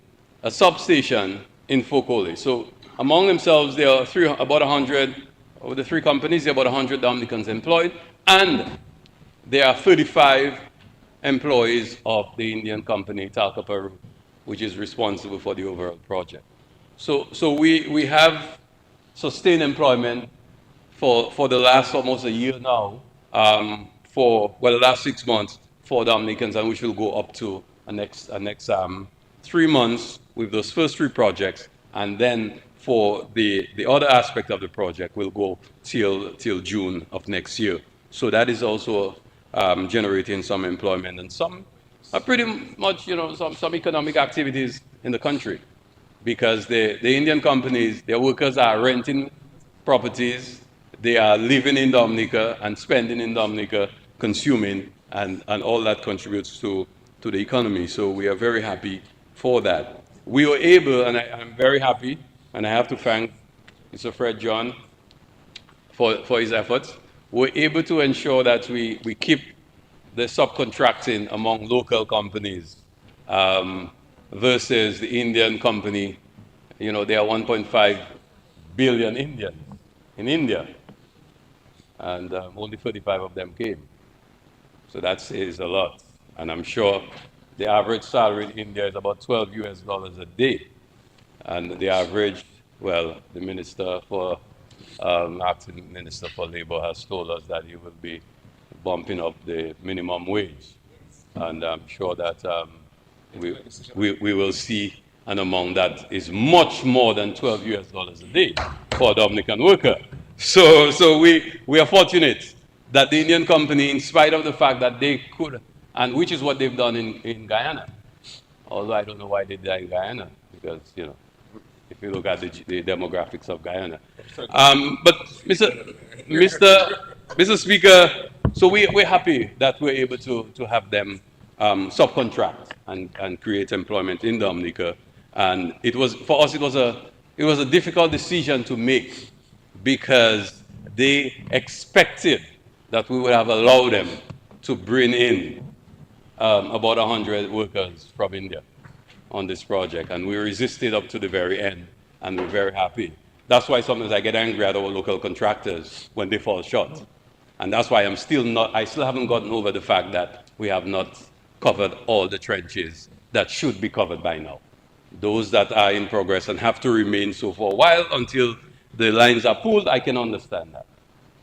a substation in Fokole. So among themselves, there are about 100, of the 3 companies, there are about 100 Dominicans employed, and there are 35 employees of the Indian company, Talca Peru, which is responsible for the overall project. So we have sustained employment for the last almost a year now, the last 6 months for Dominicans, and which will go up to the next 3 months with those first 3 projects, and then for the other aspect of the project will go till June of next year. So that is also generating some employment and some pretty much some economic activities in the country, because the Indian companies, their workers are renting properties, they are living in Dominica and spending in Dominica, consuming, and all that contributes to the economy. So we are very happy for that. We were able, and I'm very happy, and I have to thank Mr. Fred John for his efforts. We're able to ensure that we keep the subcontracting among local companies versus the Indian company. You know, there are 1.5 billion Indians in India, and only 35 of them came. So that says a lot. And I'm sure the average salary in India is about 12 US dollars a day. And the average, well, the minister for, acting minister for labor has told us that he will be bumping up the minimum wage. And I'm sure that we will see an amount that is much more than 12 US dollars a day for a Dominican worker. So we are fortunate that the Indian company, in spite of the fact that they could, and which is what they've done in Guyana, although I don't know why they did that in Guyana, because, you know, if you look at the demographics of Guyana. But Mr. Speaker, so we're happy that we're able to have them subcontract and create employment in Dominica. And it was, for us, it was a difficult decision to make because they expected that we would have allowed them to bring in about 100 workers from India on this project, and we resisted up to the very end, and we're very happy. That's why sometimes I get angry at our local contractors when they fall short. And that's why I still haven't gotten over the fact that we have not covered all the trenches that should be covered by now. Those that are in progress and have to remain so for a while until the lines are pulled, I can understand that.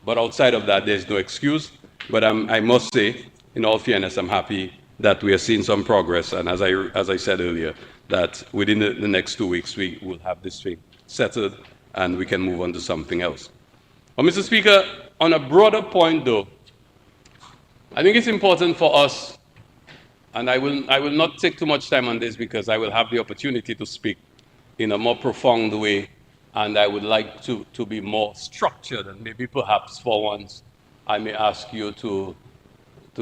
But outside of that, there's no excuse. But I must say, in all fairness, I'm happy that we are seeing some progress. And as I said earlier, that within the next 2 weeks, we will have this thing settled and we can move on to something else. Well, Mr. Speaker, on a broader point, though, I think it's important for us, and I will not take too much time on this because I will have the opportunity to speak in a more profound way, and I would like to be more structured, and maybe perhaps for once I may ask you to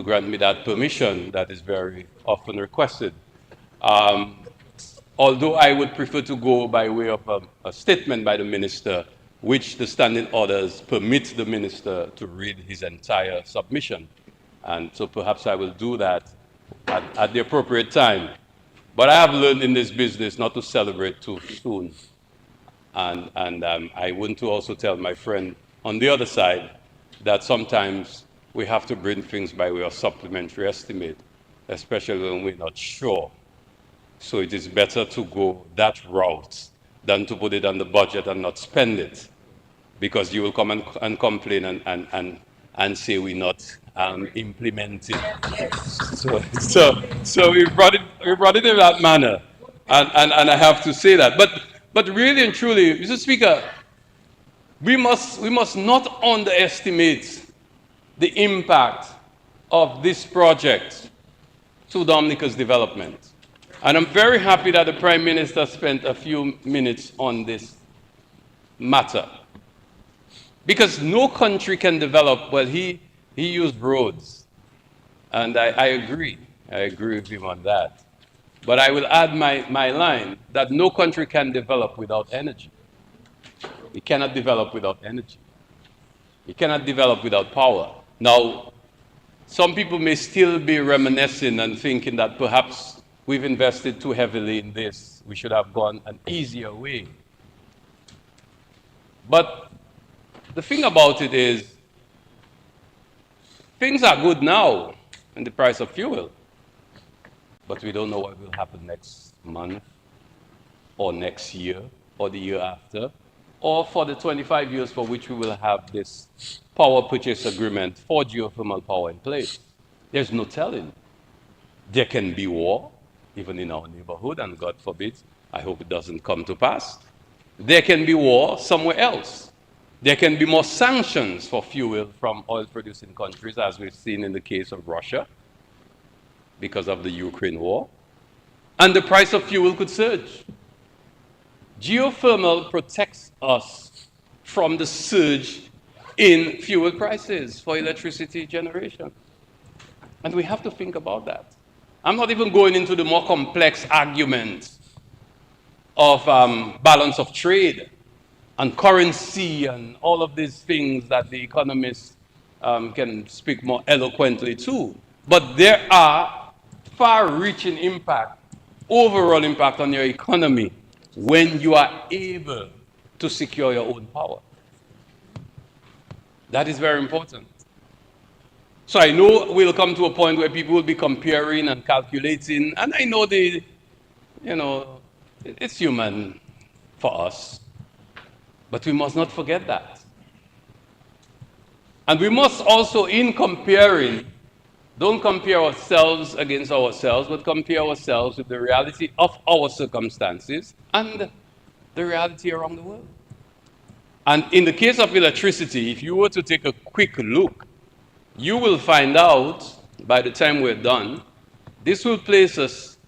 grant me that permission that is very often requested. Although I would prefer to go by way of a statement by the minister, which the standing orders permit the minister to read his entire submission. And so perhaps I will do that at the appropriate time. But I have learned in this business not to celebrate too soon. And I want to also tell my friend on the other side that sometimes we have to bring things by way of supplementary estimate, especially when we're not sure. So it is better to go that route than to put it on the budget and not spend it, because you will come and complain and say we're not implementing. So we brought it in that manner, and I have to say that. But really and truly, Mr. Speaker, we must not underestimate the impact of this project to Dominica's development. And I'm very happy that the Prime Minister spent a few minutes on this matter. Because no country can develop, well, he used roads. And I agree with him on that. But I will add my line that no country can develop without energy. It cannot develop without energy. It cannot develop without power. Now, some people may still be reminiscing and thinking that perhaps we've invested too heavily in this. We should have gone an easier way. But the thing about it is, things are good now in the price of fuel. But we don't know what will happen next month, or next year, or the year after, or for the 25 years for which we will have this power purchase agreement for geothermal power in place. There's no telling. There can be war, even in our neighborhood, and God forbid, I hope it doesn't come to pass. There can be war somewhere else. There can be more sanctions for fuel from oil-producing countries, as we've seen in the case of Russia, because of the Ukraine war. And the price of fuel could surge. Geothermal protects us from the surge in fuel prices for electricity generation. And we have to think about that. I'm not even going into the more complex arguments of balance of trade and currency and all of these things that the economists can speak more eloquently to. But there are far-reaching impact, overall impact on your economy when you are able to secure your own power. That is very important. So I know we'll come to a point where people will be comparing and calculating, and I know it's human for us, but we must not forget that. And we must also, in comparing, don't compare ourselves against ourselves, but compare ourselves with the reality of our circumstances and the reality around the world. And in the case of electricity, if you were to take a quick look, you will find out, by the time we're done, this will place us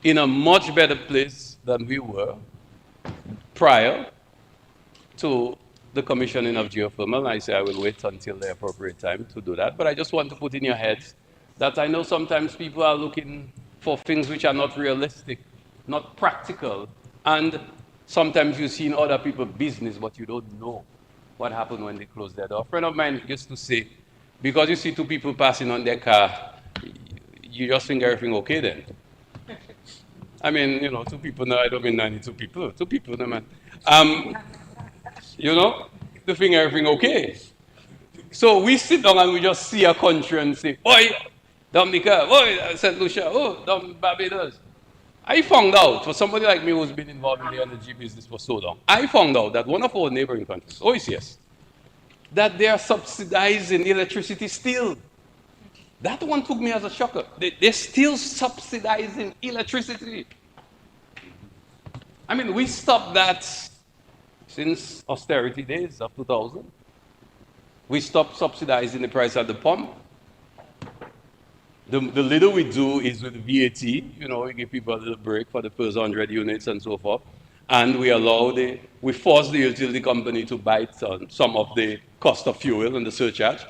in a much better place than we were prior to the commissioning of geothermal. I say I will wait until the appropriate time to do that. But I just want to put in your heads that I know sometimes people are looking for things which are not realistic, not practical, and sometimes you see in other people's business, but you don't know what happened when they close their door. A friend of mine used to say, because you see two people passing on their car, you just think everything okay then. I mean, two people now, I don't mean 92 people, two people, no man. To think everything okay. So we sit down and we just see a country and say, oi, Dominica, oi, St. Lucia, oh, Barbados. I found out, for somebody like me who's been involved in the energy business for so long, I found out that one of our neighboring countries, OECS, that they are subsidizing electricity still. That one took me as a shocker. They're still subsidizing electricity. I mean, we stopped that since austerity days of 2000. We stopped subsidizing the price at the pump. The little we do is with VAT, we give people a little break for the first 100 units and so forth. And we force the utility company to bite some of the cost of fuel and the surcharge.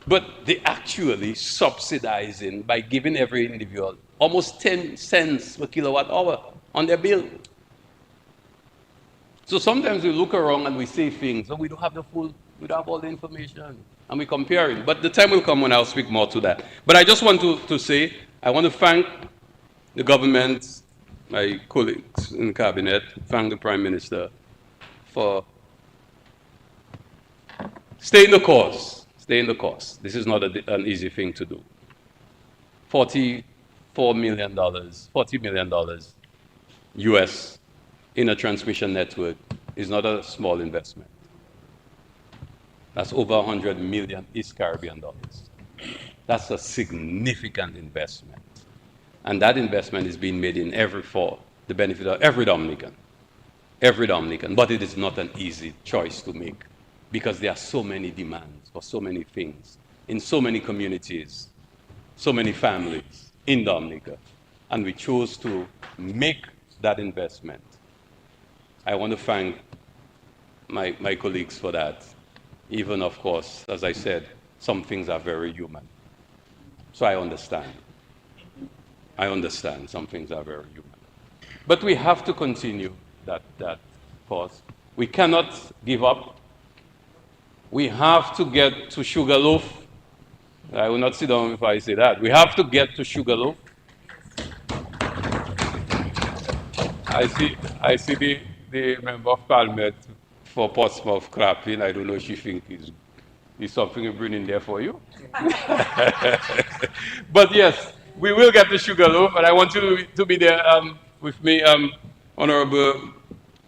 But they actually subsidizing by giving every individual almost 10 cents per kilowatt hour on their bill. So sometimes we look around and we say things, and we don't have all the information, and we're comparing. But the time will come when I'll speak more to that. But I just want to say, I want to thank the government, my colleagues in the cabinet, thank the Prime Minister for staying the course. Stay in the course. This is not an easy thing to do. $40 million US in a transmission network is not a small investment. That's over 100 million East Caribbean dollars. That's a significant investment. And that investment is being made for the benefit of every Dominican. Every Dominican. But it is not an easy choice to make, because there are so many demands for so many things in so many communities, so many families in Dominica. And we chose to make that investment. I want to thank my colleagues for that. Even, of course, as I said, some things are very human. So I understand. Some things are very human. But we have to continue that course. We cannot give up. We have to get to Sugarloaf. I will not sit down if I say that. We have to get to Sugarloaf. I see the member of Parliament for Portsmouth clapping. I don't know if she thinks is something you bring in there for you. But yes, we will get to Sugarloaf, and I want you to be there with me, Honorable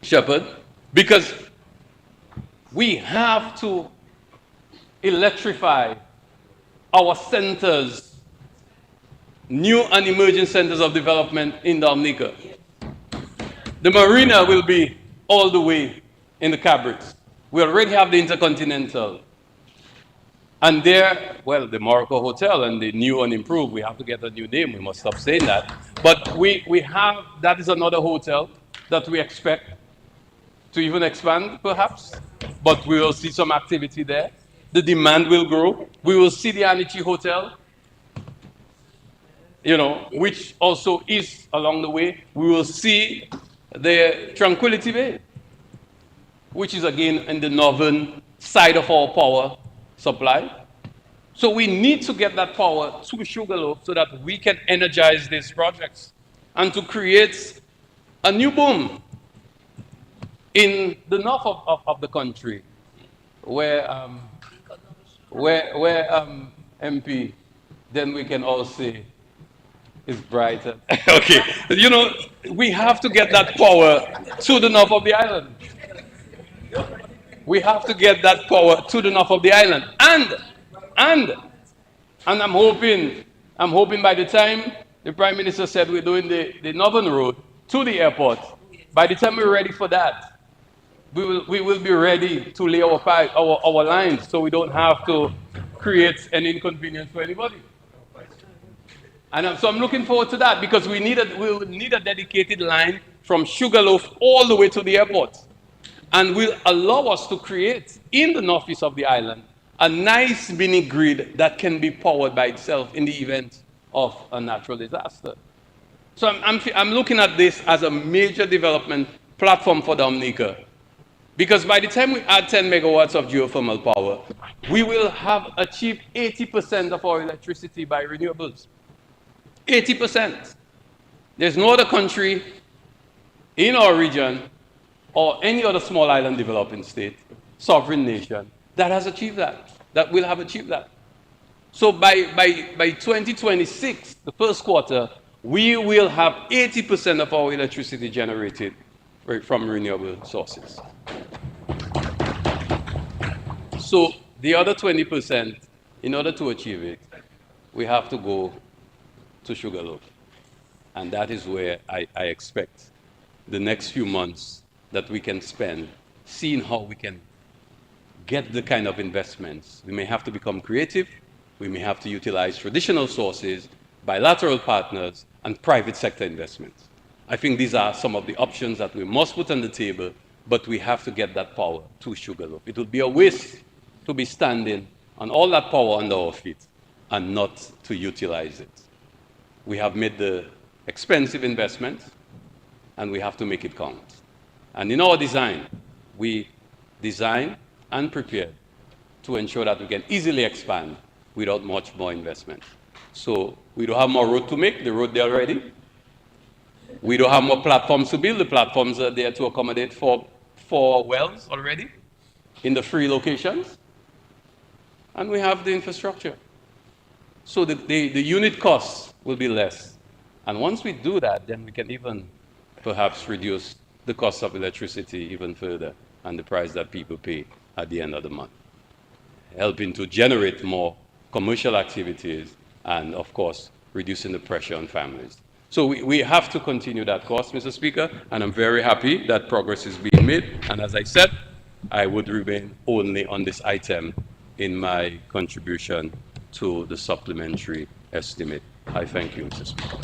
Shepherd, because we have to electrify our centers, new and emerging centers of development in Dominica. The marina will be all the way in the Cabrits. We already have the Intercontinental. And there, well, the Morocco Hotel and the new and improved, we have to get a new name, we must stop saying that. But we have, that is another hotel that we expect to even expand, perhaps. But we will see some activity there. The demand will grow. We will see the Anichi Hotel which also is along the way. We will see the Tranquility Bay, which is again in the northern side of our power supply. So we need to get that power to Sugarloaf so that we can energize these projects and to create a new boom in the north of the country, where MP, then we can all say is brighter. Okay, we have to get that power to the north of the island. We have to get that power to the north of the island, and I'm hoping by the time the Prime Minister said we're doing the northern road to the airport, by the time we're ready for that, we will be ready to lay our lines so we don't have to create an inconvenience for anybody. And so I'm looking forward to that because we will need a dedicated line from Sugarloaf all the way to the airport. And will allow us to create in the northeast of the island a nice mini grid that can be powered by itself in the event of a natural disaster. So I'm looking at this as a major development platform for Dominica. Because by the time we add 10 megawatts of geothermal power, we will have achieved 80% of our electricity by renewables. 80%. There's no other country in our region or any other small island developing state, sovereign nation, that has achieved that will have achieved that. So by 2026, the first quarter, we will have 80% of our electricity generated from renewable sources. So the other 20%, in order to achieve it, we have to go to Sugarloaf. And that is where I expect the next few months that we can spend seeing how we can get the kind of investments. We may have to become creative. We may have to utilize traditional sources, bilateral partners, and private sector investments. I think these are some of the options that we must put on the table, but we have to get that power to Sugarloaf. It would be a waste to be standing on all that power under our feet and not to utilize it. We have made the expensive investment, and we have to make it count. And in our design, we design and prepare to ensure that we can easily expand without much more investment. So we don't have more road to make, the road there already. We don't have more platforms to build, the platforms are there to accommodate for wells already in the free locations. And we have the infrastructure. So the unit costs will be less. And once we do that, then we can even perhaps reduce the cost of electricity even further and the price that people pay at the end of the month, helping to generate more commercial activities and, of course, reducing the pressure on families. So we have to continue that course, Mr. Speaker, and I'm very happy that progress is being made. And as I said, I would remain only on this item in my contribution to the supplementary estimate. I thank you, Mr. Speaker.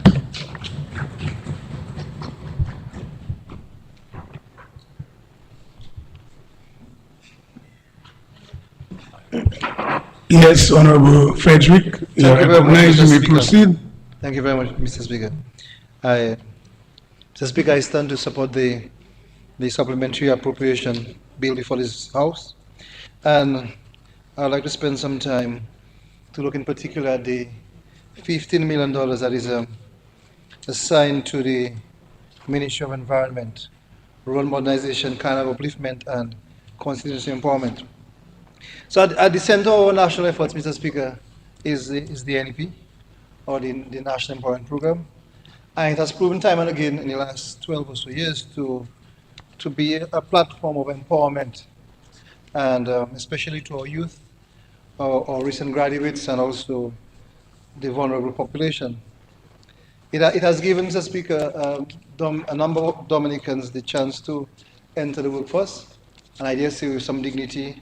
Yes, Honorable Frederick, you are recognized. You may proceed. Thank you very much, Mr. Speaker. Mr. Speaker, I stand to support the supplementary appropriation bill before this House. And I'd like to spend some time to look in particular at the $15 million that is assigned to the Ministry of Environment, Rural Modernization, Carnival Upliftment, and Constituency Empowerment. So at the center of our national efforts, Mr. Speaker, is the NEP, or the National Empowerment Program. And it has proven time and again in the last 12 or so years to be a platform of empowerment, and especially to our youth, our recent graduates, and also the vulnerable population. It has given, Mr. Speaker, a number of Dominicans the chance to enter the workforce, and I dare say with some dignity,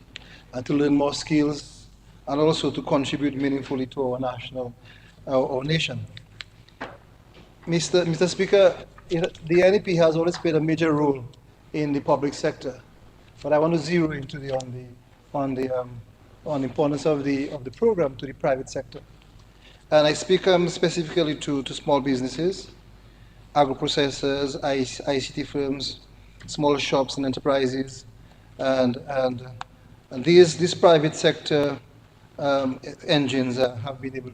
and to learn more skills, and also to contribute meaningfully to our nation. Mr. Speaker, the NEP has always played a major role in the public sector, but I want to zero into on the importance of the program to the private sector. And I speak specifically to small businesses, agro-processors, ICT firms, small shops and enterprises, and these private sector engines have been able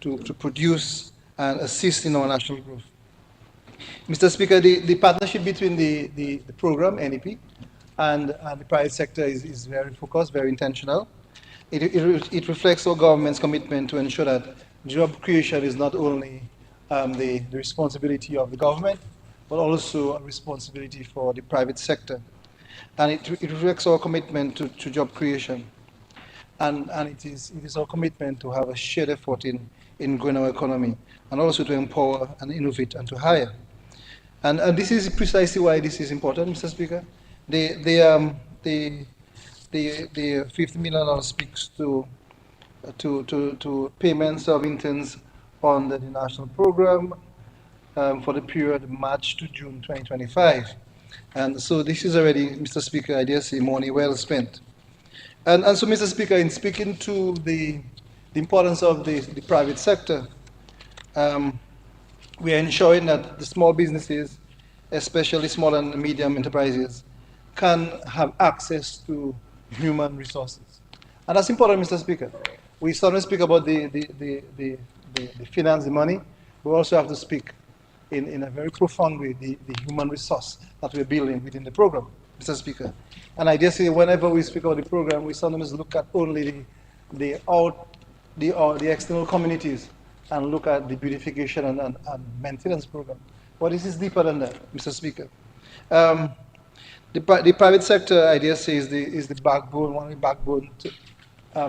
to produce and assist in our national growth. Mr. Speaker, the partnership between the program, NEP, and the private sector is very focused, very intentional. It reflects our government's commitment to ensure that job creation is not only the responsibility of the government, but also a responsibility for the private sector. And it reflects our commitment to job creation. And it is our commitment to have a shared effort in growing our economy, and also to empower and innovate and to hire. And this is precisely why this is important, Mr. Speaker. The $50 million speaks to payments of interns under the national program for the period March to June 2025. And so this is already, Mr. Speaker, I dare say, money well spent. And so, Mr. Speaker, in speaking to the importance of the private sector, we are ensuring that the small businesses, especially small and medium enterprises, can have access to human resources. And that's important, Mr. Speaker. We sometimes speak about the finance, the money. We also have to speak in a very profound way the human resource that we're building within the program, Mr. Speaker. And I dare say whenever we speak about the program, we sometimes look at only the external communities and look at the beautification and maintenance program. But this is deeper than that, Mr. Speaker. The private sector, I dare say, is the backbone, one of the backbone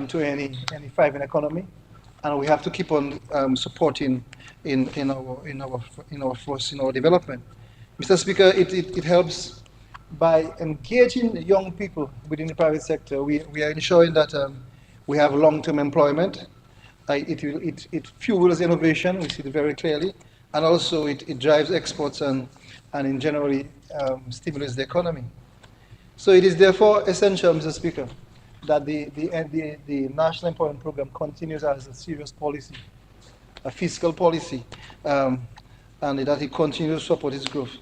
to any thriving economy, and we have to keep on supporting in our development. Mr. Speaker, it helps by engaging the young people within the private sector. We are ensuring that we have long-term employment. It fuels innovation, we see it very clearly, and also it drives exports and in generally stimulates the economy. So it is therefore essential, Mr. Speaker, that the National Employment Program continues as a serious policy, a fiscal policy, and that it continues to support its growth.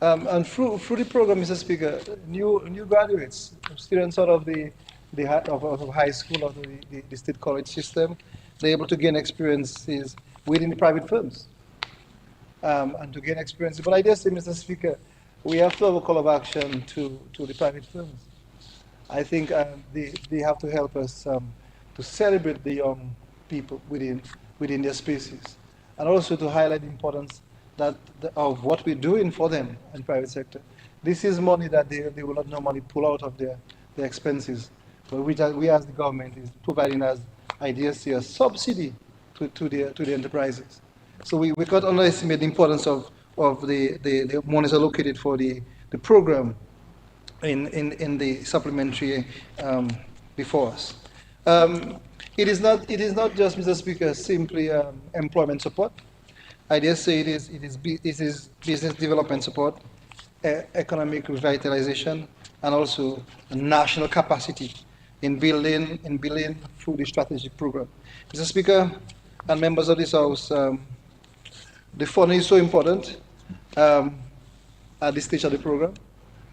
And through the program, Mr. Speaker, new graduates, students out of of high school, out of the state college system, they're able to gain experiences within the private firms and to gain experience. But I dare say, Mr. Speaker, we have to have a call of action to the private firms. I think they have to help us to celebrate the young people within their spaces, and also to highlight the importance of what we're doing for them in the private sector. This is money that they will not normally pull out of their expenses, but we as the government is providing as, I dare say, a subsidy to the enterprises. So we can't underestimate the importance of the monies allocated for the program in the supplementary before us. It is not just, Mr. Speaker, simply employment support. I dare say it is business development support, economic revitalization, and also national capacity in building through the strategic program. Mr. Speaker and members of this House, the funding is so important at this stage of the program,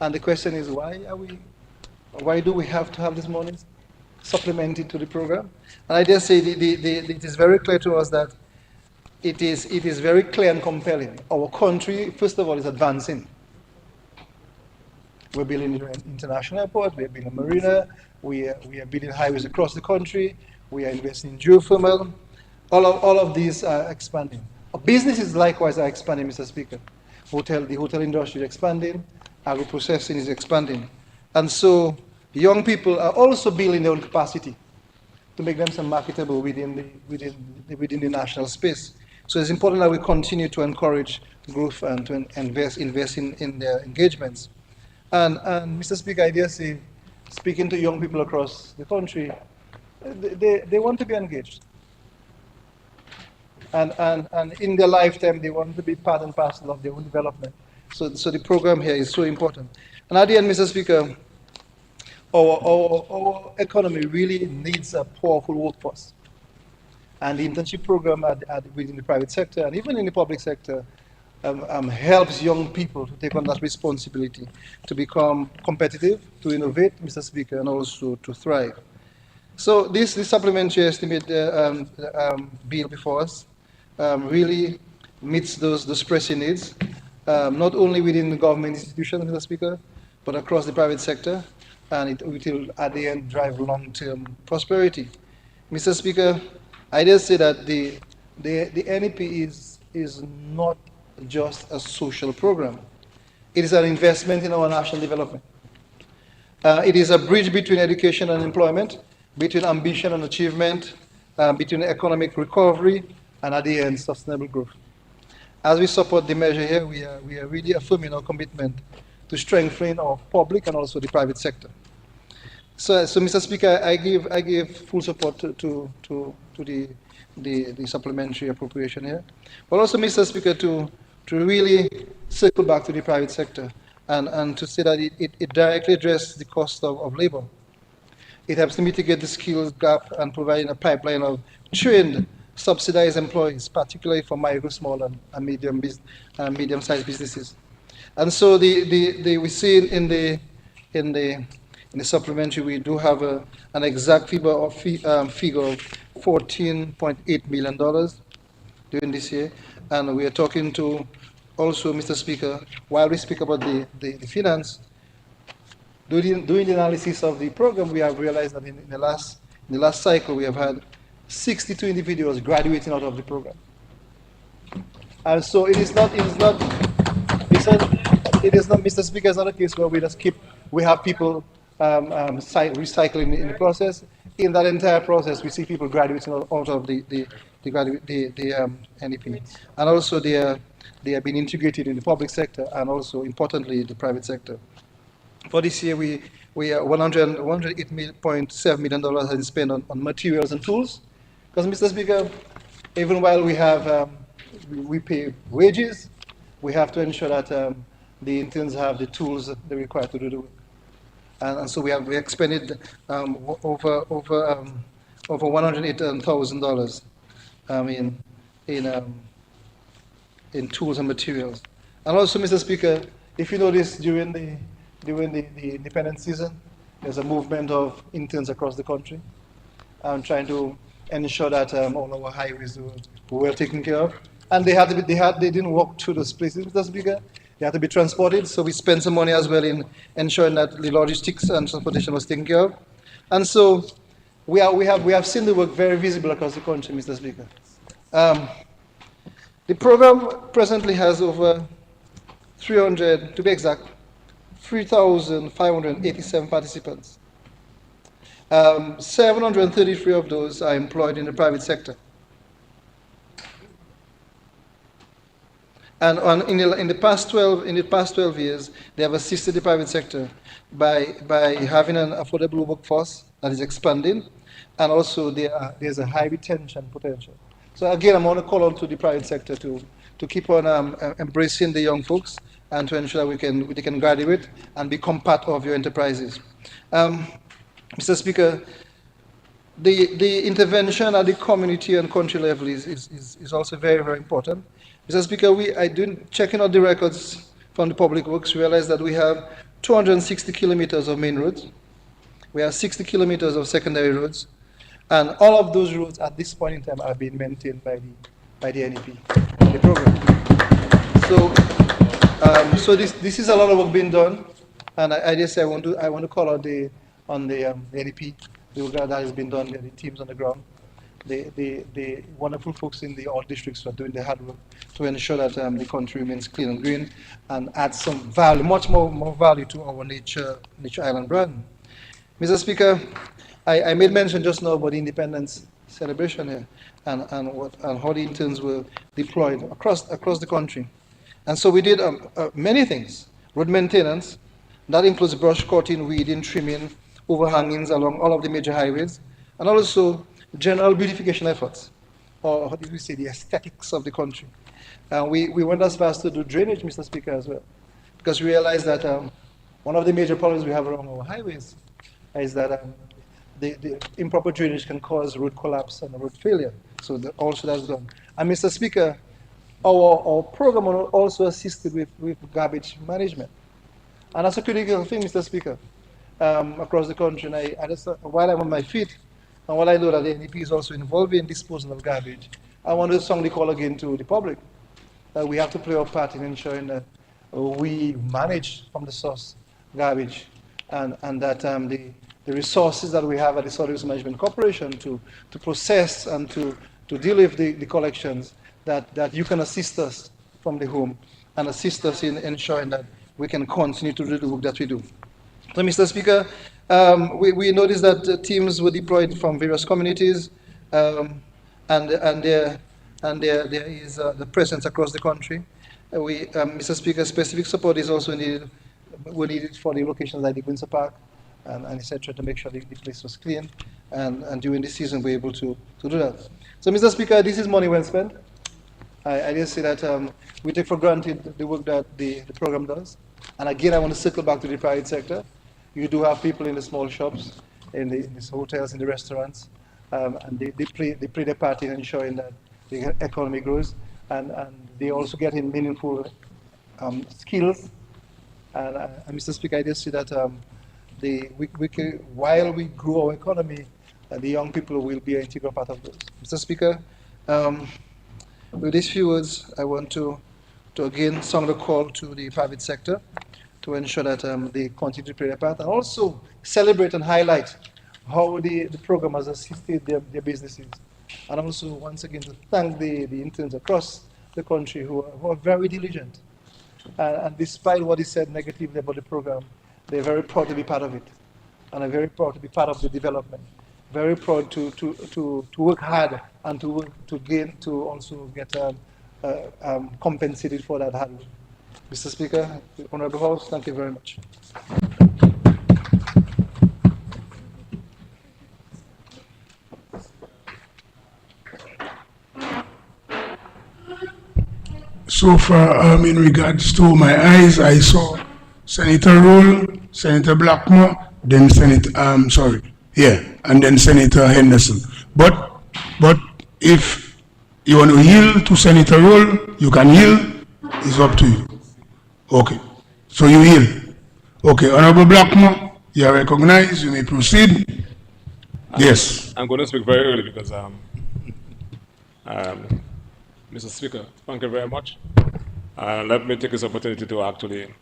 and the question is why do we have to have this money supplemented to the program? And I dare say it is very clear to us that it is very clear and compelling. Our country, first of all, is advancing. We're building an international airport, we're building a marina, we are building highways across the country, we are investing in geothermal. All of these are expanding. Our businesses likewise are expanding, Mr. Speaker. The hotel industry is expanding, agro-processing is expanding. And so young people are also building their own capacity to make themselves marketable within the national space. So it's important that we continue to encourage growth and to invest in their engagements. And Mr. Speaker, I dare say, speaking to young people across the country, they want to be engaged. And in their lifetime, they want to be part and parcel of their own development. So the program here is so important. And at the end, Mr. Speaker, our economy really needs a powerful workforce. And the internship program within the private sector and even in the public sector helps young people to take on that responsibility, to become competitive, to innovate, Mr. Speaker, and also to thrive. So this supplementary estimate bill before us really meets those pressing needs, not only within the government institutions, Mr. Speaker, but across the private sector, and it will at the end drive long-term prosperity. Mr. Speaker, I just say that the NEP is not just a social program. It is an investment in our national development. It is a bridge between education and employment, between ambition and achievement, between economic recovery, and at the end, sustainable growth. As we support the measure here, we are really affirming our commitment to strengthen our public and also the private sector. So Mr. Speaker, I give full support to the supplementary appropriation here, but also, Mr. Speaker, to really circle back to the private sector and to say that it directly addresses the cost of labor. It helps to mitigate the skills gap and provide a pipeline of trained, subsidized employees, particularly for micro, small, and medium-sized businesses. And so we see in the supplementary, we do have an exact figure of $14.8 million during this year, and we are talking to also, Mr. Speaker, while we speak about the finance, doing the analysis of the program, we have realized that in the last cycle, we have had 62 individuals graduating out of the program. And so it is not, Mr. Speaker, it's not a case where we have people recycling in the process. In that entire process, we see people graduating out of the NEP. And also they are being integrated in the public sector and also, importantly, the private sector. For this year, we are $108.7 million has been spent on materials and tools. Because, Mr. Speaker, even while we pay wages, we have to ensure that the interns have the tools that they require to do the work. And so we expended over $108,000 in tools and materials. And also, Mr. Speaker, if you notice during the independence season, there's a movement of interns across the country, trying to ensure that all our highways were well taken care of. And they didn't walk through those places, Mr. Speaker. They had to be transported, so we spent some money as well in ensuring that the logistics and transportation was taken care of. And so we have seen the work very visible across the country, Mr. Speaker. The program presently has over 300, to be exact, 3,587 participants. 733 of those are employed in the private sector. And in the past 12 years, they have assisted the private sector by having an affordable workforce that is expanding, and also there's a high retention potential. So again, I'm going to call on to the private sector to keep on embracing the young folks and to ensure that they can graduate and become part of your enterprises. Mr. Speaker, the intervention at the community and country level is also very, very important. Mr. Speaker, checking out the records from the public works, realized that we have 260 kilometers of main roads. We have 60 kilometers of secondary roads. And all of those roads at this point in time are being maintained by the NEP, the program. So this is a lot of work being done. And I want to call out on the NEP, the work that has been done, the teams on the ground, the wonderful folks in all districts who are doing the hard work to ensure that the country remains clean and green and add some value, much more value to our nature island brand. Mr. Speaker, I made mention just now about the independence celebration here and how the interns were deployed across the country. And so we did many things. Road maintenance, that includes brush cutting, weeding, trimming, overhangings along all of the major highways, and also general beautification efforts, or how do we say, the aesthetics of the country. We went as far as to do drainage, Mr. Speaker, as well, because we realized that one of the major problems we have along our highways is that the improper drainage can cause road collapse and road failure. So also that's done. And Mr. Speaker, our program also assisted with garbage management. And that's a critical thing, Mr. Speaker, across the country. And I just, while I'm on my feet, and while I know that the NEP is also involved in disposal of garbage, I want to strongly call again to the public that we have to play our part in ensuring that we manage from the source garbage, and that the resources that we have at the Solid Waste Management Corporation to process and to deal with the collections, that you can assist us from the home and assist us in ensuring that we can continue to do the work that we do. So, Mr. Speaker, we noticed that teams were deployed from various communities, and there is the presence across the country. Mr. Speaker, specific support is also needed. We needed for the locations like the Windsor Park and etc. to make sure the place was clean, and during the season we're able to do that. So, Mr. Speaker, this is money well spent. I just say that we take for granted the work that the program does. And again, I want to circle back to the private sector. You do have people in the small shops, in the hotels, in the restaurants, and they play their part in ensuring that the economy grows, and they also get in meaningful skills. And Mr. Speaker, I just see that while we grow our economy, the young people will be an integral part of those. Mr. Speaker, with these few words, I want to again sound the call to the private sector to ensure that they continue to play their part, and also celebrate and highlight how the program has assisted their businesses. And also, once again, to thank the interns across the country who are very diligent. And despite what is said negatively about the program, they're very proud to be part of it, and are very proud to be part of the development. Very proud to work hard and to also get compensated for that hard work. Mr. Speaker, Honorable House, thank you very much. So far, in regards to my eyes, I saw Senator Roll, Senator Blackmore, then and then Senator Henderson. But if you want to yield to Senator Roll, you can yield. It's up to you. Okay. So you yield. Okay. Honorable Blackmore, you are recognized. You may proceed. Yes. I'm going to speak very early because, Mr. Speaker, thank you very much. Let me take this opportunity to actually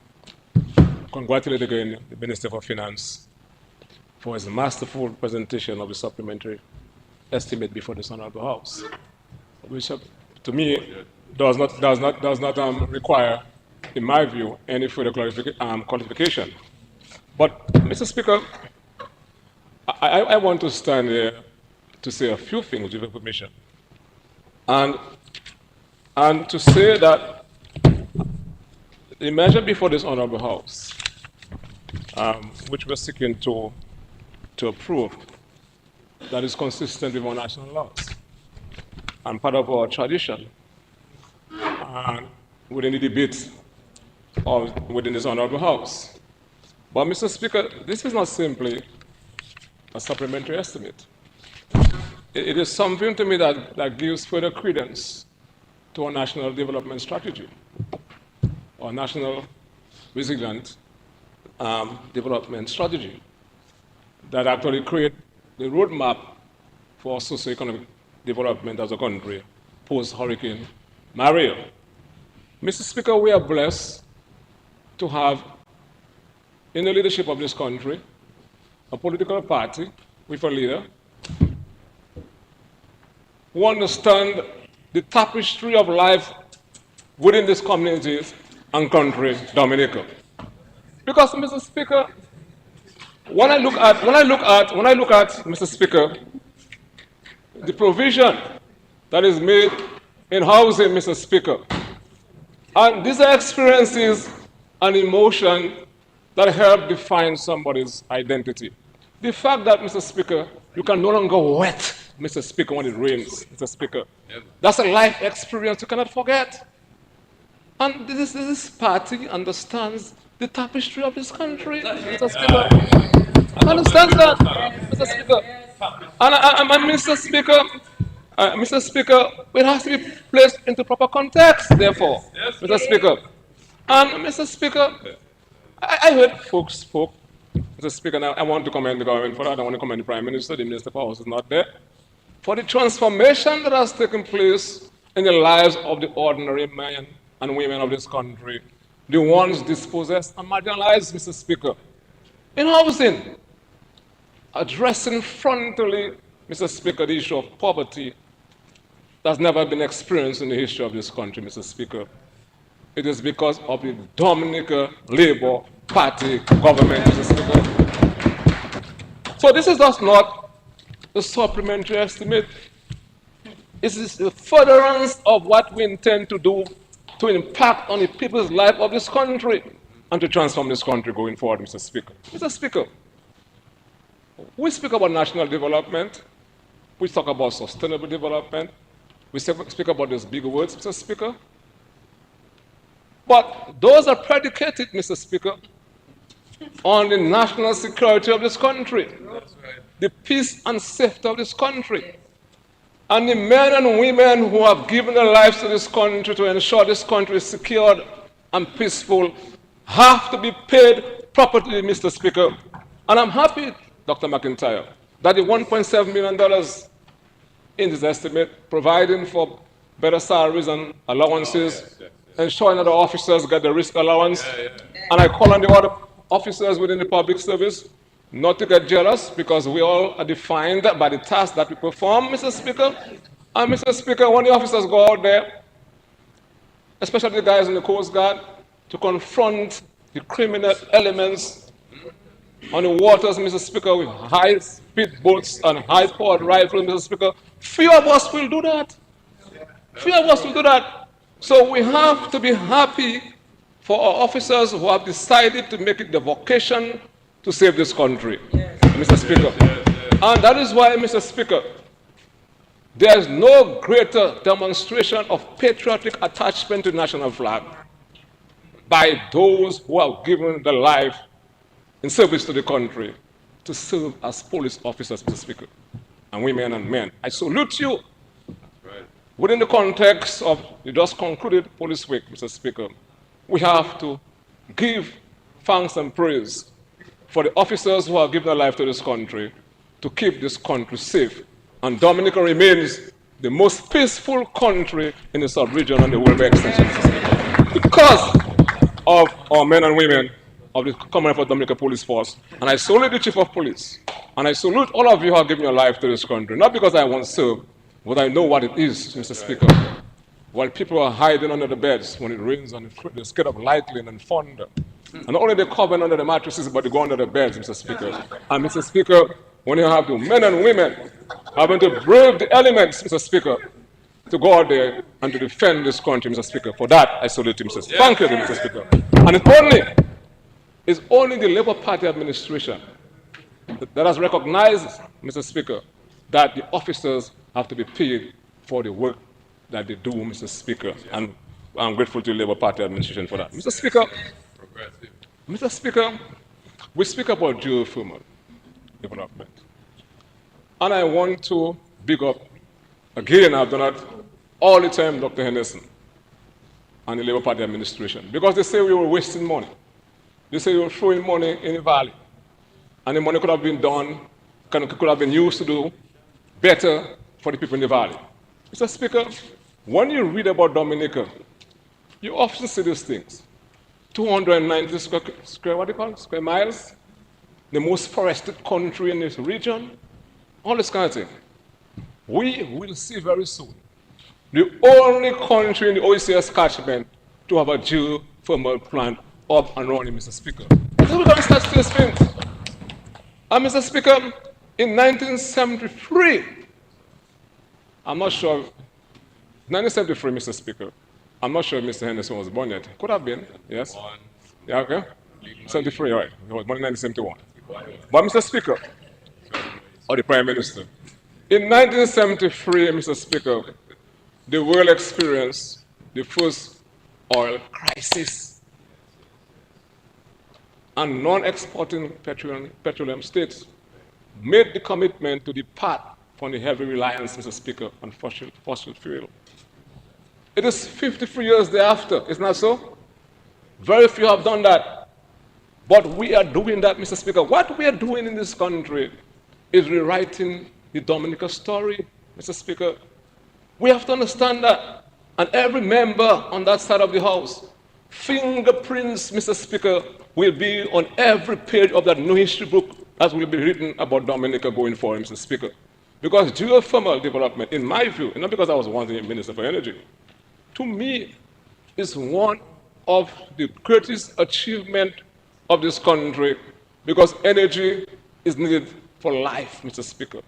congratulate again the Minister for Finance for his masterful presentation of the supplementary estimate before this Honorable House, which to me does not require, in my view, any further qualification. But, Mr. Speaker, I want to stand here to say a few things with your permission. And to say that the measure before this Honorable House, which we're seeking to approve, that is consistent with our national laws and part of our tradition, and within the debate within this Honorable House. But, Mr. Speaker, this is not simply a supplementary estimate. It is something to me that gives further credence to our national development strategy, our national resilient development strategy that actually create the roadmap for socioeconomic development as a country post-Hurricane Maria. Mr. Speaker, we are blessed to have in the leadership of this country a political party with a leader who understand the tapestry of life within these communities and country, Dominica. Because, Mr. Speaker, when I look at, Mr. Speaker, the provision that is made in housing, Mr. Speaker, and these are experiences and emotion that help define somebody's identity. The fact that, Mr. Speaker, you can no longer wet, Mr. Speaker, when it rains, Mr. Speaker. That's a life experience you cannot forget. And this party understands the tapestry of this country, Mr. Speaker. Understands that, Mr. Speaker. And Mr. Speaker, Mr. Speaker, it has to be placed into proper context, therefore, Mr. Speaker. And Mr. Speaker, I heard folks spoke, Mr. Speaker, and I want to commend the government for that. I want to commend the Prime Minister. The Minister for House is not there. For the transformation that has taken place in the lives of the ordinary men and women of this country, the ones dispossessed and marginalized, Mr. Speaker. In housing, addressing frontally, Mr. Speaker, the issue of poverty that's never been experienced in the history of this country, Mr. Speaker. It is because of the Dominican Labour Party government, Mr. Speaker. So this is just not a supplementary estimate. This is the furtherance of what we intend to do to impact on the people's life of this country and to transform this country going forward, Mr. Speaker. Mr. Speaker, we speak about national development. We talk about sustainable development. We speak about those big words, Mr. Speaker. But those are predicated, Mr. Speaker, on the national security of this country, the peace and safety of this country. And the men and women who have given their lives to this country to ensure this country is secured and peaceful have to be paid properly, Mr. Speaker. And I'm happy, Dr. McIntyre, that the $1.7 million in this estimate, providing for better salaries and allowances, ensuring that the officers get the risk allowance. And I call on the other officers within the public service not to get jealous, because we all are defined by the task that we perform, Mr. Speaker. And Mr. Speaker, when the officers go out there, especially the guys in the Coast Guard, to confront the criminal elements on the waters, Mr. Speaker, with high-speed boats and high-powered rifles, Mr. Speaker, few of us will do that. Few of us will do that. So we have to be happy for our officers who have decided to make it the vocation to save this country, Mr. Speaker. And that is why, Mr. Speaker, there is no greater demonstration of patriotic attachment to the national flag by those who have given their life in service to the country to serve as police officers, Mr. Speaker, and women and men. I salute you. Within the context of the just concluded police week, Mr. Speaker, we have to give thanks and praise for the officers who have given their life to this country to keep this country safe. And Dominica remains the most peaceful country in the sub-region and the world by extension, because of our men and women of the Commonwealth of Dominica Police Force. And I salute the Chief of Police. And I salute all of you who have given your life to this country, not because I once served, but I know what it is, Mr. Speaker. While people are hiding under the beds when it rains and they're scared of lightning and thunder. And not only they cover under the mattresses, but they go under the beds, Mr. Speaker. And Mr. Speaker, when you have the men and women having to brave the elements, Mr. Speaker, to go out there and to defend this country, Mr. Speaker. For that, I salute you, Mr. Speaker. Thank you, Mr. Speaker. And it's only the Labour Party administration that has recognized, Mr. Speaker, that the officers have to be paid for the work that they do, Mr. Speaker. And I'm grateful to the Labour Party administration for that. Mr. Speaker, we speak about geothermal development. And I want to big up, again, I've done that all the time, Dr. Henderson and the Labour Party administration, because they say we were wasting money. They say we were throwing money in the valley. And the money could have been done, could have been used to do better for the people in the valley. Mr. Speaker, when you read about Dominica, you often see these things. 290 square miles, the most forested country in this region, all this kind of thing. We will see very soon the only country in the OECS catchment to have a geothermal plant up and running, Mr. Speaker. So we're going to start these things. And Mr. Speaker, in 1973, I'm not sure, 1973, Mr. Speaker, I'm not sure if Mr. Henderson was born yet. Could have been, yes? Yeah, okay. 73, right. He was born in 1971. But Mr. Speaker, or the Prime Minister, in 1973, Mr. Speaker, the world experienced the first oil crisis. And non-exporting petroleum states made the commitment to depart from the heavy reliance, Mr. Speaker, on fossil fuel. It is 53 years thereafter, isn't that so? Very few have done that. But we are doing that, Mr. Speaker. What we are doing in this country is rewriting the Dominica story, Mr. Speaker. We have to understand that. And every member on that side of the House, fingerprints, Mr. Speaker, will be on every page of that new history book that will be written about Dominica going forward, Mr. Speaker. Because geothermal development, in my view, and not because I was once a Minister for Energy, to me, is one of the greatest achievements of this country, because energy is needed for life, Mr. Speaker.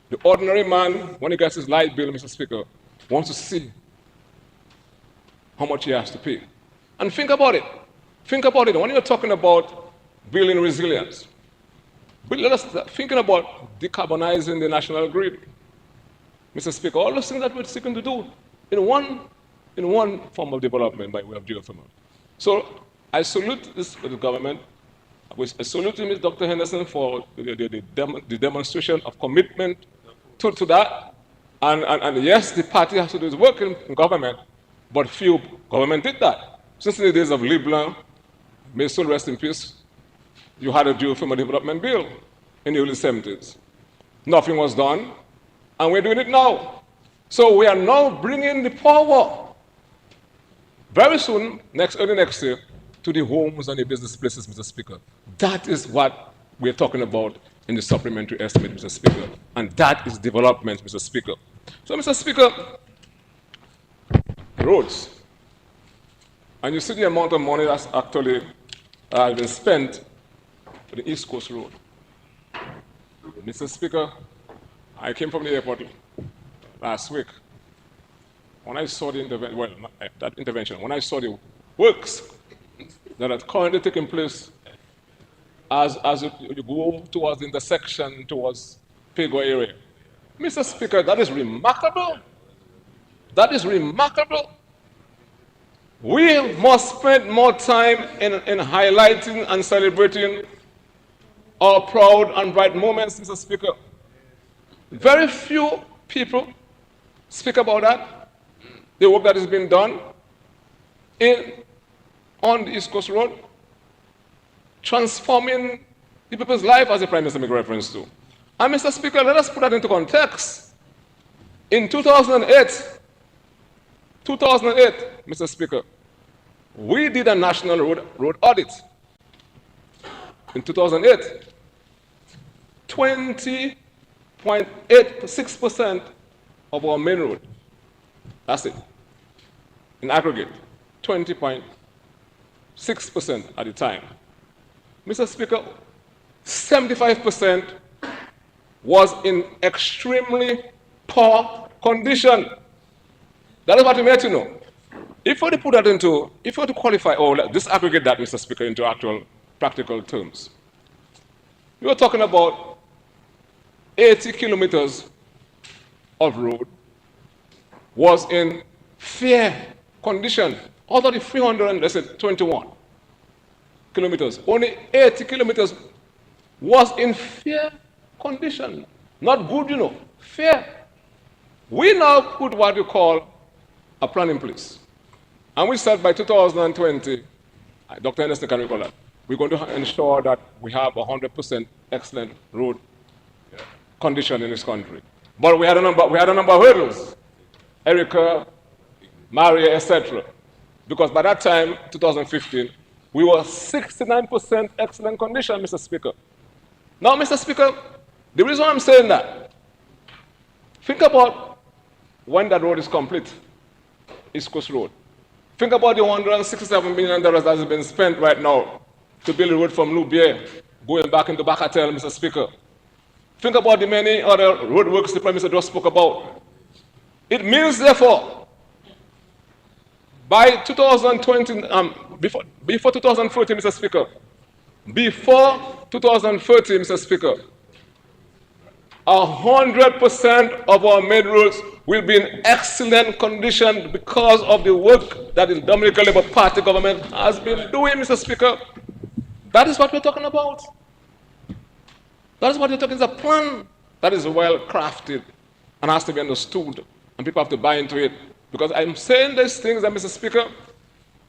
The ordinary man, when he gets his light bill, Mr. Speaker, wants to see how much he has to pay. And think about it. Think about it. When you're talking about building resilience, but let us thinking about decarbonizing the national grid, Mr. Speaker, all those things that we're seeking to do in one form of development by way of geothermal. So I salute this government. I salute Ms. Dr. Henderson for the demonstration of commitment to that. And yes, the party has to do its work in government, but few government did that. Since the days of Leblanc, may his soul rest in peace, you had a geothermal development bill in the early 70s. Nothing was done, and we're doing it now. So we are now bringing the power very soon, early next year, to the homes and the business places, Mr. Speaker. That is what we're talking about in the supplementary estimate, Mr. Speaker. And that is development, Mr. Speaker. So, Mr. Speaker, roads. And you see the amount of money that's actually been spent for the East Coast Road. Mr. Speaker, I came from the airport last week. When I saw the intervention, when I saw the works that are currently taking place as you go towards the intersection, towards Pego area, Mr. Speaker, that is remarkable. That is remarkable. We must spend more time in highlighting and celebrating our proud and bright moments, Mr. Speaker. Very few people speak about that, the work that is being done on the East Coast Road, transforming the people's life, as the Prime Minister made reference to. And Mr. Speaker, let us put that into context. In 2008, Mr. Speaker, we did a national road audit. In 2008, 20.86% of our main road, that's it, in aggregate, 20.6% at the time. Mr. Speaker, 75% was in extremely poor condition. That is what we made to know. If we were to put that into, if we were to qualify or disaggregate that, Mr. Speaker, into actual practical terms, we were talking about 80 kilometers of road was in fair condition. Out of the 321 kilometers, only 80 kilometers was in fair condition. Not good, you know, fair. We now put what we call a plan in place. And we said by 2020, Dr. Henderson can recall that, we're going to ensure that we have 100% excellent road condition in this country. But we had a number of hurdles. Erica, Maria, etc. Because by that time, 2015, we were 69% excellent condition, Mr. Speaker. Now, Mr. Speaker, the reason I'm saying that, think about when that road is complete, East Coast Road. Think about the $167 million that has been spent right now to build a road from Loubier, going back into Bacatel, Mr. Speaker. Think about the many other roadworks the Prime Minister just spoke about. It means, therefore, by 2020, before 2030, Mr. Speaker, before 2030, Mr. Speaker, 100% of our main roads will be in excellent condition because of the work that the Dominican Labour Party government has been doing, Mr. Speaker. That is what we're talking about. That is what we're talking about. It's a plan that is well crafted and has to be understood, and people have to buy into it. Because I'm saying these things, Mr. Speaker,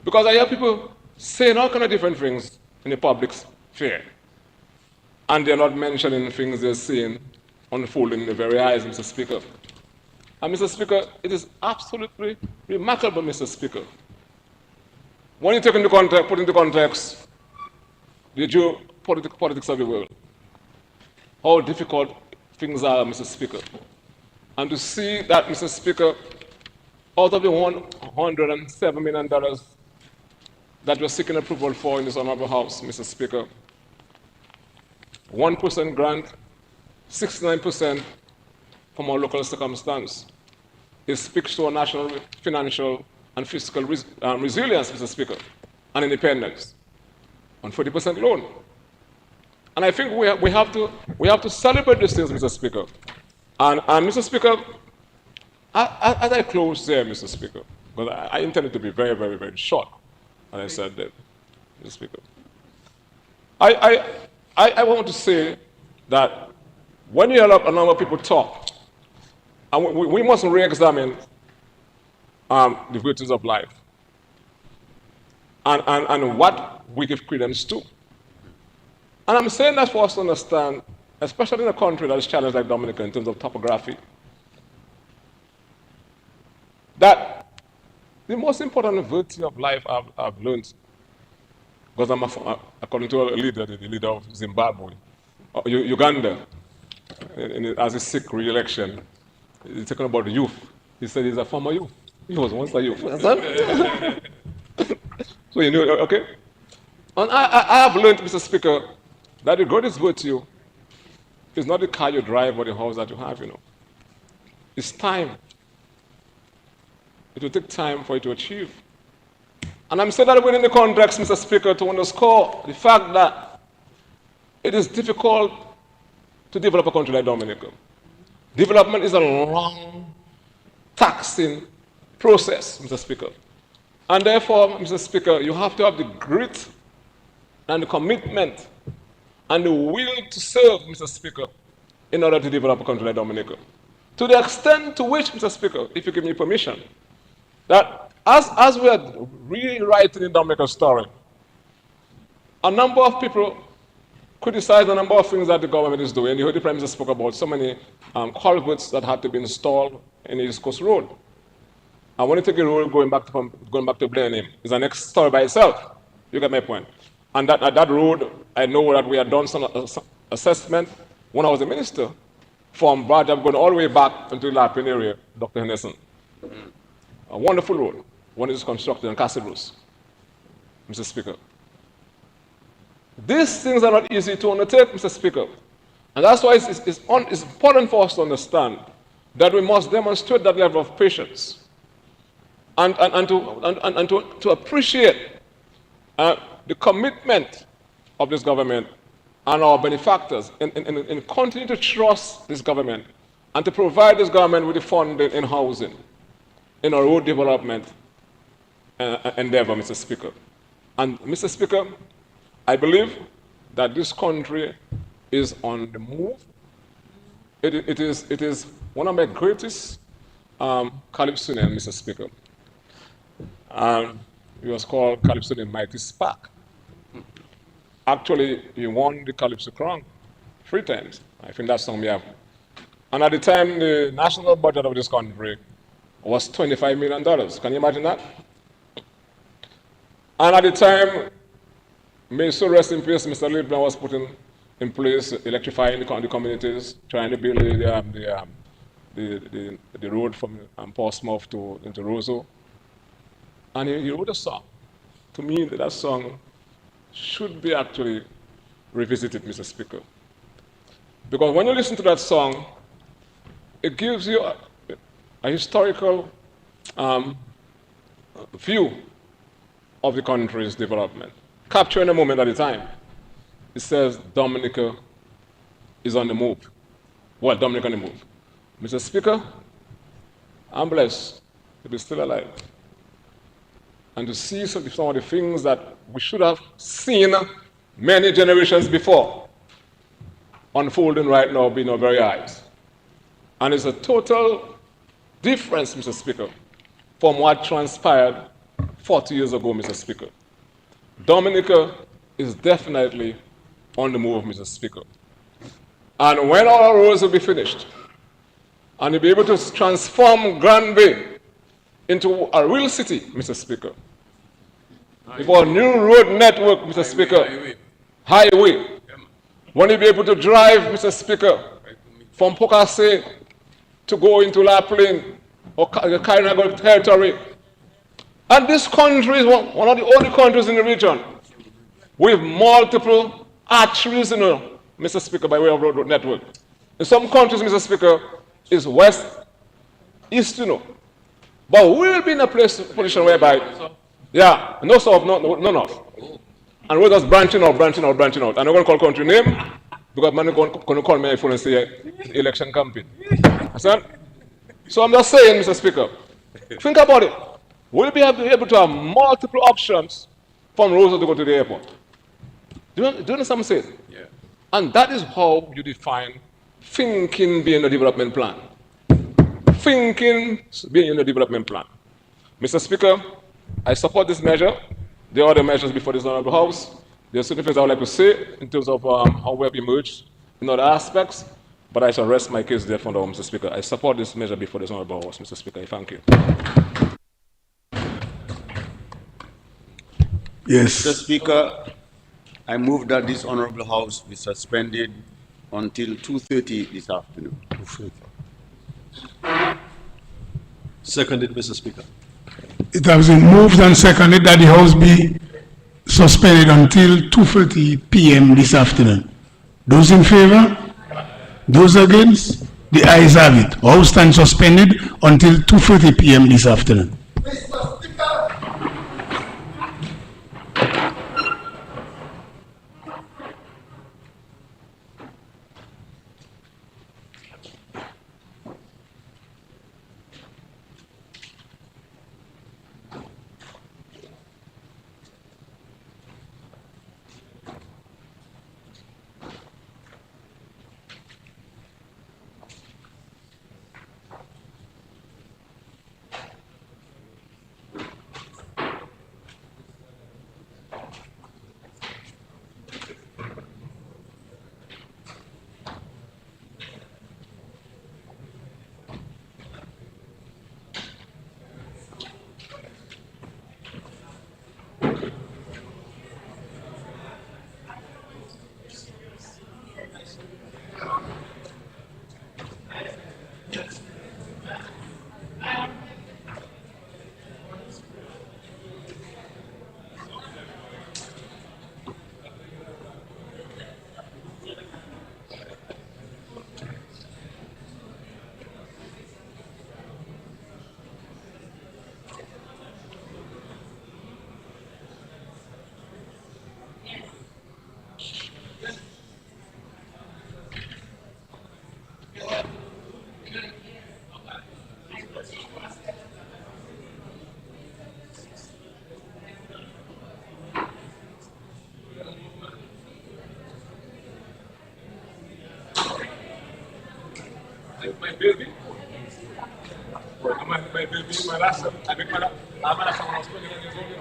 because I hear people saying all kind of different things in the public sphere, and they're not mentioning things they're seeing unfolding in the very eyes, Mr. Speaker. And Mr. Speaker, it is absolutely remarkable, Mr. Speaker, when you take into context, put into context the geopolitics of the world, how difficult things are, Mr. Speaker. And to see that, Mr. Speaker, out of the $107 million that we're seeking approval for in this Honorable House, Mr. Speaker, 1% grant, 69% from our local circumstance. It speaks to our national financial and fiscal resilience, Mr. Speaker, and independence, on 40% loan. And I think we have to celebrate these things, Mr. Speaker. And Mr. Speaker, as I close there, Mr. Speaker, because I intended to be very, very, very short, and I said that, Mr. Speaker. I want to say that when you hear a number of people talk, and we must re-examine the virtues of life and what we give credence to. And I'm saying that for us to understand, especially in a country that is challenged like Dominica in terms of topography, that the most important virtue of life I've learned, because I'm according to a leader, the leader of Zimbabwe, Uganda, as a sick re-election, he's talking about the youth. He said he's a former youth. He was once a youth. So you know, okay? And I have learned, Mr. Speaker, that the greatest virtue is not the car you drive or the house that you have, you know. It's time. It will take time for you to achieve. And I'm saying that within the context, Mr. Speaker, to underscore the fact that it is difficult to develop a country like Dominica. Development is a long, taxing process, Mr. Speaker. And therefore, Mr. Speaker, you have to have the grit and the commitment and the will to serve, Mr. Speaker, in order to develop a country like Dominica. To the extent to which, Mr. Speaker, if you give me permission, that as we are rewriting the Dominica story, a number of people criticize a number of things that the government is doing. You heard the Prime Minister spoke about so many culverts that had to be installed in the East Coast Road. And when you take a road going back to Blenheim, it's an next story by itself. You get my point. And that road, I know that we had done some assessment when I was a minister from Brajab going all the way back into the Lapin area, Dr. Henderson. A wonderful road. One is constructed in Castle Bruce, Mr. Speaker. These things are not easy to undertake, Mr. Speaker. And that's why it's important for us to understand that we must demonstrate that level of patience and to appreciate the commitment of this government and our benefactors in continue to trust this government and to provide this government with the funding in housing, in our road development endeavor, Mr. Speaker. And Mr. Speaker, I believe that this country is on the move. It is one of my greatest Calypsonian, Mr. Speaker. He was called Calypsonian Mighty Spark. Actually, he won the Calypso Crown 3 times. I think that's something we have. And at the time, the national budget of this country was $25 million. Can you imagine that? And at the time, may so rest in peace, Mr. Liebman was putting in place, electrifying the communities, trying to build the road from Portsmouth into Roseau. And he wrote a song. To me, that song should be actually revisited, Mr. Speaker. Because when you listen to that song, it gives you a historical view of the country's development, capturing a moment at a time. It says Dominica is on the move. Well, Dominica on the move. Mr. Speaker, I'm blessed to be still alive and to see some of the things that we should have seen many generations before unfolding right now before our very eyes. And it's a total difference, Mr. Speaker, from what transpired 40 years ago, Mr. Speaker. Dominica is definitely on the move, Mr. Speaker. And when all our roads will be finished, and you'll be able to transform Granby into a real city, Mr. Speaker, with our new road network, Mr. Speaker, highway, when you'll be able to drive, Mr. Speaker, from Pokase to go into La Plaine or the Kainago territory. And this country is one of the only countries in the region with multiple arteries, Mr. Speaker, by way of road network. In some countries, Mr. Speaker, is west, east, But we'll be in a position whereby, no south, no north. And we're just branching out. I'm not going to call country name because man going to call me phone and say election campaign. Understand? So I'm just saying, Mr. Speaker, think about it. We'll be able to have multiple options from Rosa to go to the airport. Do you understand what I'm saying? Yeah. And that is how you define thinking being a development plan. Thinking being in a development plan. Mr. Speaker, I support this measure. There are other measures before this Honorable House. There are certain things I would like to say in terms of how we have emerged in other aspects, but I shall rest my case there for now, Mr. Speaker. I support this measure before this Honorable House, Mr. Speaker. Thank you. Yes. Mr. Speaker, I move that this Honorable House be suspended until 2:30 this afternoon. Seconded, Mr. Speaker. It has been moved and seconded that the House be suspended until 2:30 p.m. this afternoon. Those in favor? Those against? The ayes have it. House stands suspended until 2:30 p.m. this afternoon. Mr. Speaker, My baby. My baby, my last, I think my last one was 29 years old.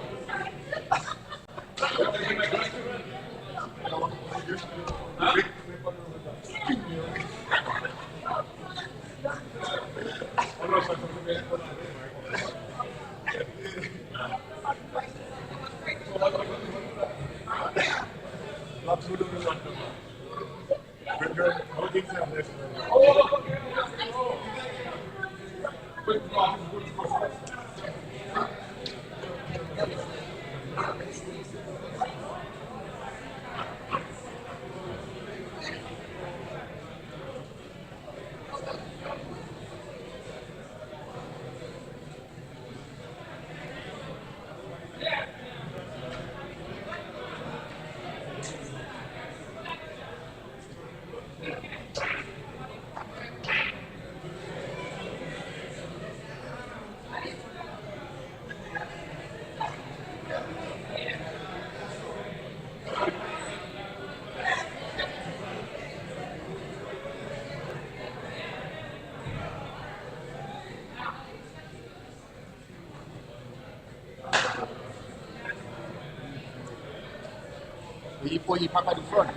before you park at the front.